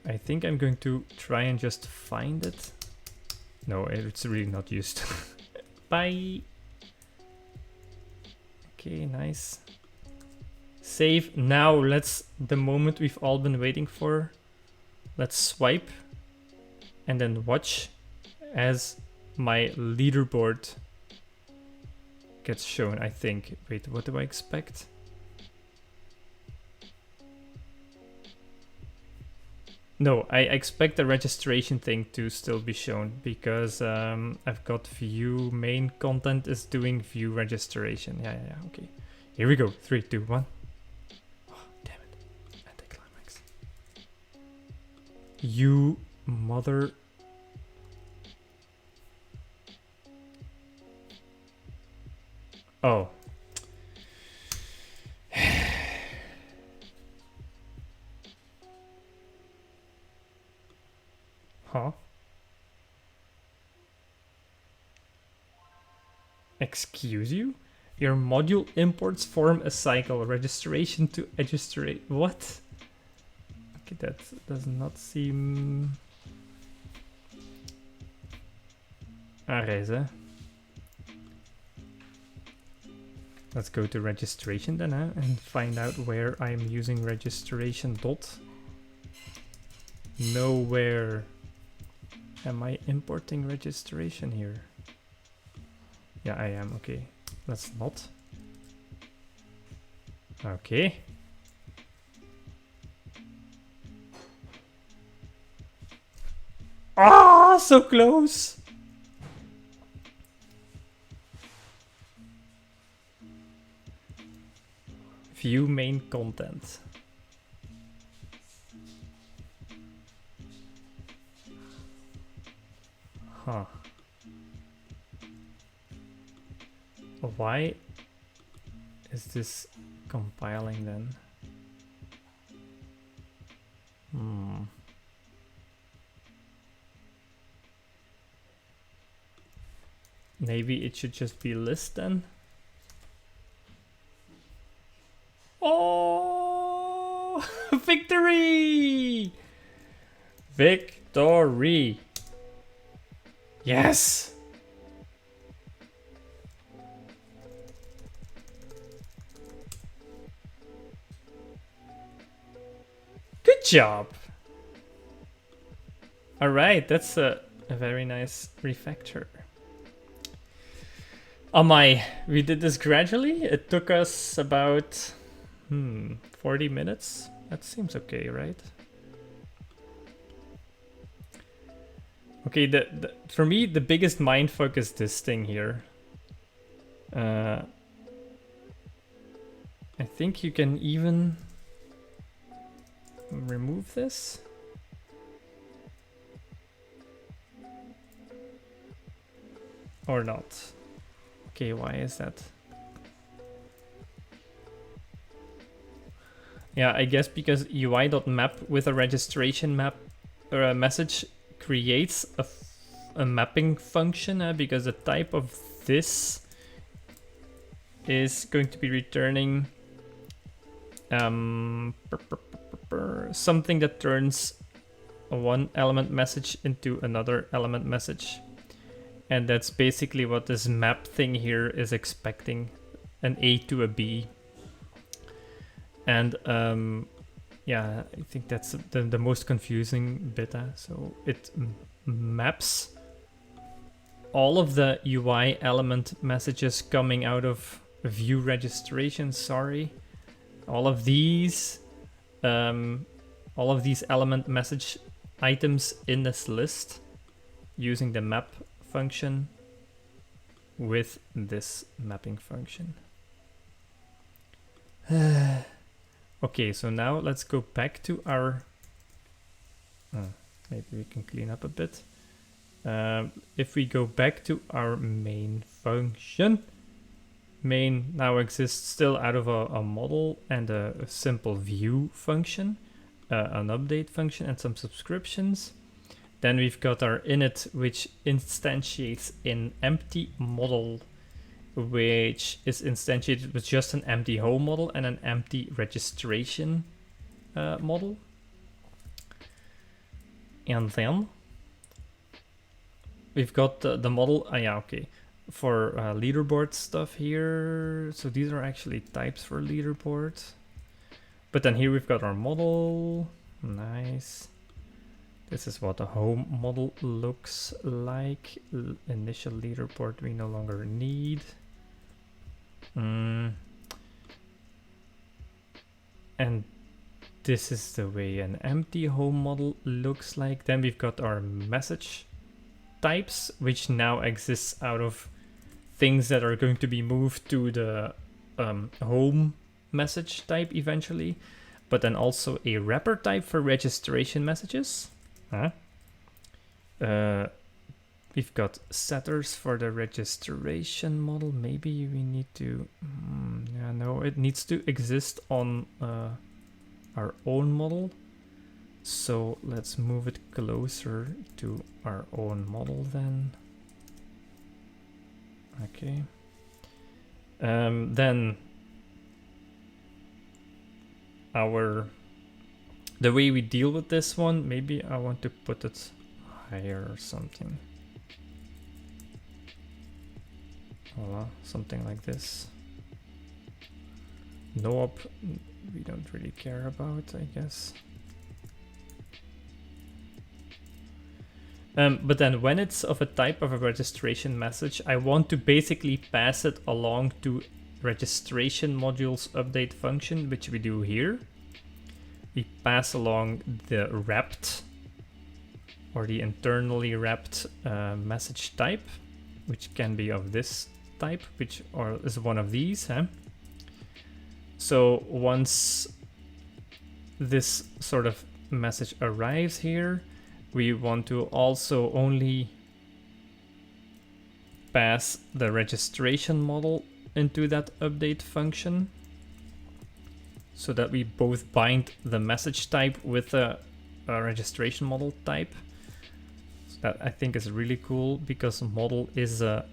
I think I'm going to try and just find it. No, it's really not used. Bye. Okay, nice. Save. Now let's, the moment we've all been waiting for. Let's swipe and then watch as my leaderboard gets shown, I think. Wait, what do I expect? No, I expect the registration thing to still be shown because I've got view main content is doing view registration. Yeah, okay. Here we go. 3, 2, 1. Oh, damn it. Anticlimax. You mother. Oh. Huh? Excuse you? Your module imports form a cycle. Registration to registrate. What? Okay, that does not seem... Arrête. Let's go to registration then, and find out where I'm using registration dot. Nowhere am I importing registration here. Yeah, I am. Okay, let's not. Okay. Ah, so close. View main content. Huh. Why is this compiling then? Maybe it should just be list then? Oh, victory! Victory! Yes! Good job! Alright, that's a very nice refactor. We did this gradually. It took us about 40 minutes. That seems okay, right? Okay, for me the biggest mindfuck is this thing here. I think you can even remove this. Or not. Okay, why is that? Yeah, I guess because UI.map with a registration map or a message creates a mapping function because the type of this is going to be returning something that turns one element message into another element message. And that's basically what this map thing here is expecting, an A to a B. And yeah, I think that's the most confusing bit. So it maps all of the UI element messages coming out of view registration, all of these element message items in this list using the map function with this mapping function. Okay, so now let's go back to our... maybe we can clean up a bit. If we go back to our main function, main now exists still out of a model and a simple view function, an update function and some subscriptions. Then we've got our init, which instantiates an empty model, which is instantiated with just an empty home model and an empty registration model. And then we've got the model, for leaderboard stuff here. So these are actually types for leaderboard. But then here we've got our model, nice. This is what a home model looks like. Initial leaderboard we no longer need. And this is the way an empty home model looks like. Then we've got our message types, which now exists out of things that are going to be moved to the home message type eventually. But then also a wrapper type for registration messages. We've got setters for the registration model. Maybe we need to... yeah, no, it needs to exist on our own model. So let's move it closer to our own model then. Okay. Then the way we deal with this one, maybe I want to put it higher or something. Voila, something like this. No op, we don't really care about, I guess. But then when it's of a type of a registration message, I want to basically pass it along to registration modules update function, which we do here. We pass along the wrapped or the internally wrapped message type, which can be of this type, which is one of these. So once this sort of message arrives here, we want to also only pass the registration model into that update function, so that we both bind the message type with a registration model type. So that I think is really cool, because model is a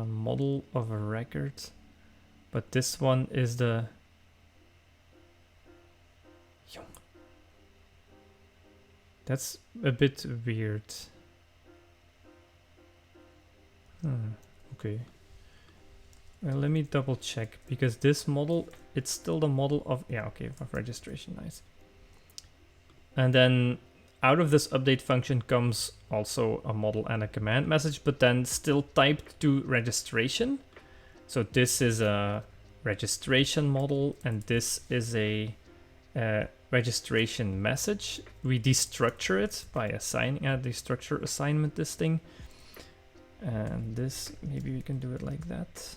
model of a record, but this one is the that's a bit weird. Okay. Well, let me double check, because this model, it's still the model of, of registration, nice. And then out of this update function comes also a model and a command message, but then still typed to registration. So this is a registration model, and this is a registration message. We destructure it by assigning a destructure assignment this thing. And this, maybe we can do it like that.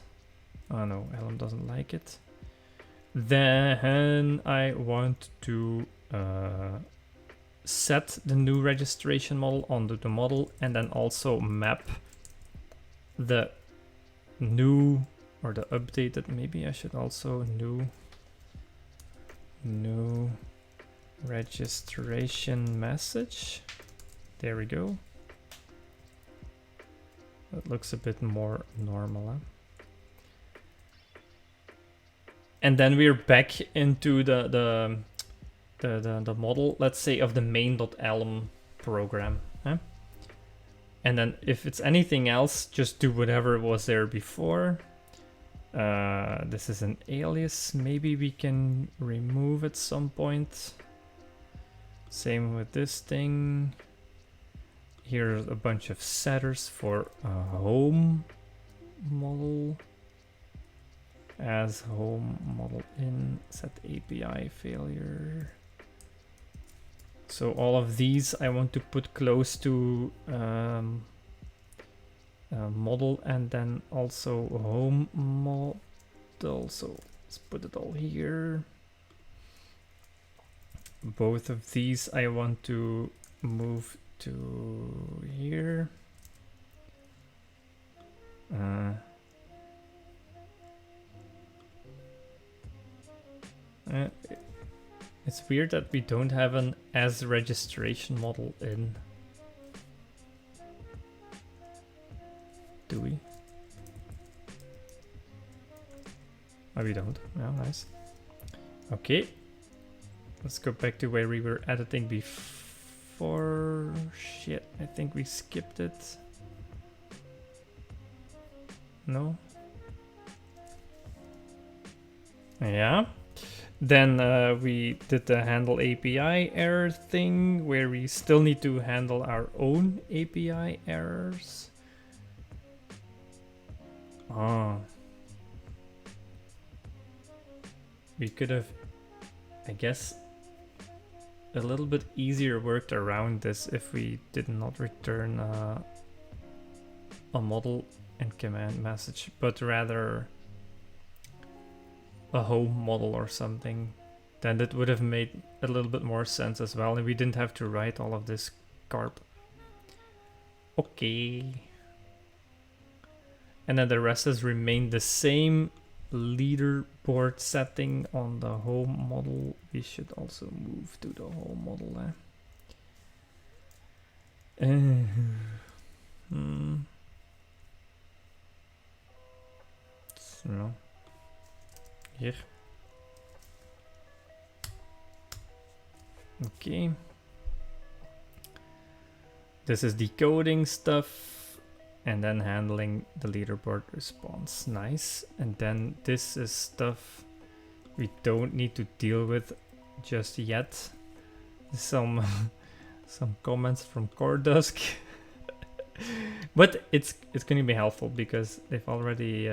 Oh no, Elm doesn't like it. Then I want to set the new registration model onto the model, and then also map the new or the updated, maybe I should also new registration message. There we go. That looks a bit more normal, huh? And then we're back into the model, let's say, of the Main.elm program. Huh? And then if it's anything else, just do whatever was there before. This is an alias. Maybe we can remove at some point. Same with this thing. Here's a bunch of setters for a home model. As home model in set API failure. So all of these I want to put close to model, and then also home model. So let's put it all here. Both of these I want to move to here. It's weird that we don't have an as registration model in. Do we? Oh, we don't. Oh, nice. Okay. Let's go back to where we were editing before. Shit, I think we skipped it. No? Yeah. Then we did the handle API error thing, where we still need to handle our own API errors. Oh. We could have, I guess, a little bit easier worked around this if we did not return a model and command message, but rather a home model or something. Then that would have made a little bit more sense as well, and we didn't have to write all of this carb. Okay. And then the rest has remained the same. Leaderboard setting on the home model. We should also move to the home model. So, here. Okay. This is decoding stuff. And then handling the leaderboard response. Nice. And then this is stuff we don't need to deal with just yet. Some comments from Cordusk. But it's going to be helpful because they've already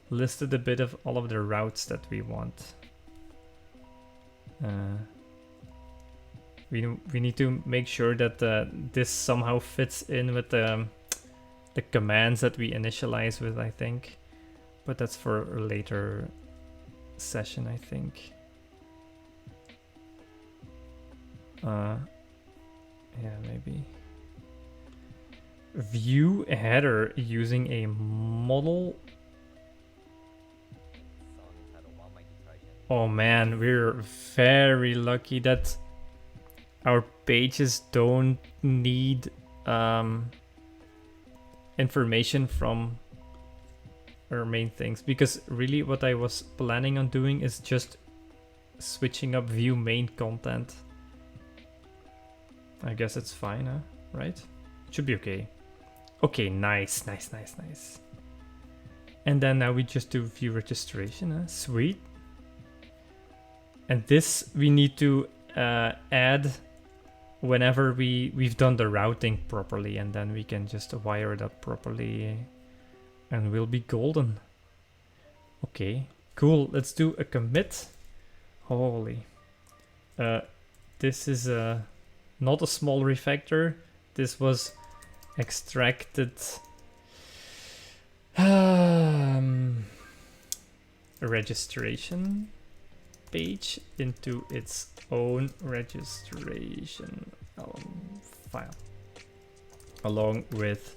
listed a bit of all of the routes that we want. We need to make sure that this somehow fits in with the commands that we initialize with, I think. But that's for a later session, I think. Yeah, maybe. View a header using a model. Oh man, we're very lucky that our pages don't need information from our main things, because really what I was planning on doing is just switching up view main content. I guess it's fine, huh? Right? It should be okay. Okay, nice. And then now we just do view registration, huh? Sweet. And this we need to add whenever we've done the routing properly, and then we can just wire it up properly and we'll be golden. Okay, cool. Let's do a commit. Holy. This is not a small refactor. This was extracted a registration page into its own Registration.elm file, along with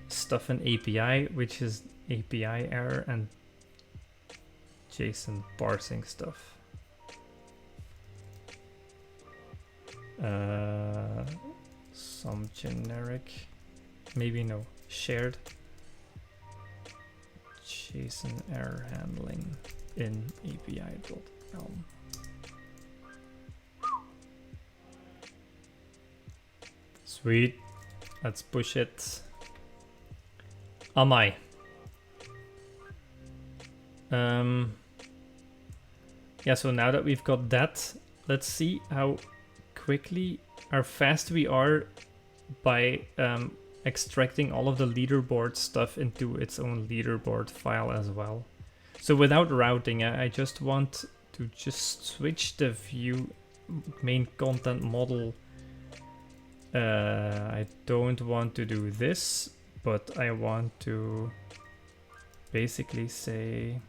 stuff in API, which is API error, and JSON parsing stuff. Some generic, maybe no, shared JSON error handling in API.elm. Sweet. Let's push it. Am I? Yeah, so now that we've got that, let's see how quickly or fast we are by extracting all of the leaderboard stuff into its own leaderboard file as well. So without routing, I just want to just switch the view main content model. I don't want to do this, but I want to basically say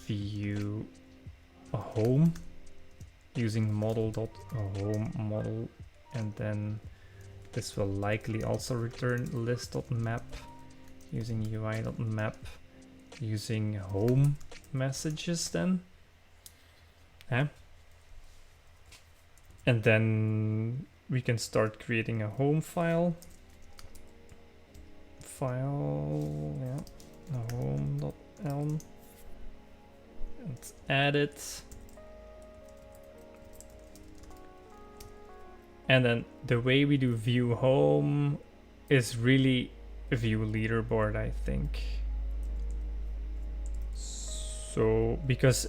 view a home using model.home model, and then this will likely also return list.map using UI.map using home messages then. And then we can start creating a home file. Yeah, a home.elm. Let's add it. And then the way we do view home is really view leaderboard, I think. So, because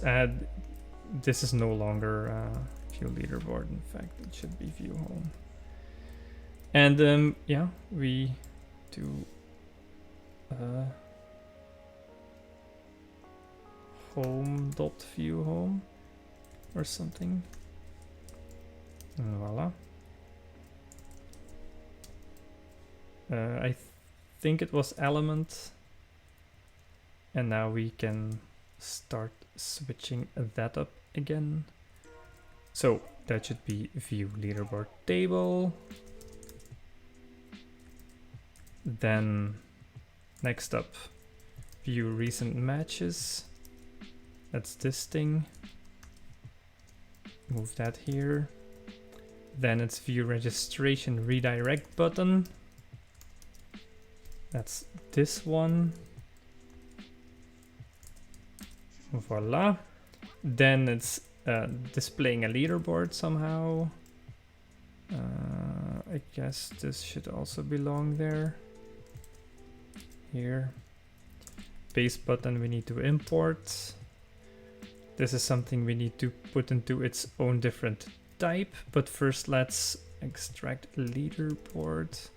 this is no longer view leaderboard, in fact, it should be view home. And yeah, we do home.viewHome or something. And voila. I think it was element, and now we can start switching that up again. So that should be view leaderboard table. Then next up, view recent matches. That's this thing. Move that here. Then it's view registration redirect button. That's this one. Voila. Then it's displaying a leaderboard somehow. I guess this should also belong there. Here. Base button we need to import. This is something we need to put into its own different type, but first let's extract leaderboard.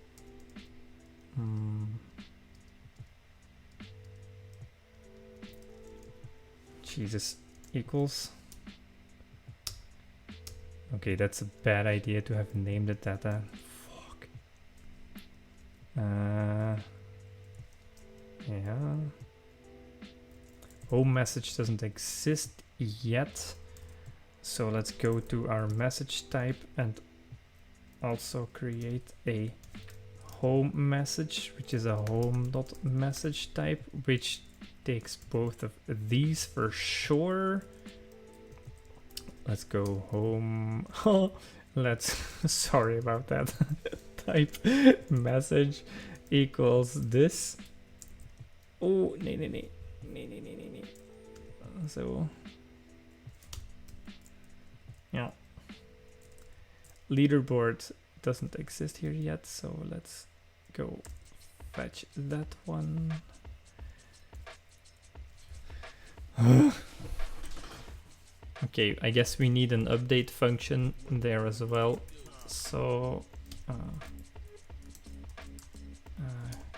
Jesus, equals. Okay, that's a bad idea to have named it that. Fuck. Yeah. Home message doesn't exist yet. So let's go to our message type and also create a home message, which is a home.message type, which takes both of these for sure. Let's go home. Let's, sorry about that. Type message equals this. Oh, nee. So, yeah. Leaderboard doesn't exist here yet, so let's go fetch that one. Okay, I guess we need an update function there as well. So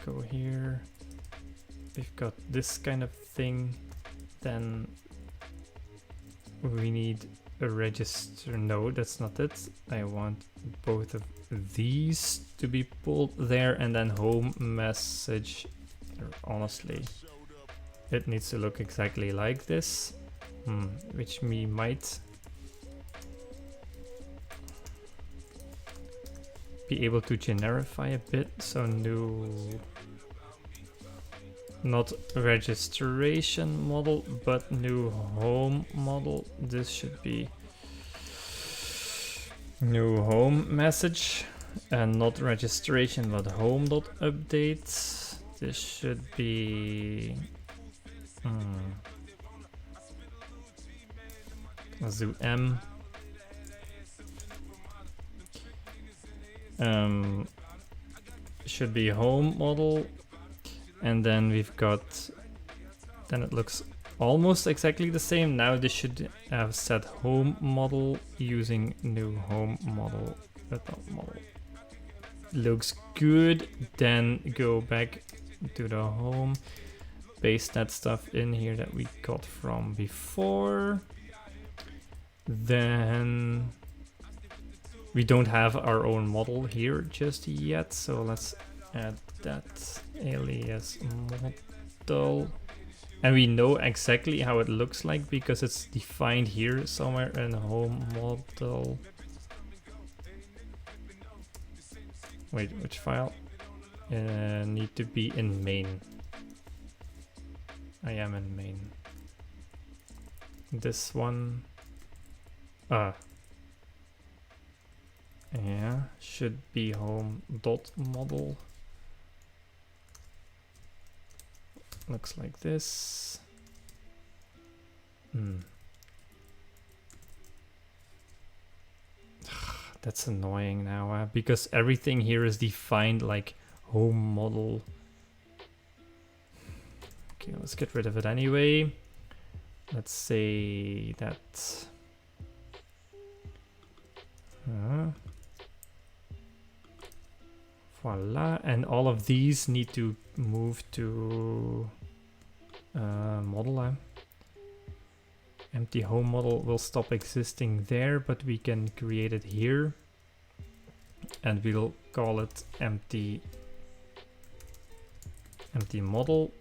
go here. We've got this kind of thing. Then we need a register. No, that's not it. I want both of these to be pulled there, and then home message. Honestly, it needs to look exactly like this. Which we might be able to generify a bit. So new, not registration model, but new home model. This should be new home message. and not registration, but home.update. This should be let's do M. Should be home model, and then we've got, then it looks almost exactly the same. Now this should have set home model using new home model. Model looks good. Then go back to the home, paste that stuff in here that we got from before. Then we don't have our own model here just yet, so let's add that alias model. And we know exactly how it looks like because it's defined here somewhere in home model. Wait, which file? Need to be in main. I am in main. This one. Yeah, should be home.model. Looks like this. That's annoying now, because everything here is defined like home model. Okay, let's get rid of it anyway. Let's say that. Voila, and all of these need to move to model. Empty home model will stop existing there, but we can create it here, and we'll call it empty model.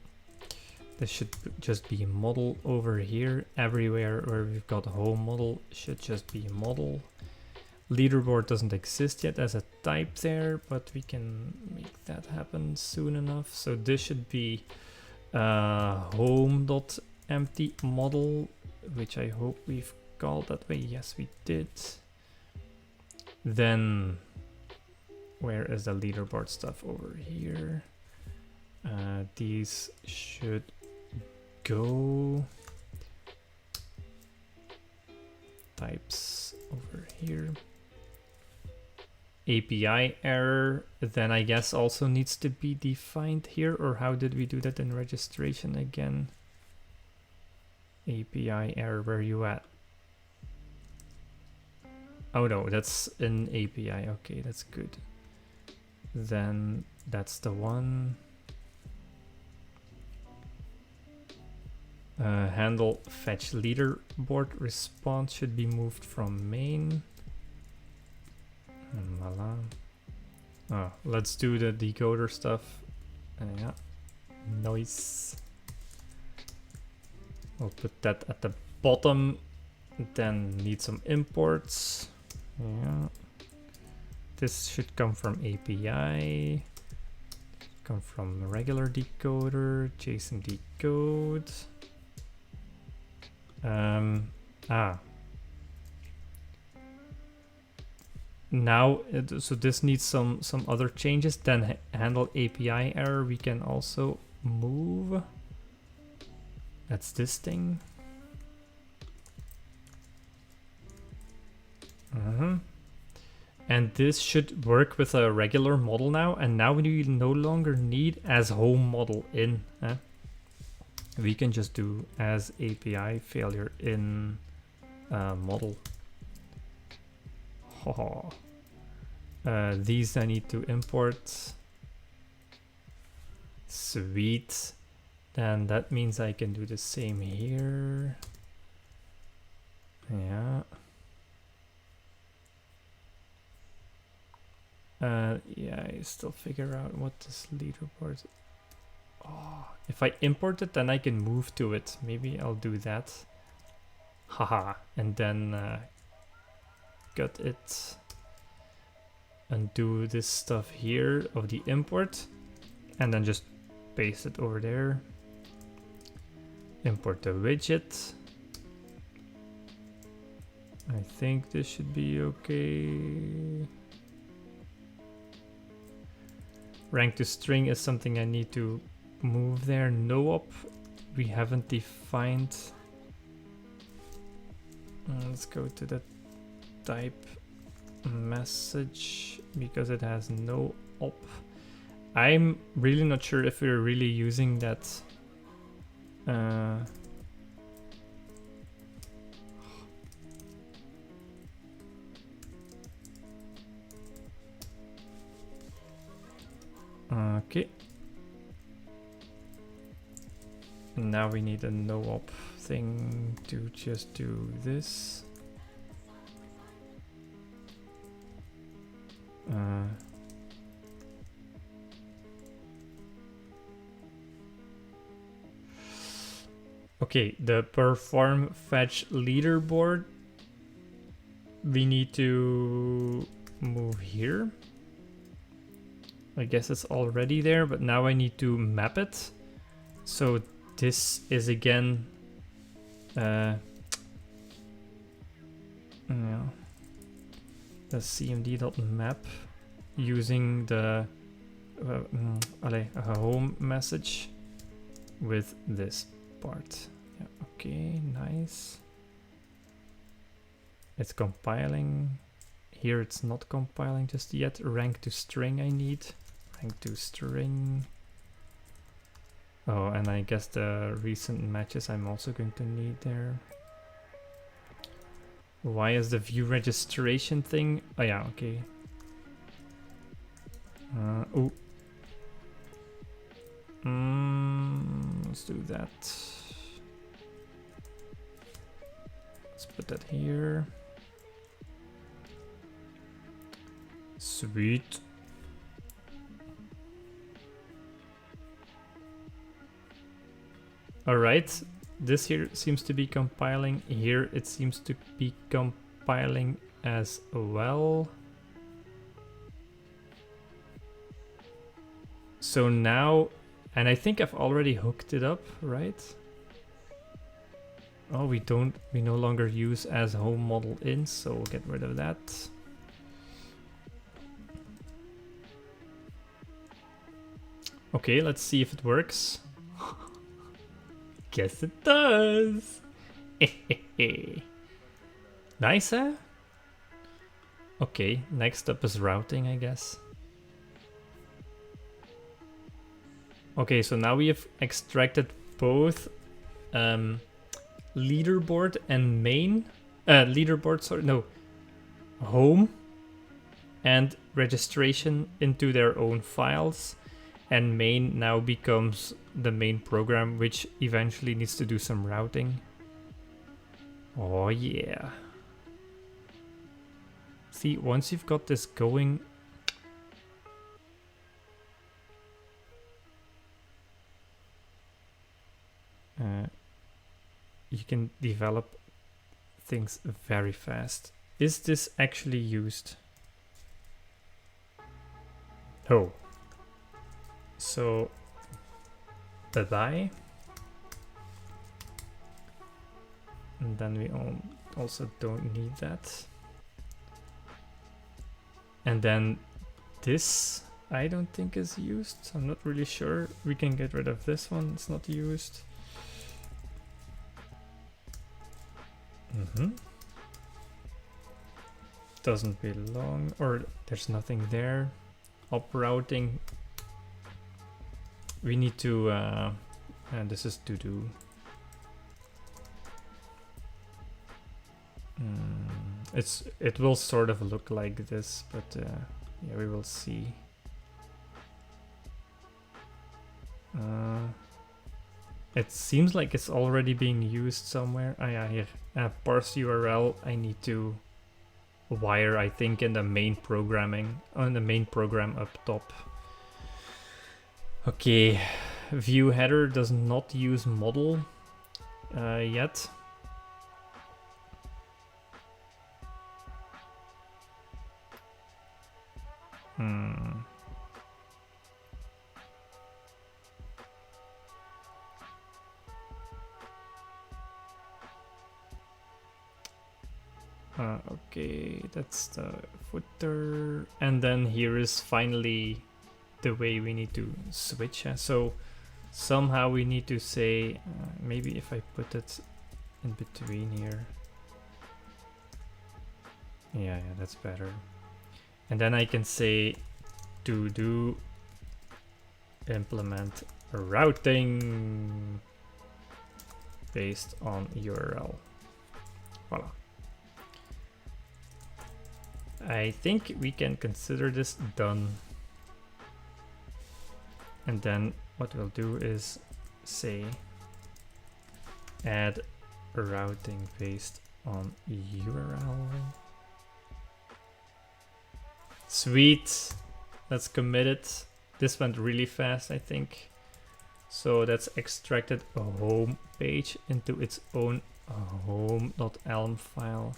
This should just be model over here. Everywhere where we've got home model should just be model. Leaderboard doesn't exist yet as a type there, but we can make that happen soon enough. So this should be home.empty model, which I hope we've called that way. Yes, we did. Then where is the leaderboard stuff? Over here. These should go. Types over here. API error, then I guess also needs to be defined here, or how did we do that in registration again? API error, where are you at? Oh no, that's in API. Okay, that's good. Then that's the one. Handle fetch leaderboard response should be moved from main. Voila. Oh, let's do the decoder stuff. Yeah, nice. We'll put that at the bottom. Then need some imports. Yeah. This should come from API. Come from regular decoder, JSON decode. Now, so this needs some other changes. Then handle API error, we can also move. That's this thing. And this should work with a regular model now. And now we no longer need as home model in. We can just do as API failure in model. These I need to import. Sweet. Then that means I can do the same here. Yeah. Yeah, I still figure out what this leaderboard. Oh, if I import it, then I can move to it. Maybe I'll do that. Haha. And then got it. Undo this stuff here of the import. And then just paste it over there. Import the widget. I think this should be okay. Rank to string is something I need to move there. No op, we haven't defined. Let's go to the type message because it has no op. I'm really not sure if we're really using that. Okay. Now we need a no op thing to just do this. Okay, the perform fetch leaderboard we need to move here. I guess it's already there, but now I need to map it. So this is again the cmd.map using the home message with this part. Yeah, okay, nice. It's compiling. Here it's not compiling just yet. Rank to string I need. Rank to string. Oh, and I guess the recent matches I'm also going to need there. Why is the view registration thing? Oh yeah, okay. Oh. Let's do that. Let's put that here. Sweet. All right, this here seems to be compiling. Here it seems to be compiling as well. So now, and I think I've already hooked it up, right? Oh, we no longer use as home model in, so we'll get rid of that. Okay, let's see if it works. Guess it does. Nice, huh? Okay, next up is routing, I guess. Okay, so now we have extracted both leaderboard and main. Leaderboard, sorry, no. Home and registration into their own files. And main now becomes the main program, which eventually needs to do some routing. Oh yeah. See, once you've got this going, you can develop things very fast. Is this actually used? Oh. So, bye-bye. And then we also don't need that. And then this, I don't think is used. I'm not really sure. We can get rid of this one, it's not used. Doesn't belong, or there's nothing there. Op routing. We need to, and this is to do. It will sort of look like this, but yeah, we will see. It seems like it's already being used somewhere. Ah yeah, here. Parse URL. I need to wire, I think, in the main programming, on the main program up top. Okay, view header does not use model yet. Okay, that's the footer. And then here is finally the way we need to switch. So somehow we need to say, maybe if I put it in between here. Yeah, that's better. And then I can say to do implement routing based on URL. Voila. I think we can consider this done. And then what we'll do is say add routing based on URL. Sweet, that's committed. This went really fast, I think. So that's extracted a home page into its own Home.elm file.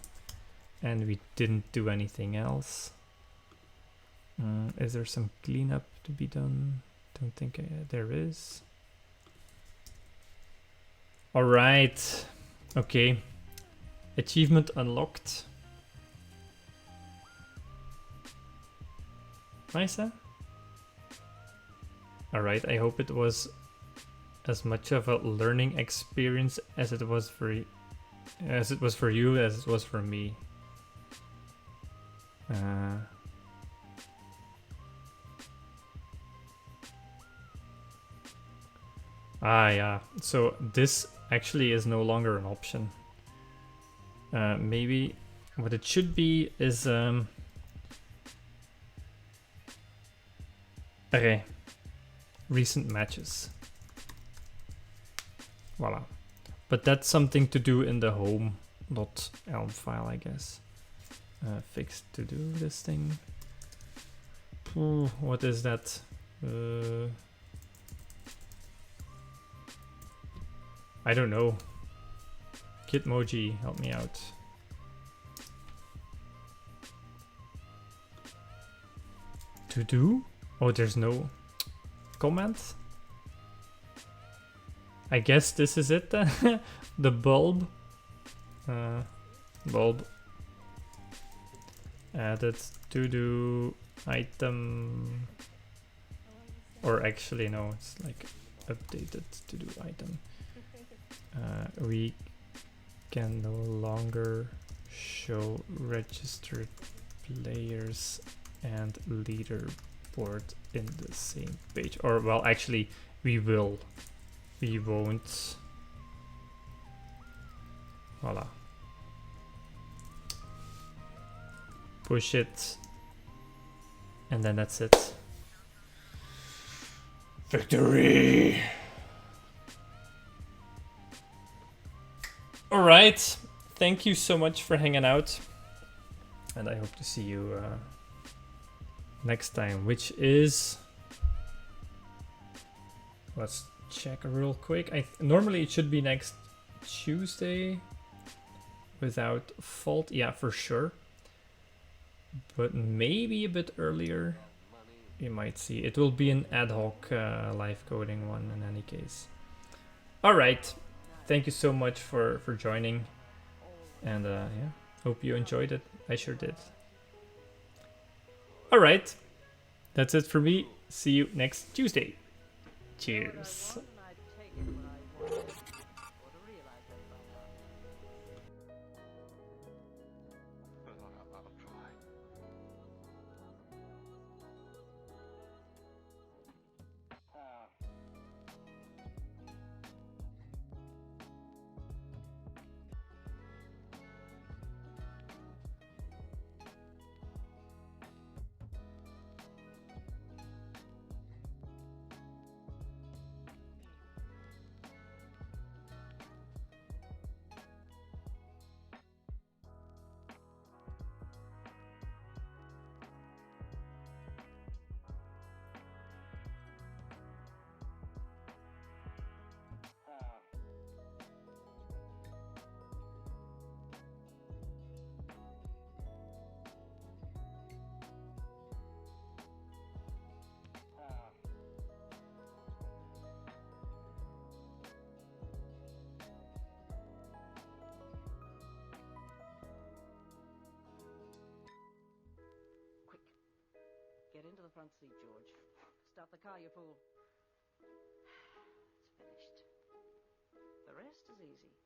And we didn't do anything else. Is there some cleanup to be done? Don't think there is. All right. Okay. Achievement unlocked. Nice, huh? All right. I hope it was as much of a learning experience as it was for you, as it was for me. Yeah. So this actually is no longer an option. Maybe what it should be is okay. Recent matches. Voila. But that's something to do in the Home.elm file, I guess. Fix to do this thing. Ooh, what is that? I don't know. Kitmoji, help me out. To do? Oh, there's no comment? I guess this is it then. The bulb. Bulb. Added to do item. Or actually no, it's like updated to do item. We can no longer show registered players and leaderboard in the same page. Or well, actually we will. We won't. Voila. Push it. And then that's it. Victory! Alright. Thank you so much for hanging out. And I hope to see you next time, which is... Let's check real quick. Normally it should be next Tuesday without fault. Yeah, for sure. But maybe a bit earlier. You might see. It will be an ad hoc live coding one in any case. All right. Thank you so much for joining. And yeah, hope you enjoyed it. I sure did. All right. That's it for me. See you next Tuesday. Cheers. Get into the front seat, George. Start the car, you fool. It's finished. The rest is easy.